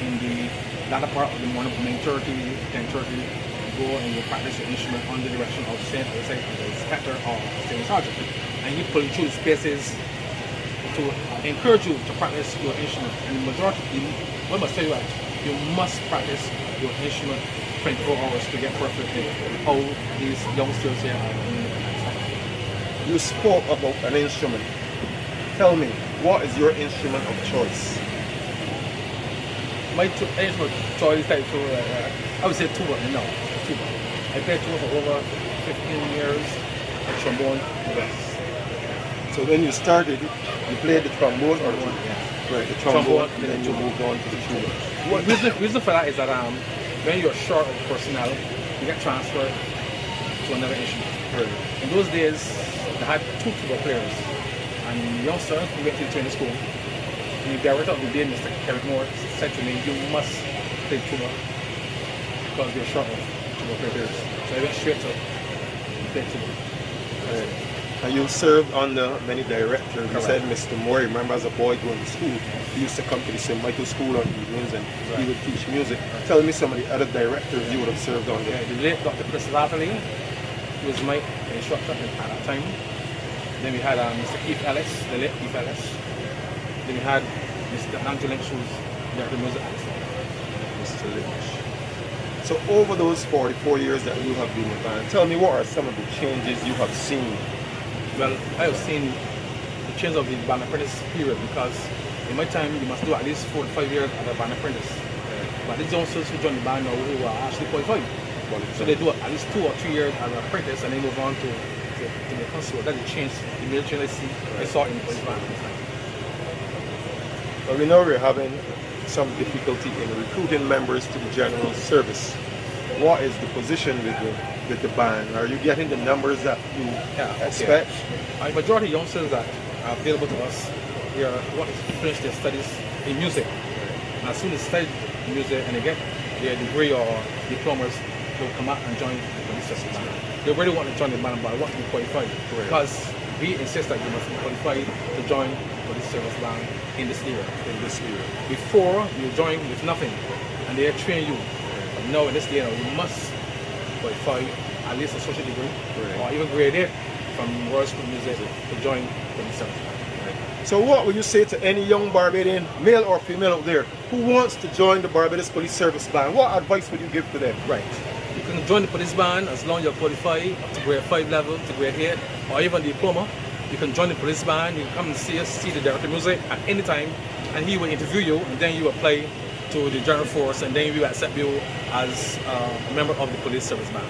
in the latter part of the morning from 9:30 to 10:30. Go and you practice your instrument under the direction of the inspector or senior sergeant, and you pull through the spaces to encourage you to practice your instrument. And the majority, I must tell you that you must practice your instrument 24 hours to get perfectly how these youngsters here are. You spoke about an instrument. Tell me, what is your instrument of choice? My instrument of choice type to, I would say tuba, no, tuba. I played tuba for over 15 years, and trombone the rest. So when you started, you played the trombone or right, the trombone, and then you moved on to the tuba. The reason for that is that when you're short of personnel, you get transferred to another instrument. Right. In those days, they had 2 tuba players, and youngsters who went to training school, The director of the day, Mr. Kevin Moore, said to me, you must play tuba because they're short of tuba players. So I went straight to play tuba. And you served under many directors. You said Mr. Moore, remember as a boy going to school, he used to come to the St. Michael School on evenings and he would teach music. Tell me some of the other directors you would have served under. The late Dr. Chris Latterly, he was my instructor at that time. Then we had Mr. Keith Ellis, the late Keith Ellis. Then we had Mr. Andrew Lynch, who's the music at Mr. Lynch. So over those 44 years that you have been in the band, tell me what are some of the changes you have seen? Well, I have seen the change of the band apprentice period because in my time you must do at least 4 to 5 years as a band apprentice. But these youngsters who join the band now who are actually qualified. So they do at least 2 or 3 years as an apprentice and they move on to the console. That's the change, the major change I saw in the band. Well, we know we're having some difficulty in recruiting members to the general service. What is the position with the band? Are you getting the numbers that you expect? The majority of youngsters that are available to us, they want to finish their studies in music. And as soon as they study music and they get their degree or diplomas, they'll come out and join the police service band. They really want to join the band, but I want to be qualified because we insist that you must be qualified to join the police service band in this era. Before you join with nothing and they train you. But now in this era, you must qualify at least a social degree or even grade 8 from Royal School of Music to join the police service band. So what would you say to any young Barbadian, male or female out there, who wants to join the Barbados Police Service Band? What advice would you give to them? Right. You can join the police band as long as you're qualified up to grade 5 level, to grade 8, or even diploma. You can join the police band, you can come and see us, see the director of music at any time, and he will interview you, and then you apply to the general force, and then we will accept you as a member of the police service band.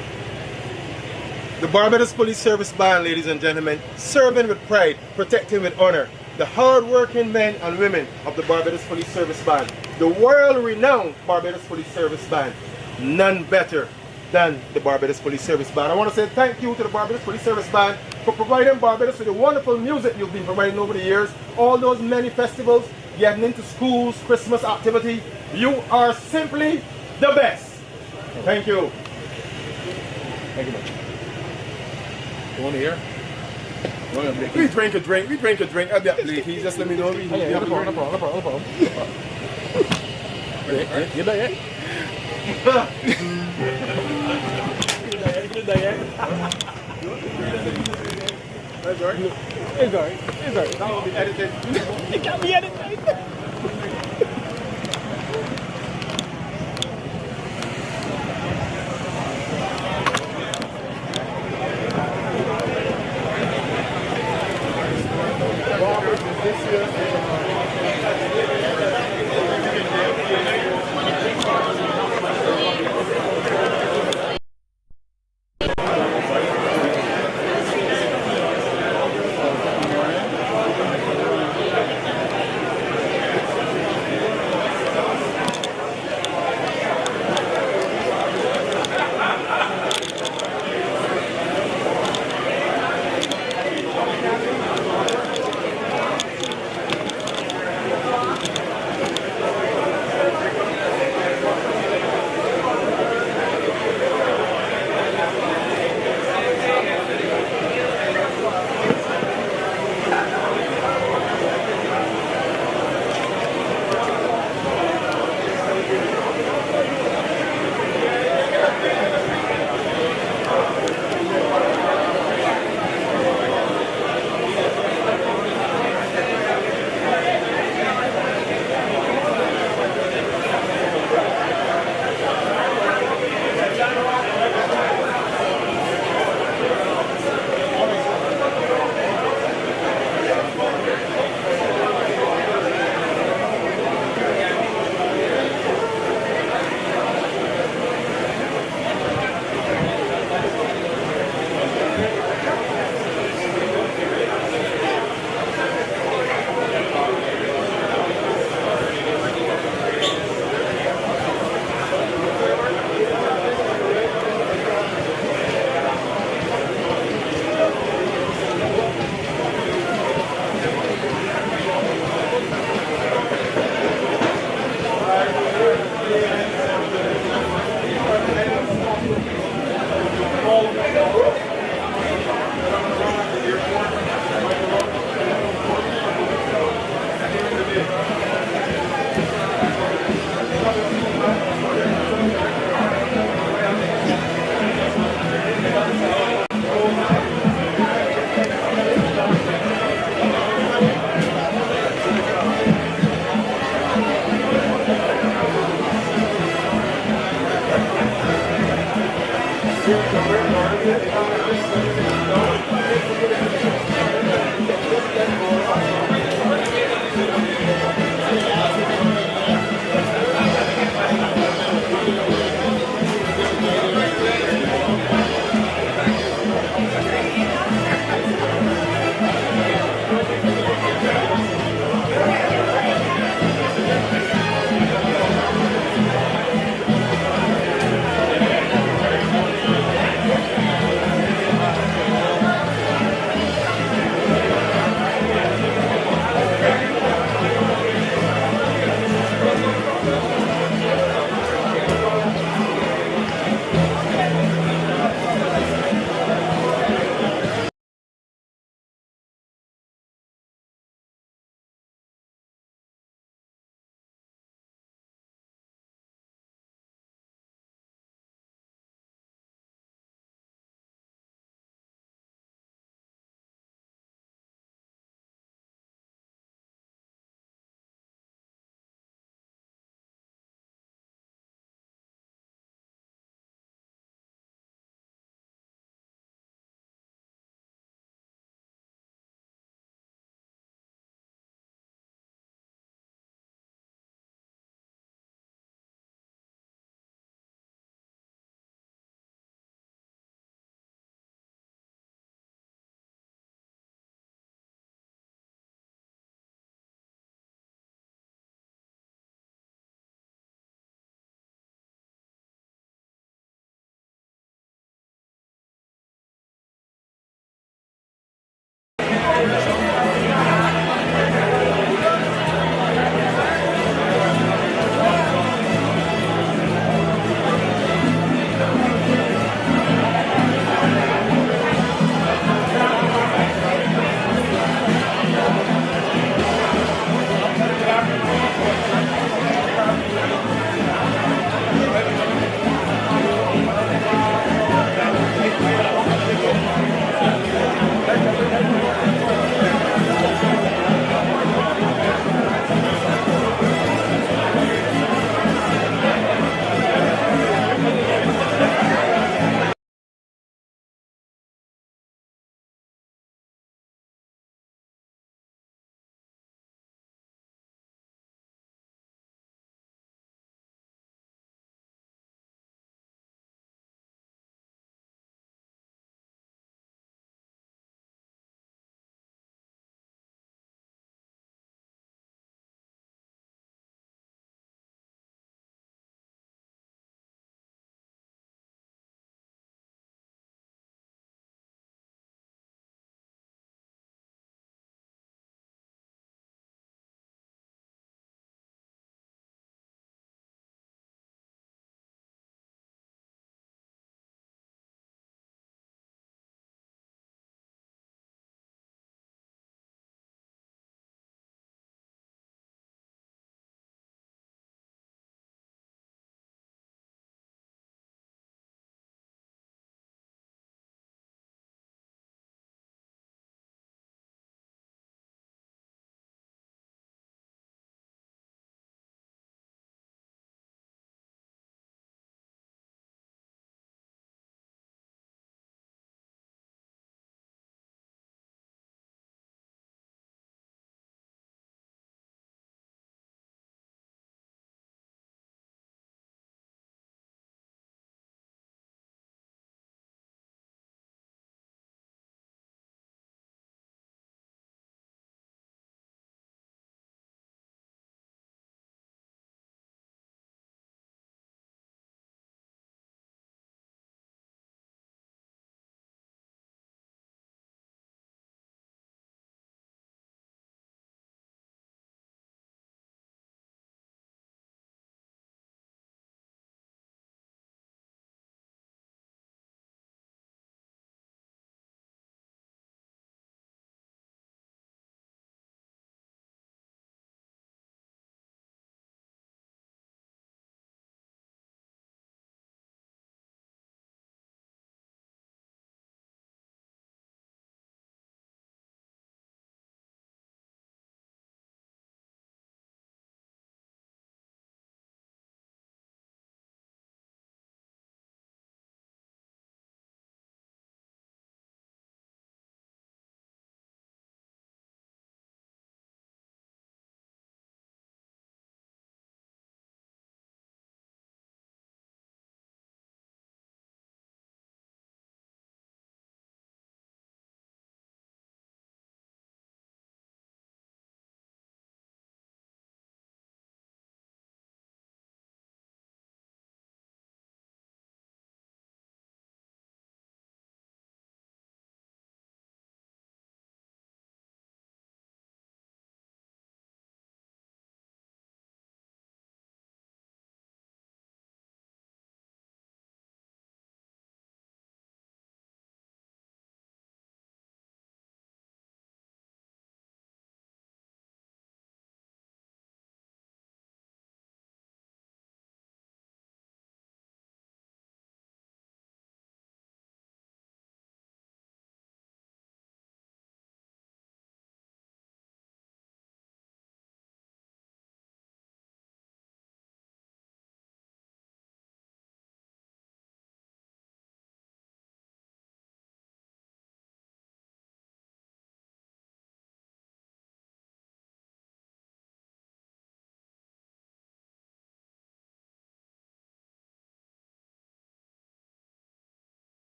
The Barbados Police Service Band, ladies and gentlemen, serving with pride, protecting with honor. The hard-working men and women of the Barbados Police Service Band. The world-renowned Barbados Police Service Band. None better than the Barbados Police Service Band. I want to say thank you to the Barbados Police Service Band for providing Barbados with the wonderful music you've been providing over the years. All those many festivals, getting into schools, Christmas activity. You are simply the best. Thank you. Thank you much. You want to hear? We drink a drink. I'll be up late. He just let me know. No problem. You there yet? That's all right. It's all right. That will be edited. It can't be edited.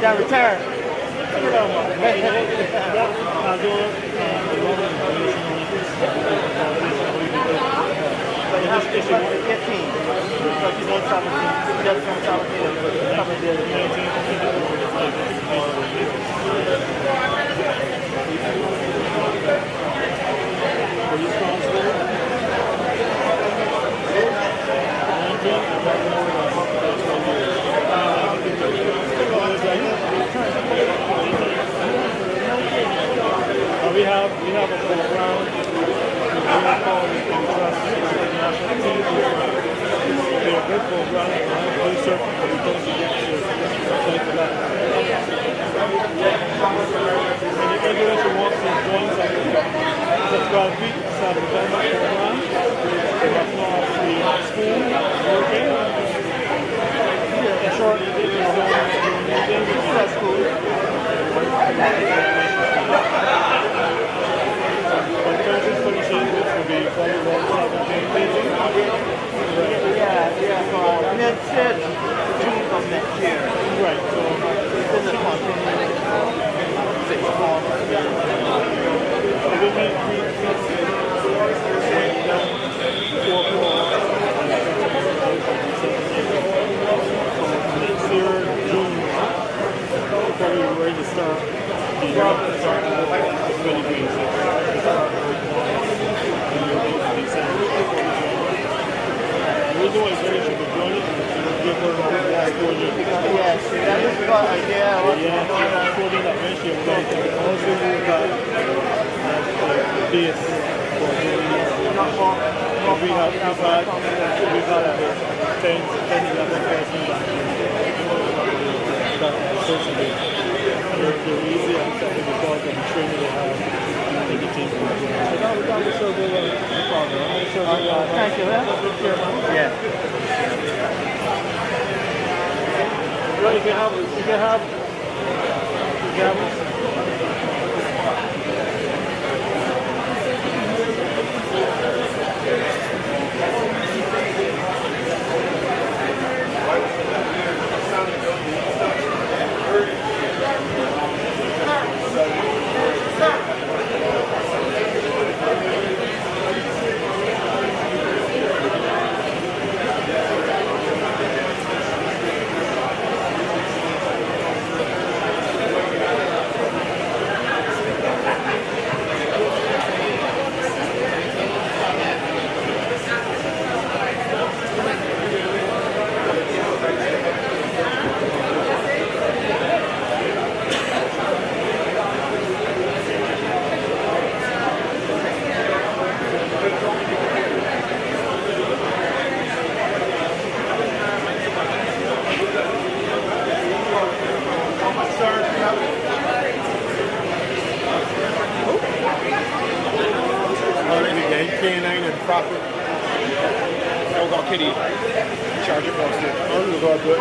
can return. We have a program called International Team. They're a good program. Very certain for the things you get to apply for that. And if anyone wants to join it's a 12-week self-development program. They have no actually school, working. A short school. And then said June of next year. Right, so it's in the continuing 6 months. Next year, June, probably ready to start the reason why it's very should be joining is give her exposure. Yes, that is what idea. Exposure that eventually you're going to also use that as the base for doing this. We have had 10, 11 persons that associate. They're easy and something because of the training they have in the team. That was so good. Thank you. Yeah. Well, you can have K9 and Profit. Oh, got Kitty. Charge it once there. I'm going to go do it.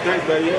Thanks, buddy.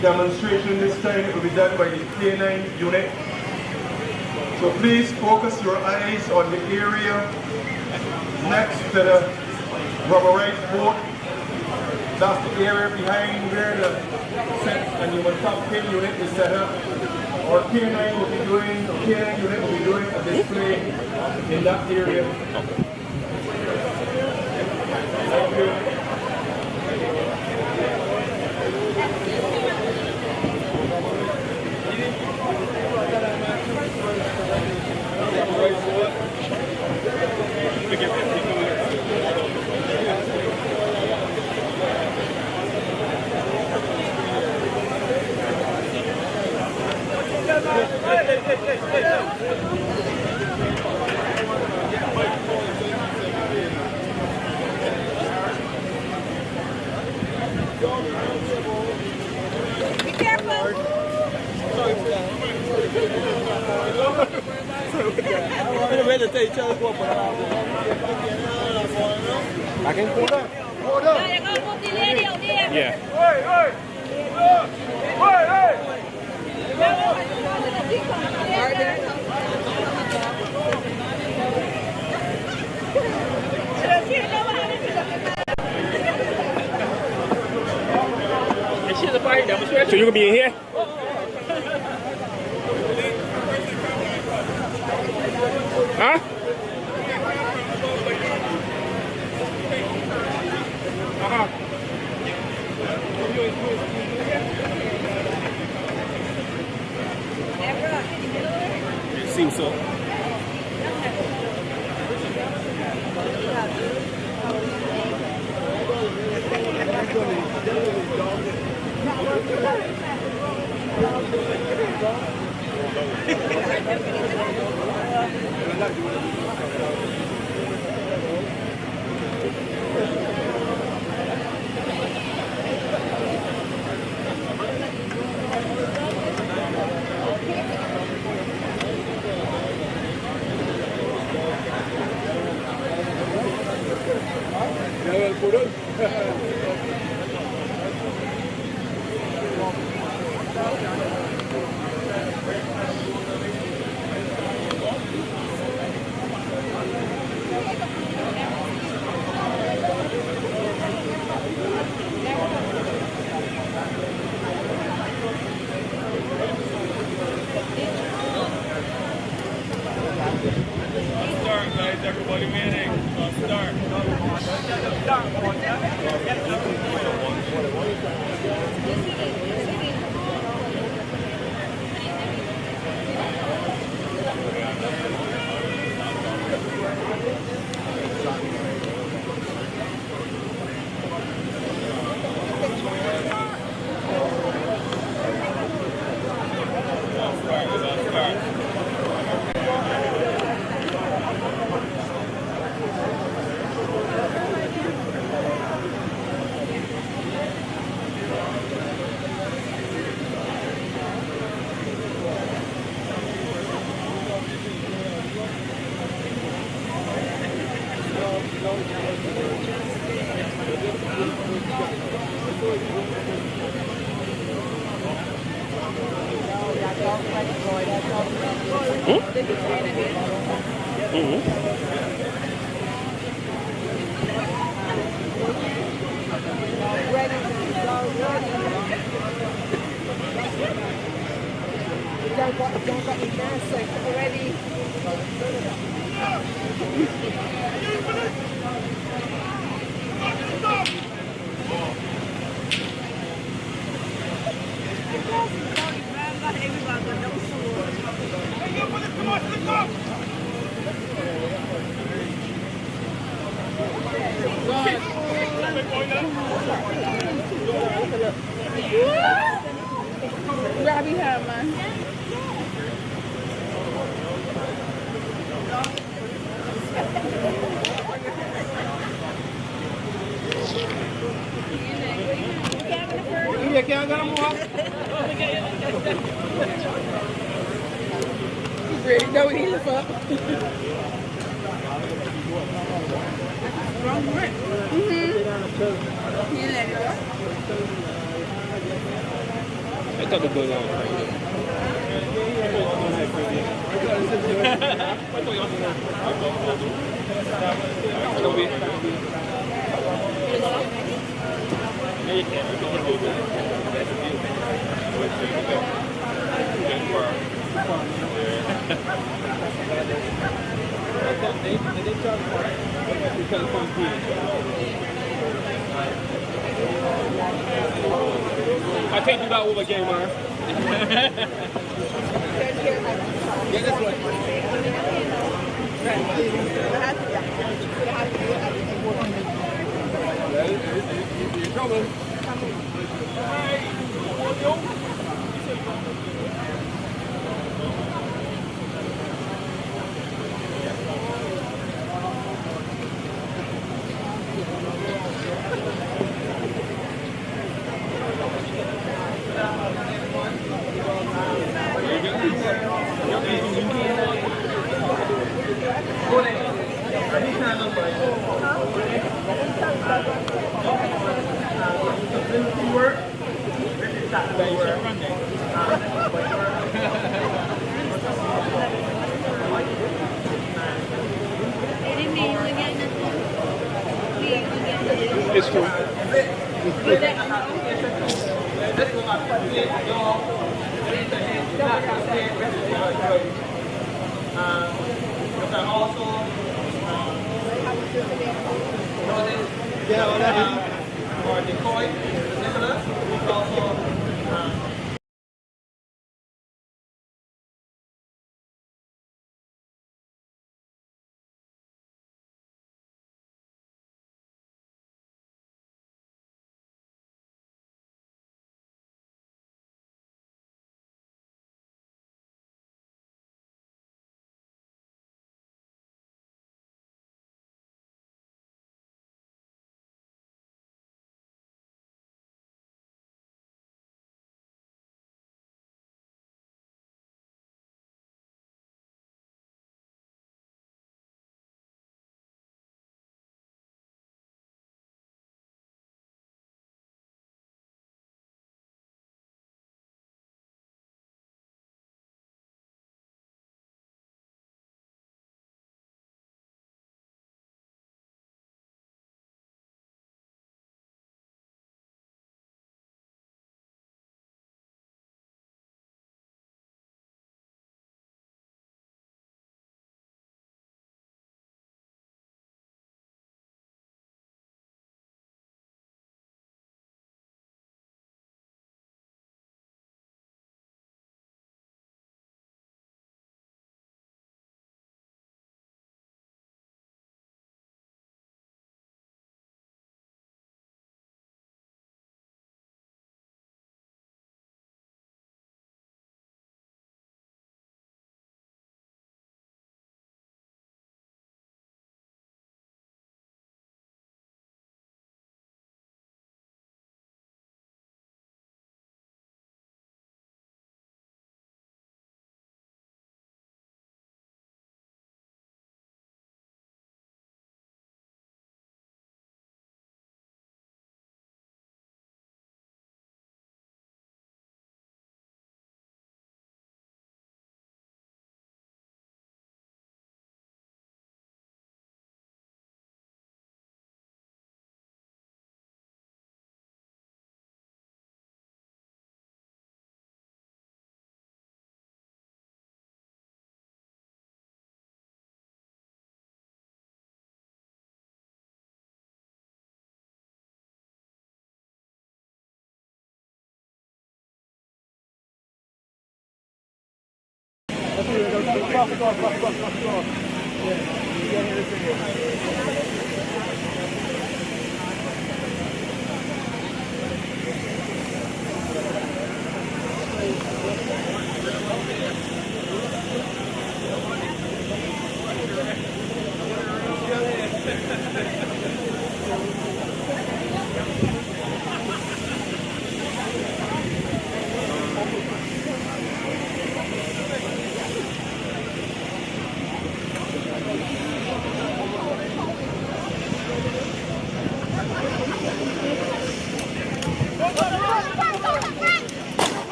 demonstration this time. It will be done by the K9 unit. So please focus your eyes on the area next to the rubberized boat. That's the area behind where the sex and human trafficking unit is set up. Our K9 will be doing, K9 unit will be doing a display in that area. Thank you. Be careful. I can pull up. Hold up. You're going to put the lady out there. Yeah. So you gonna be in here? Huh? It seems so. Everybody manning. Start. Grab your hair, man. You can't get them walk. Ready? Know what he looks up. Wrong grip. You let it go. I thought the good I can't do that over again, man. Get this one. You're coming. It's true. Or decoy, Nicholas, who's also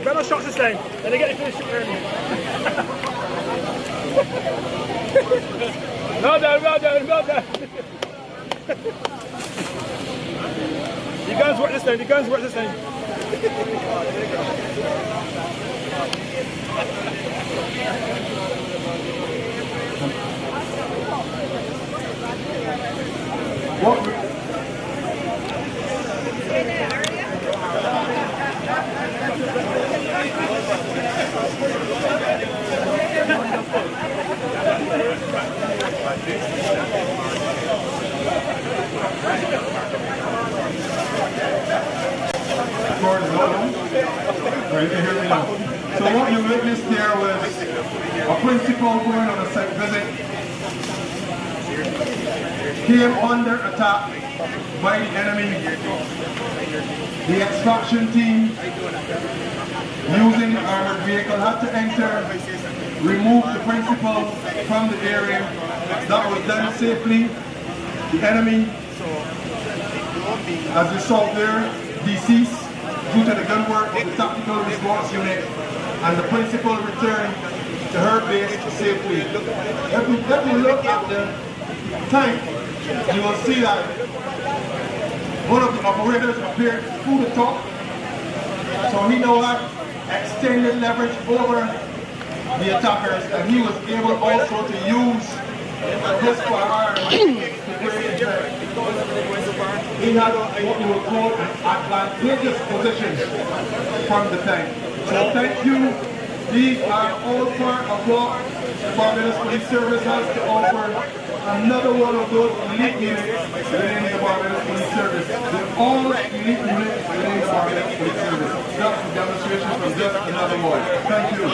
Better shots this time. Then they get to finish it early. Well done, well done, well done. You guys work this time, you guys work this time. Right, you hear me now. So what you witnessed here was a principal going on a site visit, came under attack by the enemy. The extraction team, using the armored vehicle, had to enter, remove the principal from the area. That was done safely. The enemy, as you saw there, deceased due to the gunwork of the tactical response unit, and the principal returned to her base safely. If you look at the tank, you will see that one of the operators appeared through the top, so he now had extended leverage over the attackers, and he was able also to use his firearm to break the he had what you would call an advantageous position from the tank. So thank you. These are all part of what the Barbados Police Service has to offer. Another one of those elite units within the Barbados Police Service. They're all elite units within the Barbados Police Service. That's a demonstration from just another one. Thank you.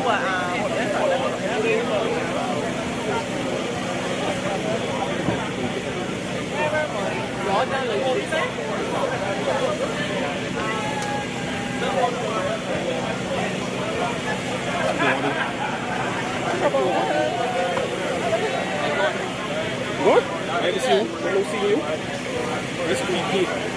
Good? Nice to see you. Good to see you. Nice to meet you.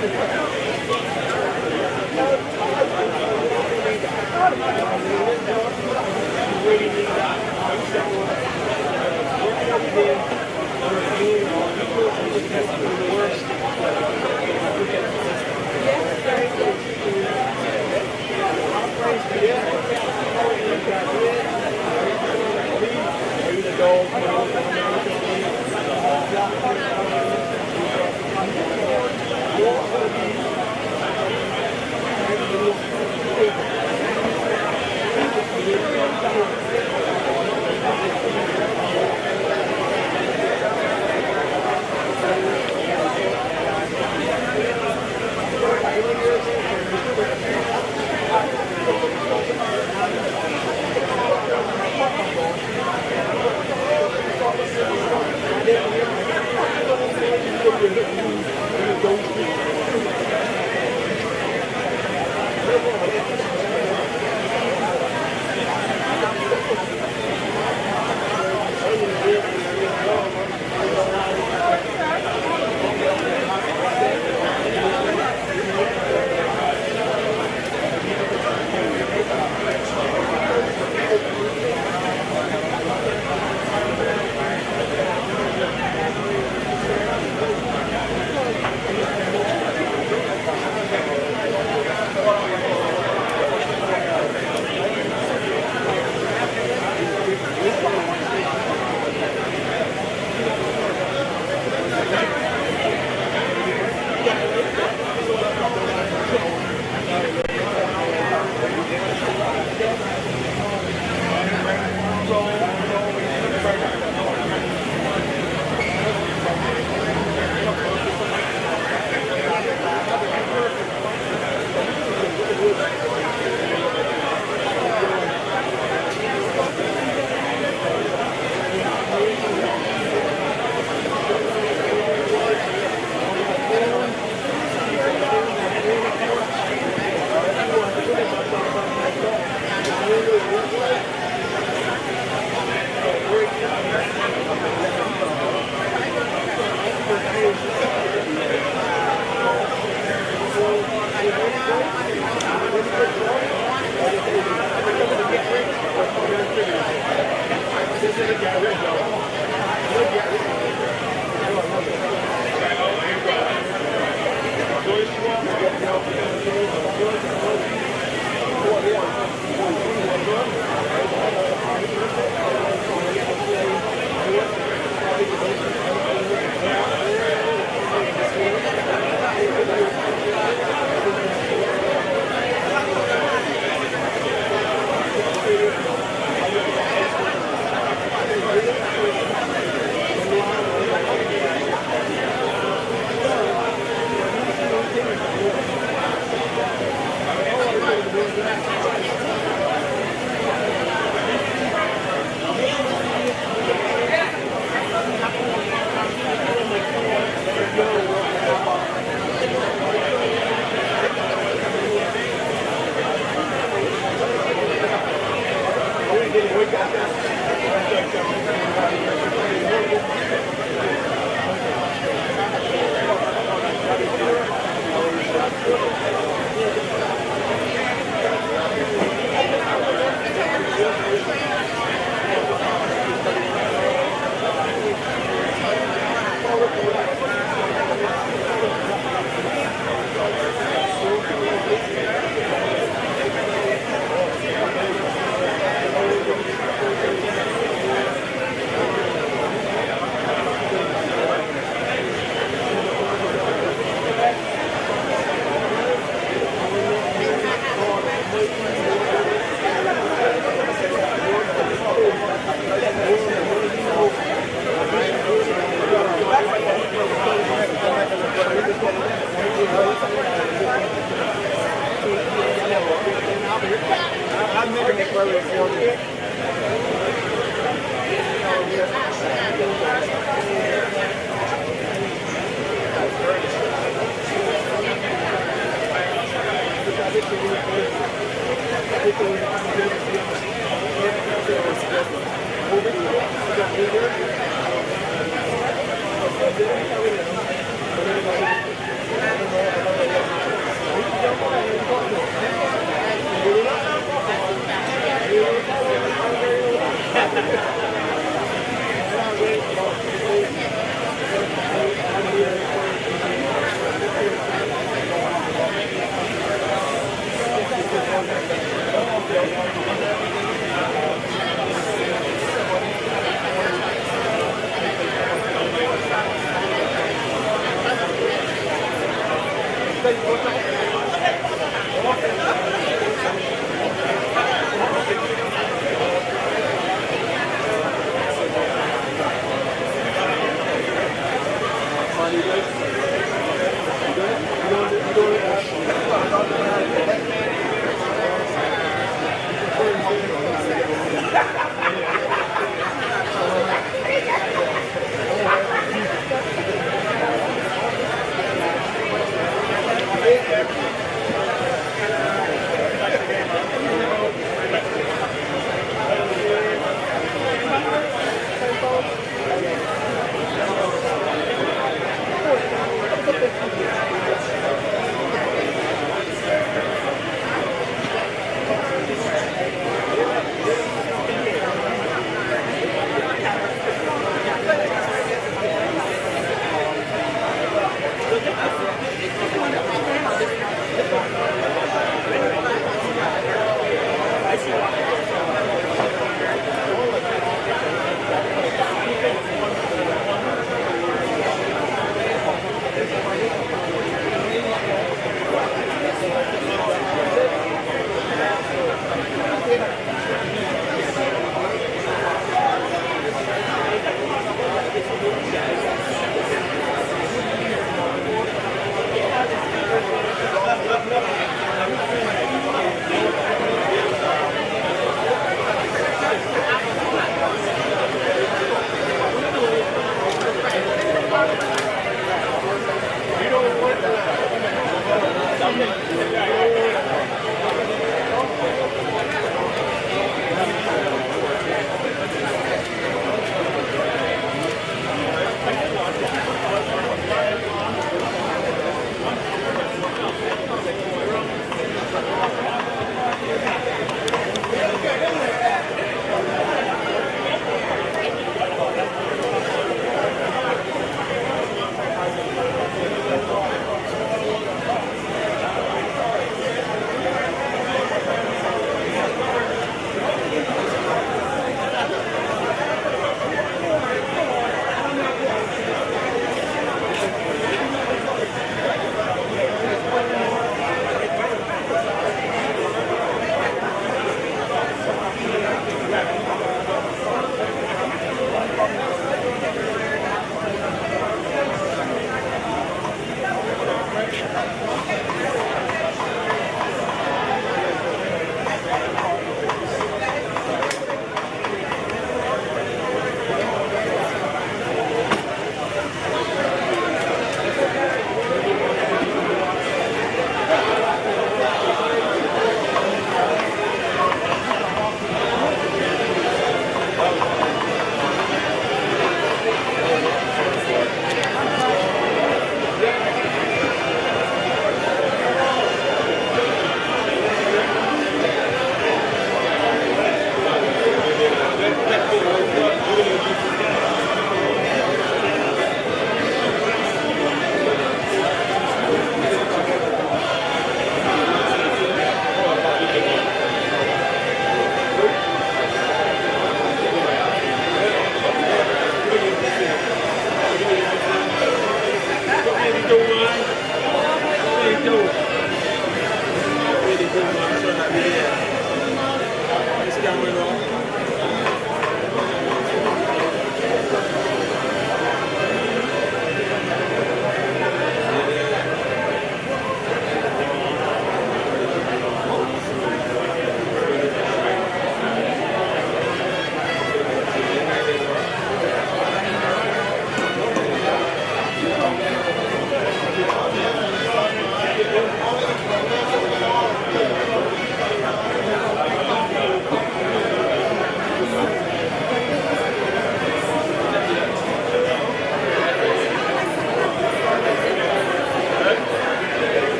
Thank you. Thank you.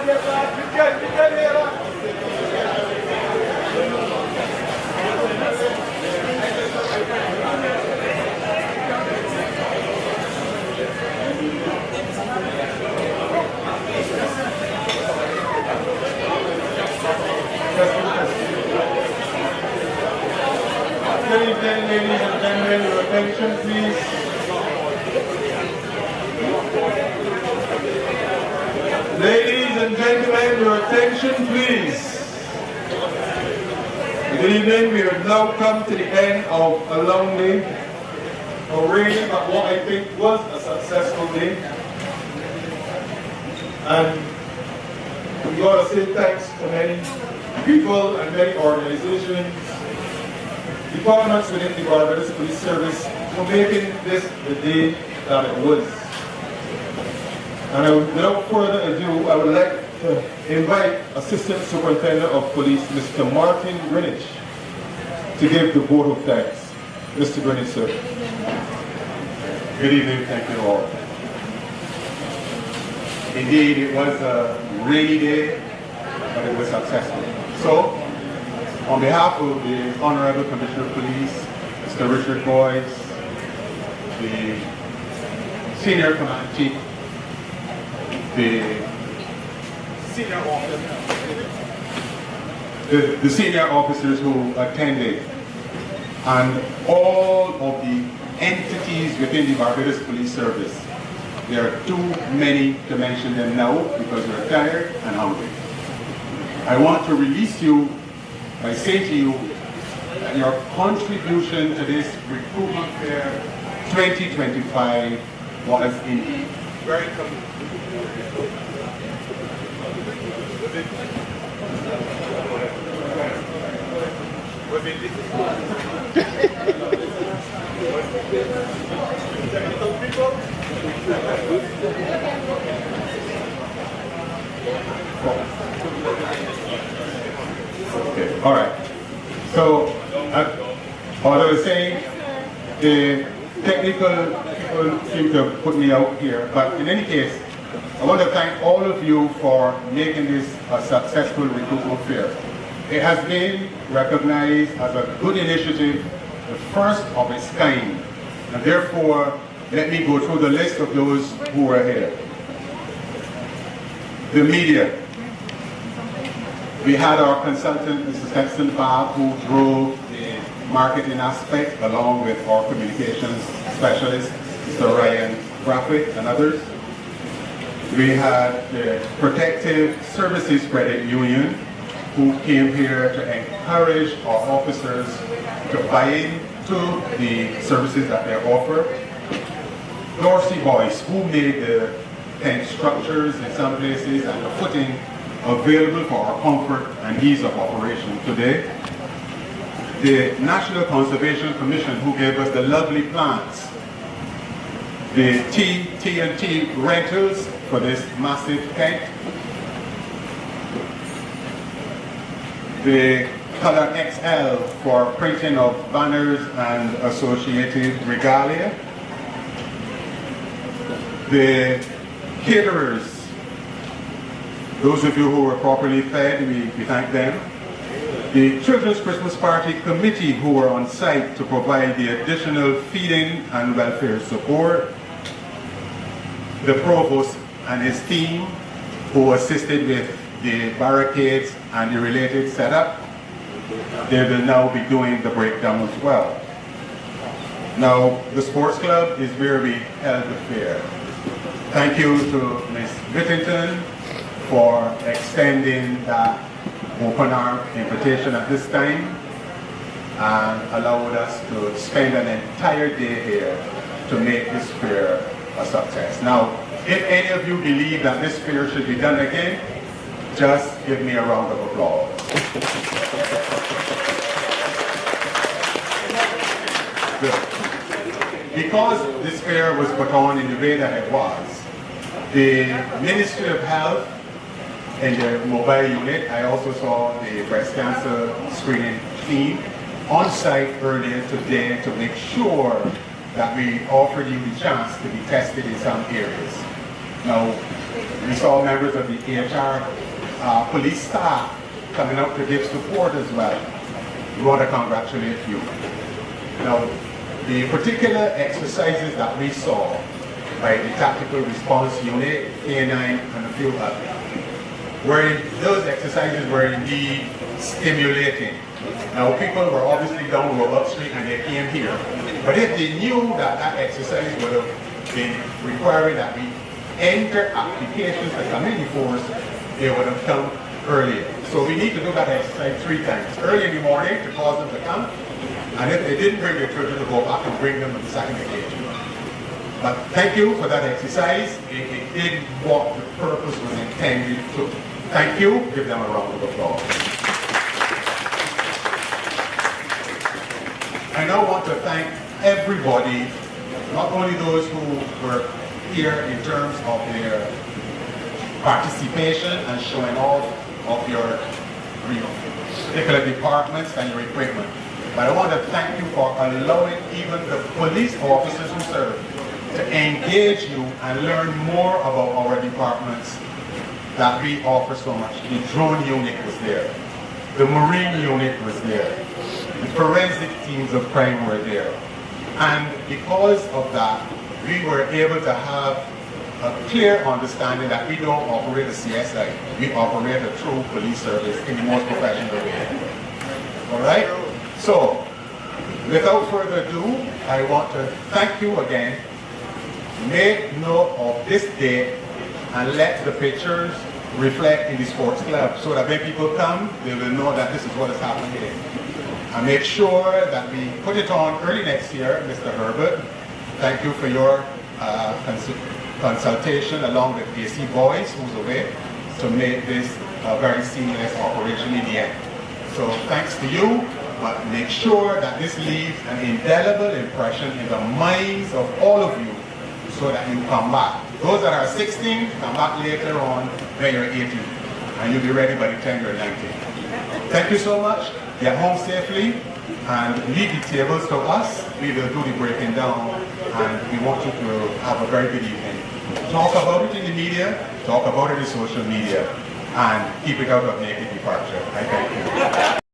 Good evening, ladies and gentlemen. Your attention, please. Ladies and gentlemen, your attention, please. Good evening. We have now come to the end of a long day, a really, but what I think was a successful day. And we got to say thanks to many people and many organizations, departments within the Barbados Police Service for making this the day that it was. And without further ado, I would like to invite Assistant Superintendent of Police, Mr. Martin Greenwich, to give the vote of thanks. Mr. Greenwich, sir. Good evening, thank you all. Indeed, it was a rainy day, but it was successful. So, on behalf of the Honorable Commissioner of Police, Mr. Richard Boyce, the Senior Command Chief, the senior officers who attended, and all of the entities within the Barbados Police Service. There are too many to mention them now because we're tired and hungry. I want to release you by saying to you that your contribution to this Recruitment Fair 2025 was indeed very Okay, all right. So, what I was saying, the technical people seem to have put me out here, but in any case, I want to thank all of you for making this a successful recruitment fair. It has been recognized as a good initiative, the first of its kind, and therefore, let me go through the list of those who were here. The media. We had our consultant, Mr. Sexton Bob, who drove the marketing aspect along with our communications specialist, Mr. Ryan Graffit, and others. We had the Protective Services Credit Union, who came here to encourage our officers to buy into the services that they offer. Dorsey Boyce, who made the tent structures in some places and the footing available for our comfort and ease of operation today. The National Conservation Commission, who gave us the lovely plants. The T&T rentals for this massive tent. The Color XL for printing of banners and associated regalia. The caterers, those of you who were properly fed, we thank them. The Children's Christmas Party Committee, who were on site to provide the additional feeding and welfare support. The Provost and his team, who assisted with the barricades and the related setup. They will now be doing the breakdown as well. Now, the Sports Club is where we held the fair. Thank you to Ms. Whittington for extending that open arm invitation at this time and allowed us to spend an entire day here to make this fair a success. Now, if any of you believe that this fair should be done again, just give me a round of applause. Because this fair was put on in the way that it was, the Ministry of Health in the mobile unit, I also saw the breast cancer screening team on site earlier today to make sure that we offered you the chance to be tested in some areas. Now, We saw members of the HR police staff coming up to give support as well. We want to congratulate you. Now, the particular exercises that we saw by the Tactical Response Unit, K9, and a few others, those exercises were indeed stimulating. Now, people were obviously down Robert Street and they came here. But if they knew that that exercise would have been requiring that we enter applications to come in force, they would have come earlier. So we need to do that exercise 3 times. Early in the morning to cause them to come, and if they didn't bring their children to go back and bring them on the second occasion. But thank you for that exercise. It did what the purpose was intended to. Thank you. Give them a round of applause. I now want to thank everybody, not only those who were here in terms of their participation and showing off of your particular departments and your equipment, but I want to thank you for allowing even the police officers who serve to engage you and learn more about our departments that we offer so much. The drone unit was there, the marine unit was there, the forensic teams of crime were there. And because of that, we were able to have a clear understanding that we don't operate a CSI, we operate a true police service in the most professional way. All right? So, without further ado, I want to thank you again. Make note of this date and let the pictures reflect in the sports club so that when people come, they will know that this is what is happening here. And make sure that we put it on early next year, Mr. Herbert. Thank you for your consultation along with AC Boys, who's away, to make this a very seamless operation in the end. So thanks to you, but make sure that this leaves an indelible impression in the minds of all of you so that you come back. Those that are 16, come back later on when you're 18, and you'll be ready by the time you're 19. Thank you so much. Get home safely and leave the tables to us. We will do the breaking down, and we want you to have a very good evening. Talk about it in the media, talk about it in social media, and keep it out of naked departure. I thank you.